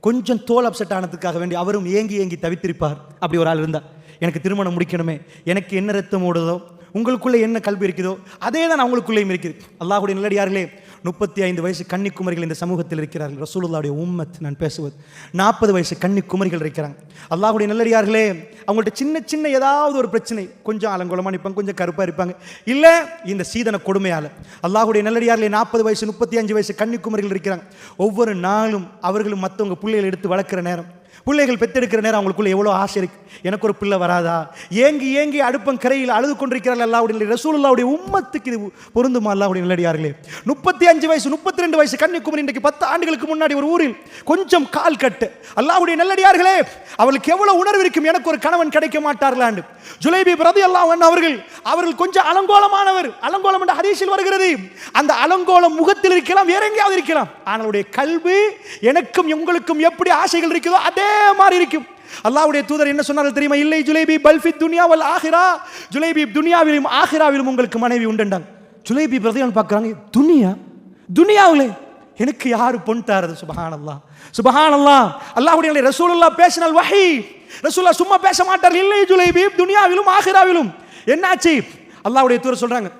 கொஞ்சம் தோல் அப்செட் ஆனதுக்காக வேண்டி அவரும் ஏங்கி ஏங்கி தவித்திருப்பார். அப்படி ஒரு ஆள் இருந்தா, எனக்கு திருமணம் முடிக்கணுமே, எனக்கு என்ன ரத்தம் ஓடுதோ, உங்களுக்குள்ளே என்ன கல்வி இருக்குதோ அதே தான் அவங்களுக்குள்ளேயும் இருக்குது. அல்லாஹ்வுடைய நல்லடியார்களே, 35 வயசு கன்னிக்குமரிகள் இந்த சமூகத்தில் இருக்கிறார்கள். ரசூலுல்லாஹ்வுடைய உம்மத் நான் பேசுவது. 40 வயசு கன்னிக்குமரிகள் இருக்கிறாங்க. அல்லாஹ்வுடைய நல்லடியார்களே, அவங்கள்ட்ட சின்ன சின்ன ஏதாவது ஒரு பிரச்சனை, கொஞ்சம் அலங்கோலமாக இருப்பாங்க, கொஞ்சம் கருப்பாக இருப்பாங்க, இல்லை இந்த சீதன கொடுமையால். அல்லாஹ்வுடைய நல்லடியார்களே, 40 வயசு 35 வயசு கன்னிக்குமரிகள் இருக்கிறாங்க. ஒவ்வொரு நாளும் அவர்களும் மற்றவங்க பிள்ளைகளை எடுத்து வளர்க்குற நேரம் பிள்ளைகள் பெற்றெடுக்கிற நேரம் அவங்களுக்குள்ள எவ்வளோ ஆசை இருக்கு, எனக்கு ஒரு பிள்ளை வராதா, ஏங்கி ஏங்கி அடுப்பங்கரையில் அழுது கொண்டிருக்கிறார்கள். அல்லாஹ்வுடைய ரசூலுல்லாஹ்வுடைய உம்மத்துக்கு இது பொருந்துமா? அல்லாஹ்வுடைய நல்லடியார்களே, 35 வயசு 32 வயசு கன்னியாகுமரி, இன்றைக்கு 10 ஆண்டுகளுக்கு முன்னாடி ஒரு ஊரில் கொஞ்சம் கால் கட்டு. அல்லாஹ்வுடைய நல்லடியார்களே, அவளுக்கு எவ்வளவு உணர்வு இருக்கும், எனக்கு ஒரு கணவன் கிடைக்க மாட்டார்களாண்டு. ஜுலைபீப் ரலியல்லாஹு அன்ஹு அவர்கள் கொஞ்சம் அலங்கோலமானவர். அலங்கோலம் என்ற ஹதீஸில் வருகிறது. அந்த அலங்கோலம் முகத்தில் இருக்கலாம், வேற எங்கேயாவது இருக்கலாம். ஆனால் கல்வி எனக்கும் உங்களுக்கும் எப்படி ஆசைகள் இருக்குதோ அதே மாதிரி இருக்கும். அல்லாஹ்வுடைய தூதர் என்ன சொன்னார்கள் தெரியுமா? இல்லை ஜுலைபீப் பல் ஃபி துன்யா வல் ஆகிரா, ஜுலைபீப் துனியாவிலும் ஆகிராவிலும் உங்களுக்கு மனைவி உண்டுண்டாங்க. ஜுலைபீப் ரலியல்லாஹு பார்க்கறாங்க, துனியாவிலே எனக்கு யாரு பொன் தாரது? சுப்ஹானல்லாஹ் சுப்ஹானல்லாஹ். அல்லாஹ்வுடைய ரசூலுல்லாஹ் பேசினால் வஹி. ரசூலுல்லாஹ் சும்மா பேச மாட்டார். இல்லை ஜுலைபீப் துனியாவிலும் ஆகிராவிலும். என்னாச்சு? அல்லாஹ்வுடைய தூதர் சொல்றாங்க,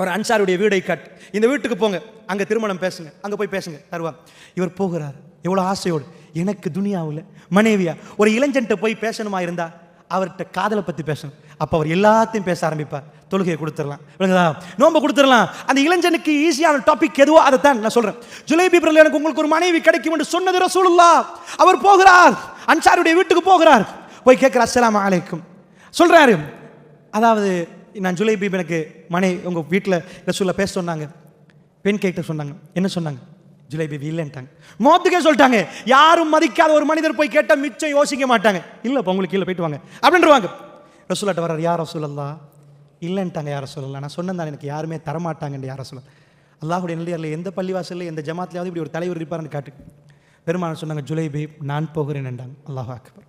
ஒரு அன்சாருடைய வீடை காட்டு, இந்த வீட்டுக்கு போங்க, அங்க திருமணம் பேசுங்க, அங்க போய் பேசுங்க தருவாங்க. இவர் போகிறார் எவ்வளவு ஆசையோடு, எனக்கு துனியாவில் மனைவியா. ஒரு இளைஞன்ட்ட போய் பேசணுமா இருந்தா அவர்கிட்ட காதலை பத்தி பேசணும். அப்ப அவர் எல்லாத்தையும் பேச ஆரம்பிப்பார். தொழுகையை கொடுத்துடலாம், நோன்பை கொடுத்துடலாம். அந்த இளைஞனுக்கு ஈஸியான டாபிக் எதுவோ அதை தான் நான் சொல்றேன். ஜுலைபீப் ரலியல்லாஹு அன்ஹு உங்களுக்கு ஒரு மனைவி கிடைக்கும் என்று சொன்னது ரசூலுல்லாஹ். அவர் போகிறார், அன்சாருடைய வீட்டுக்கு போகிறார். போய் கேட்கிறார், அஸ்ஸலாமு அலைக்கும் சொல்றாரு. அதாவது நான் ஜுலைபீப் எனக்கு உங்க வீட்டில் ரசூலுல்லாஹ் பேச சொன்னாங்க. பெண் கேட்க சொன்னாங்க. என்ன சொன்னாங்க? ஜுலைபீப் இல்லைன்ட்டாங்க. மோத்துக்கே சொல்லிட்டாங்க. யாரும் மதிக்காத ஒரு மனிதர் போய் கேட்டால் மிச்சம் யோசிக்க மாட்டாங்க. இல்லைப்பா உங்களுக்கு கீழே போயிட்டு வாங்க அப்படின்றவாங்க. ரசூலுல்லாஹ்ட்ட வர்றார், யார் ரசூலல்லாஹ் இல்லைன்ட்டாங்க. யார் ரசூலல்லாஹ் நான் சொன்னேன் எனக்கு யாருமே தரமாட்டாங்கன்னு. யார் ரசூலல்லாஹ்? அல்லாஹ்வுடைய நல்லடியார்களே, எந்த பள்ளிவாசலில் எந்த ஜமாத்லையாவது இப்படி ஒரு தலைவர் இருப்பார்னு காட்டு. பெருமானார் சொன்னாங்க, ஜுலைபீப் நான் போகிறேன் என்றாங்க. அல்லாஹ் அக்பர்,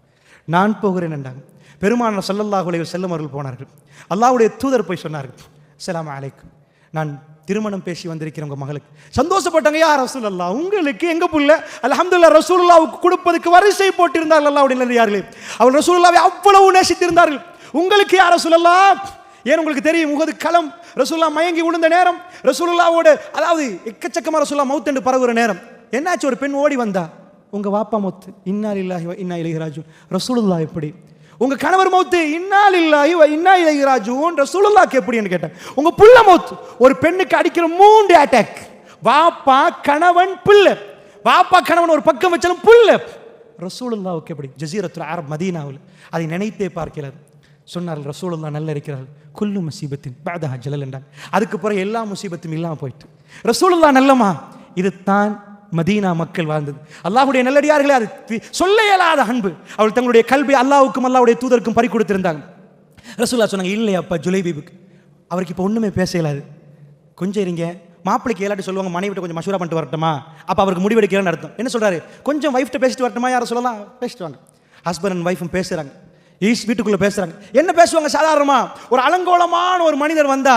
நான் போகிறேன் என்றாங்க. பெருமானார் ஸல்லல்லாஹு அலைஹி வஸல்லம் அவர்கள் போனார்கள். அல்லாஹ்வுடைய தூதர் போய் சொன்னார்கள், அஸ்ஸலாமு அலைக்கும், நான் திருமணம் பேசி வந்திருக்கிறேன் உங்க மகளுக்கு. சந்தோஷப்பட்டாங்க. யா ரசூலல்லாஹ் உங்களுக்கு எங்க புள்ள? அல்ஹம்துலில்லாஹ் ரசூலுல்லாஹ்வுக்கு கொடுப்பதற்கு வரிசை போட்டிருந்தார்கள். அல்லாஹ்வுடைய நல்லடியார்களே, அவர்கள் ரசூலுல்லாஹ்வை அவ்வளவு நேசித்திருந்தார்கள். உங்களுக்கு யா ரசூலல்லாஹ், ஏன் உங்களுக்கு தெரியும், உஹது களம் ரசூலுல்லாஹ் மயங்கி விழுந்த நேரம், ரசூலுல்லாஹ்வோட அதாவது எக்கச்சக்கமா ரசூலுல்லாஹ் மவுத் என்று பரவுற நேரம். என்னாச்சு? ஒரு பெண் ஓடி வந்தா, உங்க வாப்பா மவுத், இன்னா லில்லாஹி வ இன்னா இலைஹி ராஜிஊன். ரசூலுல்லாஹ் எப்படி? உங்க கணவர் மவுத்து, இன்னா லில்லாஹி வ இன்னா இலைஹி ராஜிஊன். ரசூலுல்லாஹ்க்கு எப்படின்னு கேட்டாங்க. உங்க புள்ள மவுத். ஒரு பெண்ணுக்கு அடிக்கிற 3 அட்டாக், வாப்பா கணவன் பிள்ளை. வாப்பா கணவன் ஒரு பக்கம் வச்சாலும் புள்ள. ரசூலுல்லாஹ்வுக்கு எப்படி? ஜஸீரத்துல் அரப் மதீனாவில் அதை நினைத்தே பார்க்கிறார். சொன்னார்கள், ரசூலுல்லாஹ் நல்ல இருக்கிறார்கள். குல்லு முசீபத்தின் பஅதஹா ஜலல் என்றாங்க. அதுக்கு பிறகு எல்லா முசீபத்தும் இல்லாமல் போயிட்டு. ரசூலுல்லாஹ் நல்லமா? இது தான் மதீனா மக்கள் வாழ்ந்தது. அல்லாஹ்வுடைய நல்லடியார்களே, அது சொல்ல இயலாத அன்பு. அவள் தங்களுடைய கல்வி அல்லாஹ்வுக்கும் அல்லாஹ்வுடைய தூதருக்கும் பறி கொடுத்திருந்தாங்க. ரசூலுல்லாஹ் சொன்னாங்க, இல்லையாப்பா ஜுலைபீபுக்கு அவருக்கு இப்போ ஒண்ணுமே பேச இயலாது, கொஞ்சம் இருங்க. மாப்பிளைக்கு எல்லாட்டி சொல்லுவாங்க, மனைவிட்ட கொஞ்சம் மஷூரா பண்ணிட்டு வரட்டுமா? அப்போ அவருக்கு முடிவெடுக்கலன்னு அர்த்தம். என்ன சொல்றாரு? கொஞ்சம் வைஃப்ட்ட பேசிட்டு வரட்டுமா? யாரை சொல்லலாம்? பேசிட்டு வாங்க. ஹஸ்பண்ட் அண்ட் வைஃபும் பேசுறாங்க, வீட்டுக்குள்ள பேசுறாங்க. என்ன பேசுவாங்க? சாதாரணமா ஒரு அலங்கோலமான ஒரு மனிதர் வந்தா,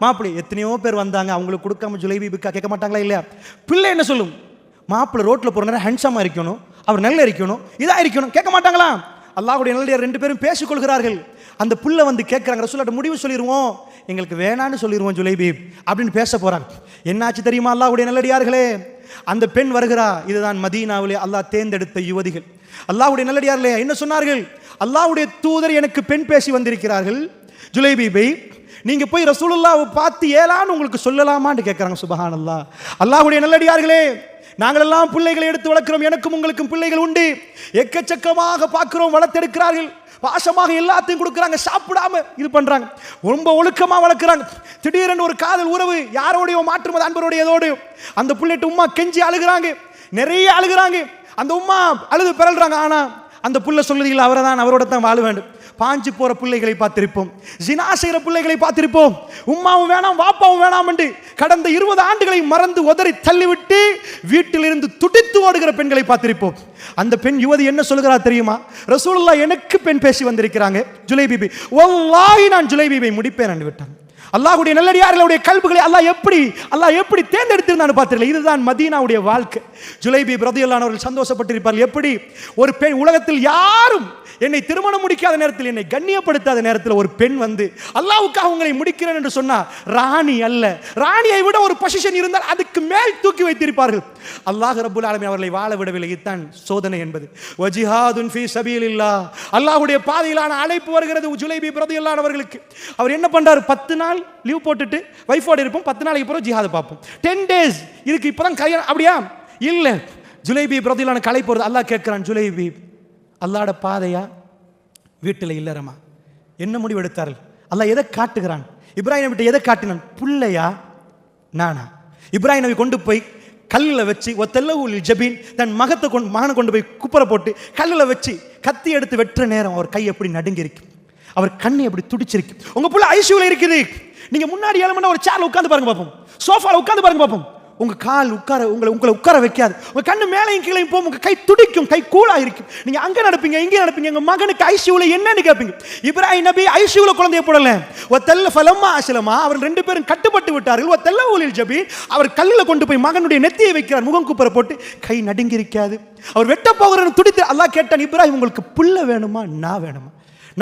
மாப்பிள்ளை எத்தனையோ பேர் வந்தாங்க, அவங்களுக்கு கொடுக்காம ஜுலைபீபுக்கா கேட்க மாட்டாங்களா? இல்லையா? பிள்ளை என்ன சொல்லும்? மாப்பிள்ளை ரோட்டில் போகிற நேரம் ஹேண்ட்ஸமாக இருக்கணும், அவர் நல்லா இருக்கணும், இதாக இருக்கணும், கேட்க மாட்டாங்களா? அல்லாஹ்வுடைய நல்லடியார் 2 பேரும் பேசிக்கொள்கிறார்கள். அந்த புள்ள வந்து கேட்குறாங்க, ரசூலுல்லாஹ்ட்ட முடிவு சொல்லிடுவோம், எங்களுக்கு வேணான்னு சொல்லிடுவோம் ஜுலைபீப் அப்படின்னு பேச போகிறாங்க. என்னாச்சு தெரியுமா? அல்லாஹ்வுடைய நல்லடியார்களே, அந்த பெண் வருகிறா. இதுதான் மதீனாவிலே அல்லாஹ் தேர்ந்தெடுத்த யுவதிகள். அல்லாஹ்வுடைய நல்லடியார்களே என்ன சொன்னார்கள்? அல்லாஹ்வுடைய தூதர் எனக்கு பெண் பேசி வந்திருக்கிறார்கள், ஜுலைபீபை நீங்க போய் ரசூலுல்லாஹ்வை பார்த்து ஏலான்னு உங்களுக்கு சொல்லலாமான்னு கேட்குறாங்க. சுப்ஹானல்லாஹ். அல்லாஹ்வுடைய நல்லடியார்களே, நாங்களெல்லாம் பிள்ளைகளை எடுத்து வளர்க்கிறோம், எனக்கும் உங்களுக்கும் பிள்ளைகள் உண்டு. எக்கச்சக்கமாக பார்க்கிறோம், வளர்த்தெடுக்கிறார்கள், பாசமாக எல்லாத்தையும் கொடுக்குறாங்க, சாப்பிடாம இது பண்றாங்க, ரொம்ப ஒழுக்கமா வளர்க்குறாங்க. திடீரென்று ஒரு காதல் உறவு யாரோடைய மாற்றுமது அன்பருடையதோடு அந்த பிள்ளைட்டு உம்மா கெஞ்சி அழுகிறாங்க, நிறைய அழுகிறாங்க. அந்த உம்மா அழுது பிறல்றாங்க. ஆனா அந்த புள்ள சொல்லுது, இல்லை அவரை தான், அவரோட தான் வாழ வேண்டும். பாஞ்சு போற பிள்ளைகளை பார்த்திருப்போம், ஜினா செய்கிற பிள்ளைகளை பார்த்திருப்போம். உம்மாவும் வேணாம் வாப்பாவும் வேணாம் என்று கடந்த 20 ஆண்டுகளை மறந்து உதறி தள்ளிவிட்டு வீட்டில் இருந்து துடித்து ஓடுகிற பெண்களை பார்த்திருப்போம். அந்த பெண் யுவதி என்ன சொல்கிறார் தெரியுமா? ரசூலுல்லாஹ் எனக்கு பெண் பேசி வந்திருக்கிறாங்க ஜுலைபீபி, வல்லாஹி நான் ஜுலைபீபை முடிப்பேன் என்று விட்டாங்க. அல்லாஹ்வுடைய நல்லடியார்களுடைய கல்புகளை அல்லாஹ் எப்படி தேர்ந்தெடுத்திருந்தான்னு பார்த்தீங்களா? இதுதான் மதீனாவுடைய வாழ்க்கை. ஜுலைபீப் ரலியல்லாஹு அன்ஹு அவர்கள் சந்தோஷப்பட்டிருப்பார்கள். எப்படி ஒரு பெண், உலகத்தில் யாரும் என்னை திருமணம் முடிக்காத நேரத்தில், என்னை கண்ணியப்படுத்தாத நேரத்தில் ஒரு பெண் வந்து அல்லாஹ்வுக்காக உங்களை முடிக்கிறேன் என்று சொன்னா, ராணி அல்ல, ராணியை விட ஒரு பொசிஷன் இருந்தால் அதுக்கு மேல் தூக்கி வைத்திருப்பார்கள். அல்லாஹ் ரப்புல் ஆலமீன் அவர்களை வாழ விடவில்லை. இதுதான் சோதனை என்பது. வஜிஹாதுன் ஃபீ சபீலில்லாஹ், அல்லாஹ்வுடைய பாதையிலான அழைப்பு வருகிறது ஜுலைபீப் ரலியல்லாஹு அன்ஹு அவர்களுக்கு. அவர் என்ன பண்றாரு? 10 நாள் லீவ் போட்டுட்டு வைஃபோட இருப்போம், 10 நாளைக்கு பிறகு ஜிஹாத் பார்ப்போம். 10 days இதுக்கு இப்பதான் கல்யாணம், அப்படியா? இல்ல, ஜுலைபீப் ரலியல்லாஹு அன்ஹு கலை போறது. அல்லாஹ் கேட்கிறான், ஜுலைபீப் அல்லாஹ்வோட பாதையா வீட்டில் இல்லறமா? என்ன முடிவு எடுத்தார்கள்? அல்லாஹ் எதை காட்டுகிறான்? இப்ராஹிம் நபிட்ட எதை காட்டினான்? புள்ளையா நானா? இப்ராஹிம் நபி கொண்டு போய் கல்லில் வச்சு ஒத்தல்லூல் ஜபீன், தன் மகனை கொண்டு போய் குப்பரை போட்டு கல்லில் வச்சு கத்தி எடுத்து வெட்டுற நேரம் அவர் கை எப்படி நடுங்கிருக்கு, அவர் கண்ணு எப்படி துடிச்சிருக்கு. உங்க புள்ள ஐசியூல இருக்குது, நீங்க முன்னாடி ஏழமண்டா ஒரு சேர்ல உட்கார்ந்து பாருங்க பார்ப்போம், சோஃபால உட்கார்ந்து பாருங்க பார்ப்போம். உங்க கால் உங்களை உட்கார வைக்காது, உங்க கண்ணு மேலையும் கீழையும் போகும், உங்க கை துடிக்கும், கை கூலா இருக்கும். நீங்க அங்க நடப்பீங்க, இங்க நடப்பீங்க. எங்க மகனுக்கு ஐசியூல என்னன்னு கேட்பீங்க. இப்ராஹிம் நபி ஐசியூல குழந்தைய போடல. ஒத்தல்ல ஃபலம்மா அஸ்லமா, அவர்கள் 2 பேரும் கட்டுப்பட்டு விட்டார்கள். ஒத்தல்ல ஊலில் ஜபி, அவர் கல்லில் கொண்டு போய் மகனுடைய நெத்தியை வைக்கிறார், முகம் குப்பரை போட்டு, கை நடுங்கி இருக்காது. அவர் வெட்ட போகிறன்னு துடித்து அல்லாஹ் கேட்டான், இப்ராஹிம் உங்களுக்கு புள்ள வேணுமா நான் வேணுமா?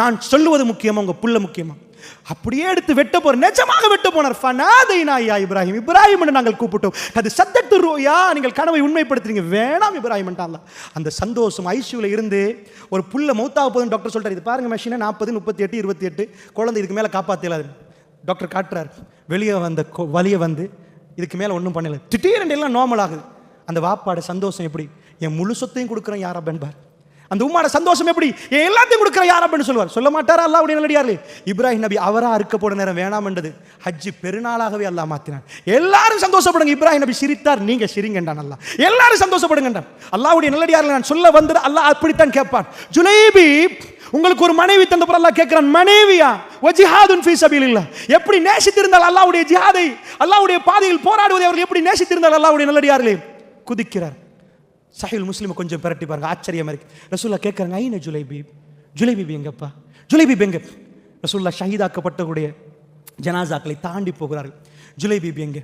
நான் சொல்லுவது முக்கியமா உங்க புள்ள முக்கியமா? அப்படியே எடுத்து வெட்ட போற, நிஜமாக வெட்ட போனார். ஃபனாதைனா யா இப்ராஹிம், இப்ராஹிம் என்று நாங்கள் கூப்பிட்டோம். அது சத்தத்து ரோயா, நீங்கள் கனவை உண்மைப்படுத்துறீங்க, வேணாம் இப்ராஹிம் என்றான். அந்த சந்தோஷம் ஐசியூல இருந்து ஒரு புள்ள மௌத்தாக போகுதுன்னு டாக்டர் சொல்றாரு. இது பாருங்க மெஷினை 40, 38, 28 குழந்தை இதுக்கு மேல காப்பாற்றலாது. டாக்டர் காட்டுறாரு, வெளியே வந்த வலிய வந்து இதுக்கு மேல ஒன்றும் பண்ணல. திடீரென்று எல்லாம் நார்மல் ஆகுது. அந்த வாப்பாட சந்தோஷம் எப்படி? என் முழு சொத்தையும் கொடுக்குறேன் யாரா பெண்பார். அந்த உம்மாட சந்தோஷம் எப்படி? எல்லாத்தையும் கொடுக்கிற யார் அப்படின்னு சொல்லுவார். சொல்ல மாட்டாரா? அல்லாஹ்வுடைய நல்லடியார்களே, இப்ராஹிம் நபி அவரா அறுக்க போட நேரம் வேணாம் என்றது ஹஜ் பெருநாளாகவே அல்லாஹ் மாத்தினான். எல்லாரும் சந்தோஷப்படுங்க. இப்ராஹிம் நபி சிரித்தார், நீங்க சிரிங்கண்டான் அல்லாஹ். எல்லாரும் சந்தோஷப்படுங்கண்டான். அல்லாஹ்வுடைய நல்லடியார்களே, நான் சொல்ல வந்தது அல்லாஹ் அப்படித்தான் கேட்பான். ஜுலைபி, உங்களுக்கு ஒரு மனைவி தந்த பிறகு அல்லாஹ் கேட்கிறான், மனைவியா வஜிஹாதுன் ஃபீ சபீலில்லாஹ், எப்படி நேசித்திருந்தால் அல்லாஹ்வுடைய ஜிஹாதை, அல்லாஹ்வுடைய பாதையில் போராடுவதை அவர்கள் எப்படி நேசித்திருந்தால் அல்லாஹ்வுடைய நல்லடியார்களே குதிக்கிறார். சஹீல் முஸ்லிம் கொஞ்சம் பிரட்டி பாருங்க, ஆச்சரியமா இருக்கு. ரசூலுல்லாஹ் கேட்கறாங்க, ஐன ஜுலைபி, ஜுலைபி எங்கப்பா, ஜுலைபி எங்க? ரசூலுல்லாஹ் ஷஹீதாக்கப்பட்டக்கூடிய ஜனாசாக்களை தாண்டி போகிறார்கள். ஜுலைபி எங்க?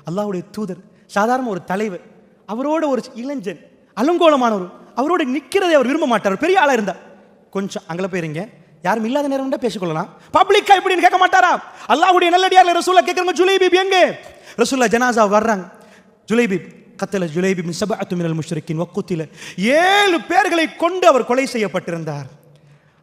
அல்லாஹ்வுடைய தூதர், சாதாரண ஒரு தலைவர், அவரோட ஒரு இளைஞன் அலங்கோலமானவர், அவரோட நிற்கிறதை அவர் விரும்ப மாட்டார். பெரிய ஆளா இருந்தார். கொஞ்சம் அங்கே போயிருங்க, யாரும் இல்லாத நேரம் பேசிக்கொள்ளலாம், பப்ளிக்கா இப்படின்னு கேட்க மாட்டாரா? அல்லாஹ்வுடைய நல்லடியார்கள் ரசூலுல்லாஹ் கேட்கறாங்க, ஜுலைபி எங்க? ரசூலுல்லாஹ் ஜனாசா வர்றாங்க. ஜுலைபி கத்தல ஜுலைபி மின் சபஅத்து மினல் முஷ்ரிக்கின் வக்குத்தில, 7 பேர்களை கொண்டு அவர் கொலை செய்யப்பட்டிருந்தார்.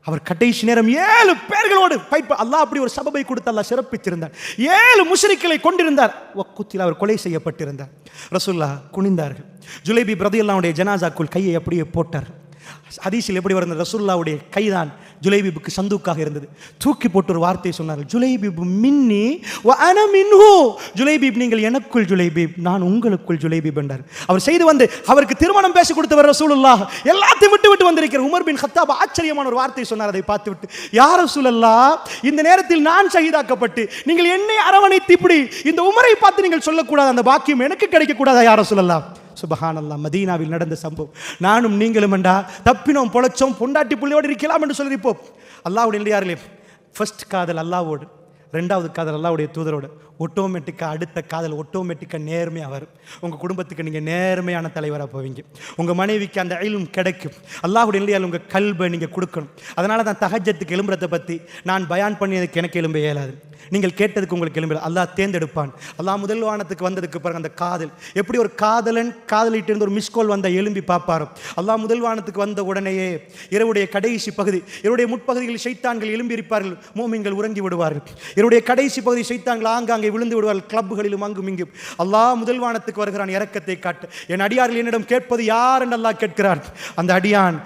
அவர் கடைசி நேரம் 7 பேர்களோடு ஃபைட். அல்லாஹ் அப்படி ஒரு சபபை கொடுத்து அல்லாஹ் சிறப்பித்திருந்தார். 7 முஷ்ரிக்களை கொண்டிருந்தார். வக்குத்தில அவர் கொலை செய்யப்பட்டிருந்தார். ரசூலுல்லாஹ் குனிந்தார்கள். ஜுலைபி ரலியல்லாஹுடைய ஜனாசாக்குள் கையை அப்படியே போட்டார். ஹதீஸில் எப்படி வருது? ரசூலுல்லாஹ்வுடைய கைதான் ஜுலைபிபுக்கு சந்தூக்காக இருந்தது. தூக்கி போட்டு ஒரு வார்த்தையை சொன்னார், ஜுலைபிபு மின்னி வ அன மின்ஹு, ஜுலைபிப் நீங்கள் எனக்குள், ஜுலைபிப் நான் உங்களுக்குள், ஜுலைபிப் என்றார். அவர் செய்து வந்து அவருக்கு திருமணம் பேசி கொடுத்தவர் ரசூலுல்லாஹ். எல்லாத்தையும் விட்டு வந்திருக்கிற உமர் பின் கத்தாப் ஆச்சரியமான ஒரு வார்த்தை சொன்னார். அதை பார்த்து விட்டு, யா ரசூலல்லாஹ், இந்த நேரத்தில் நான் ஷஹீதாக்கப்பட்டு நீங்கள் என்னை அரவணைத்து இப்படி இந்த உமரை பார்த்து நீங்கள் சொல்லக்கூடாது, அந்த பாக்கியம் எனக்கு கிடைக்க கூடாதா யா ரசூலல்லாஹ்? சுபஹானல்லாஹ், மதீனாவில் நடந்த சம்பவம். நானும் நீங்களும் என்றா தப்பினோம் பொழைச்சோம், பொண்டாட்டி புள்ளியோடு இருக்கலாம் என்று சொல்லியிருப்போம். அல்லாஹ்வுடைய நல்லடியார்களே, ஃபர்ஸ்ட் காதல் அல்லாஹ்வோடு, 2வது காதல் அல்லாஹ்வுடைய தூதரோடு. ஆட்டோமேட்டிக்காக அடுத்த காதல் ஆட்டோமேட்டிக்காக நேர்மையாக வரும். உங்கள் குடும்பத்துக்கு நீங்கள் நேர்மையான தலைவராக போவீங்க. உங்கள் மனைவிக்கு அந்த இல்ம் கிடைக்கும். அல்லாஹ்வுடைய நல்லடியார்கள் உங்கள் கல்வை நீங்கள் கொடுக்கணும். அதனால தான் தஹஜ்ஜத்துக்கு எழும்புறதை பற்றி நான் பயான் பண்ணியதுக்கு எனக்கு எழும்ப இயலாது. நீங்கள் கேட்டதுக்கு உங்களுக்கு எழும்பல. அல்லாஹ் தேர்ந்தெடுப்பான். அல்லாஹ் முதல் வானத்துக்கு வந்ததுக்கு பிறகு அந்த காதல் எப்படி ஒரு காதலன் காதலிட்டு இருந்து ஒரு மிஸ்கோல் வந்த எழும்பி பார்ப்பாரோ, அல்லாஹ் முதல் வானத்துக்கு வந்த உடனேயே இரவுடைய கடைசி பகுதி, இரவுடைய முற்பகுதிகளில் ஷைத்தான்கள் எழும்பி இருப்பார்கள், மோமின்கள் உறங்கி விடுவார்கள். இரவுடைய கடைசி பகுதி ஷைத்தான்கள் ஆங்காங்கே விழுந்து விடுவார்கள், கிளப்புகளிலும் அங்கும் இங்கும். அல்லாஹ் முதல் வானத்துக்கு வருகிறான் இரக்கத்தை காட்ட. என் அடியார்கள் என்னிடம் கேட்பது யார் என்று அல்லாஹ் கேட்கிறான். அந்த அடியான்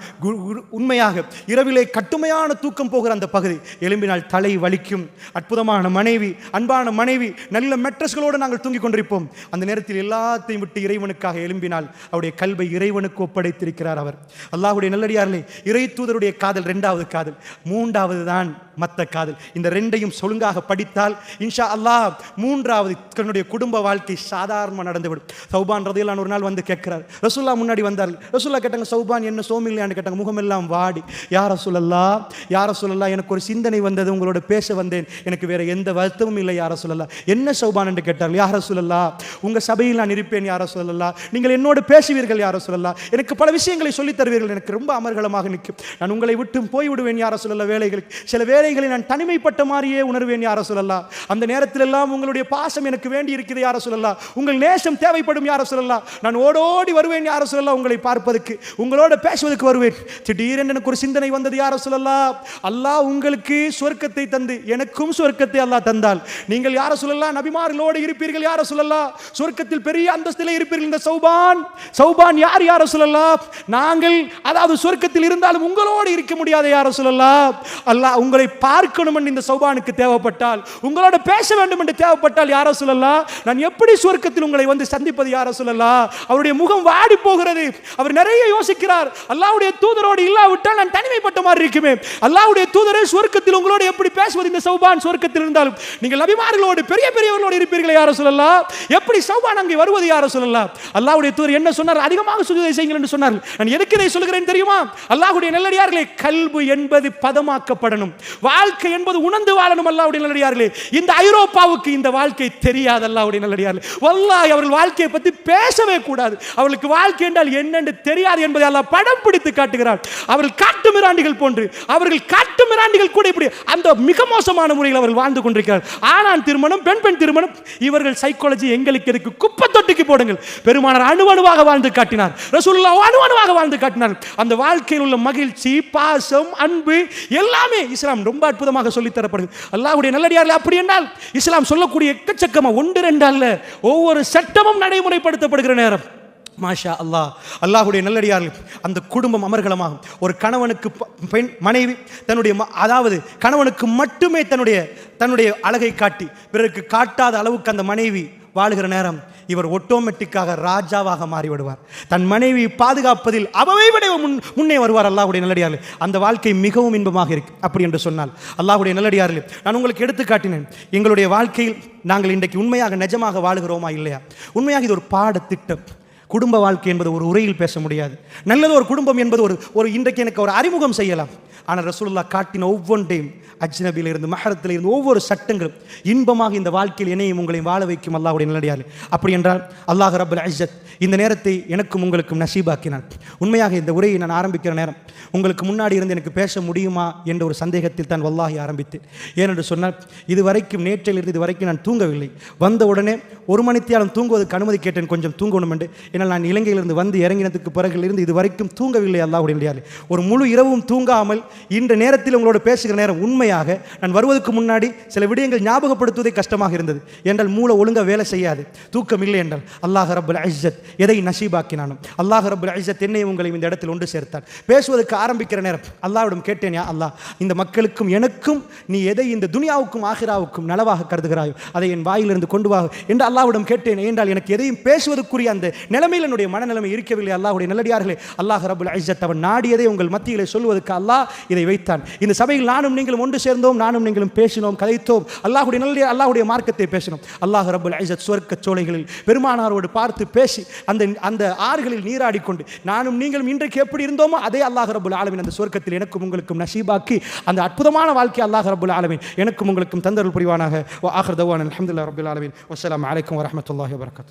உண்மையாக இரவிலே கட்டுமையான தூக்கம் போகிற அந்த பகுதி எழும்பினால் தலை வலிக்கும். அற்புதமான மனைவி, அன்பான மனைவி, நல்ல மெட்ரஸ்களோடு நாங்கள் தூங்கிக் கொண்டிருப்போம். அந்த நேரத்தில் எல்லாத்தையும் விட்டு இறைவனுக்காக எழும்பினால் அவருடைய கல்வை இறைவனுக்கு ஒப்படைத்திருக்கிறார் அவர். அல்லாஹ்வுடைய நல்லடியார்களே, இறை தூதருடைய காதல் 2வது காதல், 3வது தான் மற்ற காதல். இந்த 2ஐயும் ஒழுங்காக படித்தால் இன்ஷா அல்லாஹ் 3வது தன்னுடைய குடும்ப வாழ்க்கை சாதாரணமாக நடந்துவிடும். சௌபான் ரலியல்லாஹு ஒரு நாள் வந்து கேட்கிறார். ரசூலுல்லாஹ் முன்னாடி வந்தார்கள். ரசூலுல்லாஹ் கேட்டாங்க, சௌபான் என்ன சோமில்லையான்னு கேட்டாங்க. முகமெல்லாம் வாடி, யா ரசூலல்லாஹ், யா ரசூலல்லாஹ் எனக்கு ஒரு சிந்தனை வந்தது, உங்களோட பேச வந்தேன், எனக்கு வேற எந்த வருத்தமும் இல்லை யா ரசூலல்லாஹ். என்ன சௌபான் என்று கேட்டார்கள். யா ரசூலல்லாஹ், உங்க சபையில் நான் இருப்பேன் யா ரசூலல்லாஹ், நீங்கள் என்னோடு பேசுவீர்கள் யா ரசூலல்லாஹ், எனக்கு பல விஷயங்களை சொல்லித் தருவீர்கள், எனக்கு ரொம்ப அமர்கலமாக நிற்கும், நான் உங்களை விட்டு போய்விடுவேன் யா ரசூலல்லாஹ். வேலைகளுக்கு சில வேலைகளை நான் தனிமைப்பட்ட மாதிரியே உணர்வேன் யா ரசூலல்லாஹ். அந்த நேரத்தில் எல்லாம் உங்களுடைய பாசம் எனக்கு வேண்டி இருக்குது யா ரசூலல்லாஹ், உங்கள் நேசம் தேவைப்படும் யா ரசூலல்லாஹ், நான் ஓடோடி வருவேன் யா ரசூலல்லாஹ், உங்களை பார்ப்பதற்கு, உங்களோட பேசுவதற்கு வருவேன். திடீரென்று எனக்கு ஒரு சிந்தனை வந்தது யா ரசூலல்லாஹ், அல்லாஹ் உங்களுக்கு சொர்க்கத்தை தந்து எனக்கும் சொர்க்கத்தை அல்லாஹ் தந்தால் நீங்கள் யார சொல்லலாம் நபிமார்களோடு இருப்பீர்கள் யார சொல்லலாம், சொர்க்கத்தில் பெரிய அந்தஸ்திலே இருப்பீர்கள். இந்த சௌபான் யார் யார சொல்லலாம், நாங்கள் அதாவது சொர்க்கத்தில் இருந்தாலும் உங்களோடு இருக்க முடியாத யார சொல்லலாம். அல்லாஹ் உங்களை பார்க்கணும் என்று இந்த சௌபானுக்கு தேவைப்பட்டால், உங்களோட பேச வேண்டும் என்று தேவைப்பட்டால் யார சொல்லலாம், நான் எப்படி சொர்க்கத்தில் உங்களை வந்து சந்திப்பது யார சொல்லலாம். அவருடைய முகம் வாடி போகிறது, அவர் நிறைய யோசிக்கிறார். அல்லாஹ்வுடைய தூதரோடு இல்லாவிட்டால் நான் தனிமைப்பட்ட மாதிரி இருக்குமே, அல்லாஹ்வுடைய தூதரே சொர்க்கத்தில் உங்களோடு எப்படி பேசுவது. இந்த சௌபான் சொர்க்கத்தில் இருந்தாலும் நீங்கள் நபிமார்களோடு பெரிய பெரியவர்களோடு இருப்பீர்கள் யார சொல்லலாம், எப்படி சௌபான் அங்கே வருவது யார சொல்லலாம். அல்லாஹ்வுடைய தூதர் என்ன சொன்னார், அதிகமாக சுஜூதை செய்யுங்கள் என்று சொன்னார். நான் எதுக்கு இதை சொல்கிறேன் தெரியுமா, அல்லாஹ்வுடைய நல்லடியார்களே, கல்பு என்பது பதமாக்கப்படணும், வாழ்க்கை என்பது உணர்ந்து வாழணும். அல்லாஹ்வுடைய நல்லடியார்களே, இந்த ஐரோப்பாவுக்கு இந்த வாழ்க்கை தெரியாது. அல்லாஹ்வுடைய நல்லடியார்களே, வல்லாஹி அவர்கள் வாழ்க்கையை பற்றி பேசவே கூடாது. அவர்களுக்கு வாழ்க்கை என்றால் என்னென்று தெரியாது என்பதை அல்லாஹ் படம் பிடித்து காட்டுகிறார். அவர்கள் காட்டு மிராண்டிகள் போன்று, அவர்கள் காட்டு மிராண்டிகள் கூட இப்படி அந்த மிக மோசமான முறையில் அவர்கள் வாழ்ந்து கொண்டிருக்கிறார். ஆணான் திருமணம், பெண் திருமணம், இவர்கள் சைக்காலஜி எங்களுக்கு எதுக்கு, குப்பை தொட்டிக்கு போடுங்கள். பெருமானார் அணுவணுவாக வாழ்ந்து காட்டினார், ரசூலுல்லாஹ் அணுவணுவாக வாழ்ந்து காட்டினார். அந்த வாழ்க்கையில் உள்ள மகிழ்ச்சி, பாசம், அன்பு எல்லாமே இஸ்லாம் ரொம்ப அற்புதமாக சொல்லித் தரப்படுது. அல்லாஹ்வுடைய நல்லடியார்களே, அப்படி என்றால் இஸ்லாம் சொல்லக்கூடிய எக்கச்சக்கமா ஒன்று ரெண்டு அல்ல, ஒவ்வொரு சட்டமும் நடைமுறைப்படுத்தப்படுகிற நேரம் மாஷா அல்லாஹ். அல்லாஹ்வுடைய நல்லடியார்கள், அந்த குடும்பம் அமர்கலமாகும். ஒரு கணவனுக்கு பெண் மனைவி தன்னுடைய அதாவது கணவனுக்கு மட்டுமே தன்னுடைய அழகை காட்டி பிறருக்கு காட்டாத அளவுக்கு அந்த மனைவி வாழுகிற நேரம் இவர் ஆட்டோமேட்டிக்காக ராஜாவாக மாறிவிடுவார். தன் மனைவி பாதுகாப்பதில் அவை விட முன்னே வருவார். அல்லாஹ்வுடைய நல்லடியார்களே, அந்த வாழ்க்கை மிகவும் இன்பமாக இருக்கு. அப்படி என்று சொன்னால் அல்லாஹ்வுடைய நல்லடியார்களே, நான் உங்களுக்கு எடுத்து காட்டினேன், எங்களுடைய வாழ்க்கையில் நாங்கள் இன்றைக்கு உண்மையாக நிஜமாக வாழுகிறோமா இல்லையா. உண்மையாக இது ஒரு பாடத்திட்டம். குடும்ப வாழ்க்கை என்பது ஒரு உரையில் பேச முடியாது. நல்லது ஒரு குடும்பம் என்பது ஒரு இன்றைக்கு எனக்கு ஒரு அறிமுகம் செய்யலாம். ஆனால் ரசூலுல்லாஹ் காட்டின ஒவ்வொன்றையும், அஜ்னபியிலிருந்து மஹரத்தில் இருந்து ஒவ்வொரு சட்டங்களும் இன்பமாக இந்த வாழ்க்கையில் என்னையும் உங்களையும் வாழ வைக்கும். அல்லாஹ்வுடைய நல்லடியார்களே, அப்படி என்றால் அல்லாஹ் ரப்பல் இஸ்ஸத் இந்த நேரத்தை எனக்கும் உங்களுக்கும் நசீபாக்கினான். உண்மையாக இந்த உரையை நான் ஆரம்பிக்கிற நேரம் உங்களுக்கு முன்னாடி இருந்து எனக்கு பேச முடியுமா என்ற ஒரு சந்தேகத்தில் தான் வல்லாஹி ஆரம்பித்தேன். ஏனென்று சொன்னால் இதுவரைக்கும் நேற்றிலிருந்து இதுவரைக்கும் நான் தூங்கவில்லை. வந்த உடனே ஒரு மணித்தியாலம் தூங்குவதற்கு அனுமதி கேட்டேன், கொஞ்சம் தூங்கணும் என்று. ஏன்னால் நான் இலங்கையிலிருந்து வந்து இறங்கினதுக்கு பிறகிலிருந்து இதுவரைக்கும் தூங்கவில்லை. அல்லாஹ்வுடைய நல்லடியார்களே, ஒரு முழு இரவும் தூங்காமல் இந்த நேரத்தில் உங்களோட பேசுகிற நேரம் உண்மையாக நான் வருவதற்கு முன்னாடி சில விடயங்கள் ஞாபகப்படுத்துவதே கஷ்டமாக இருந்தது. என்றால் மூளை ஒழுங்காக வேலை செய்யாது, தூக்கம் இல்லை என்றால். அல்லாஹ் ரப்பல் இஸ்ஸத் எதை நசீபாக்கினானோ அல்லாஹ் ரப்பல் இஸ்ஸத் என்னை உங்களையும் இந்த இடத்தில் ஒன்று சேர்த்தார். பேசுவதற்கு ஆரம்பிக்கிற நேரம் அல்லாஹ்விடம் கேட்டேன், யா அல்லாஹ், இந்த மக்களுக்கும் எனக்கும் நீ எதை இந்த துனியாவுக்கும் ஆகிராவுக்கும் நலவாக கருதுகிறாயோ அதை என் வாயிலிருந்து கொண்டு வா என்று அல்லாஹ்விடம் கேட்டேன். என்றால் எனக்கு எதையும் பேசுவதற்குரிய அந்த நிலைமையில் என்னுடைய மனநிலைமை இருக்கவில்லை. அல்லாஹ்வுடைய நல்லடியார்களே, அல்லாஹ் ரப்பல் இஸ்ஸத் அவன் நாடியதை உங்கள் மத்தியிலே சொல்வதற்கு அல்லாஹ் இதை வைத்தான். இந்த சபையில் நானும் நீங்களும் ஒன்று சேர்ந்தோம், நானும் நீங்களும் பேசினோம், கதைத்தோம், அல்லாஹ்வுடைய மார்க்கத்தை பேசினோம். அல்லாஹ் ரப்பல் இஸ்ஸத் சுவர்க்க சோலைகளில் பெருமானாரோடு பார்த்து பேசி அந்த ஆறுகளில் நீராடிக்கொண்டு நானும் நீங்களும் இன்றைக்கு எப்படி இருந்தோமோ அதே அல்லாஹ் ரப்பல் ஆலமீன் அந்த சுவர்க்கத்தில் எனக்கும் உங்களுக்கும் நசீபாக்கி அந்த அற்புதமான வாழ்க்கை அல்லாஹ் ரப்பல் ஆலமீன் எனக்கும் உங்களுக்கும் தந்தருள் புரிவானாக. வ ஆகிர் தவானா அல்ஹம்துலில்லாஹி ரப்பில் ஆலமீன். வஸ்ஸலாமு அலைக்கும் வரஹ்மத்துல்லாஹி வபரகாத்துஹு.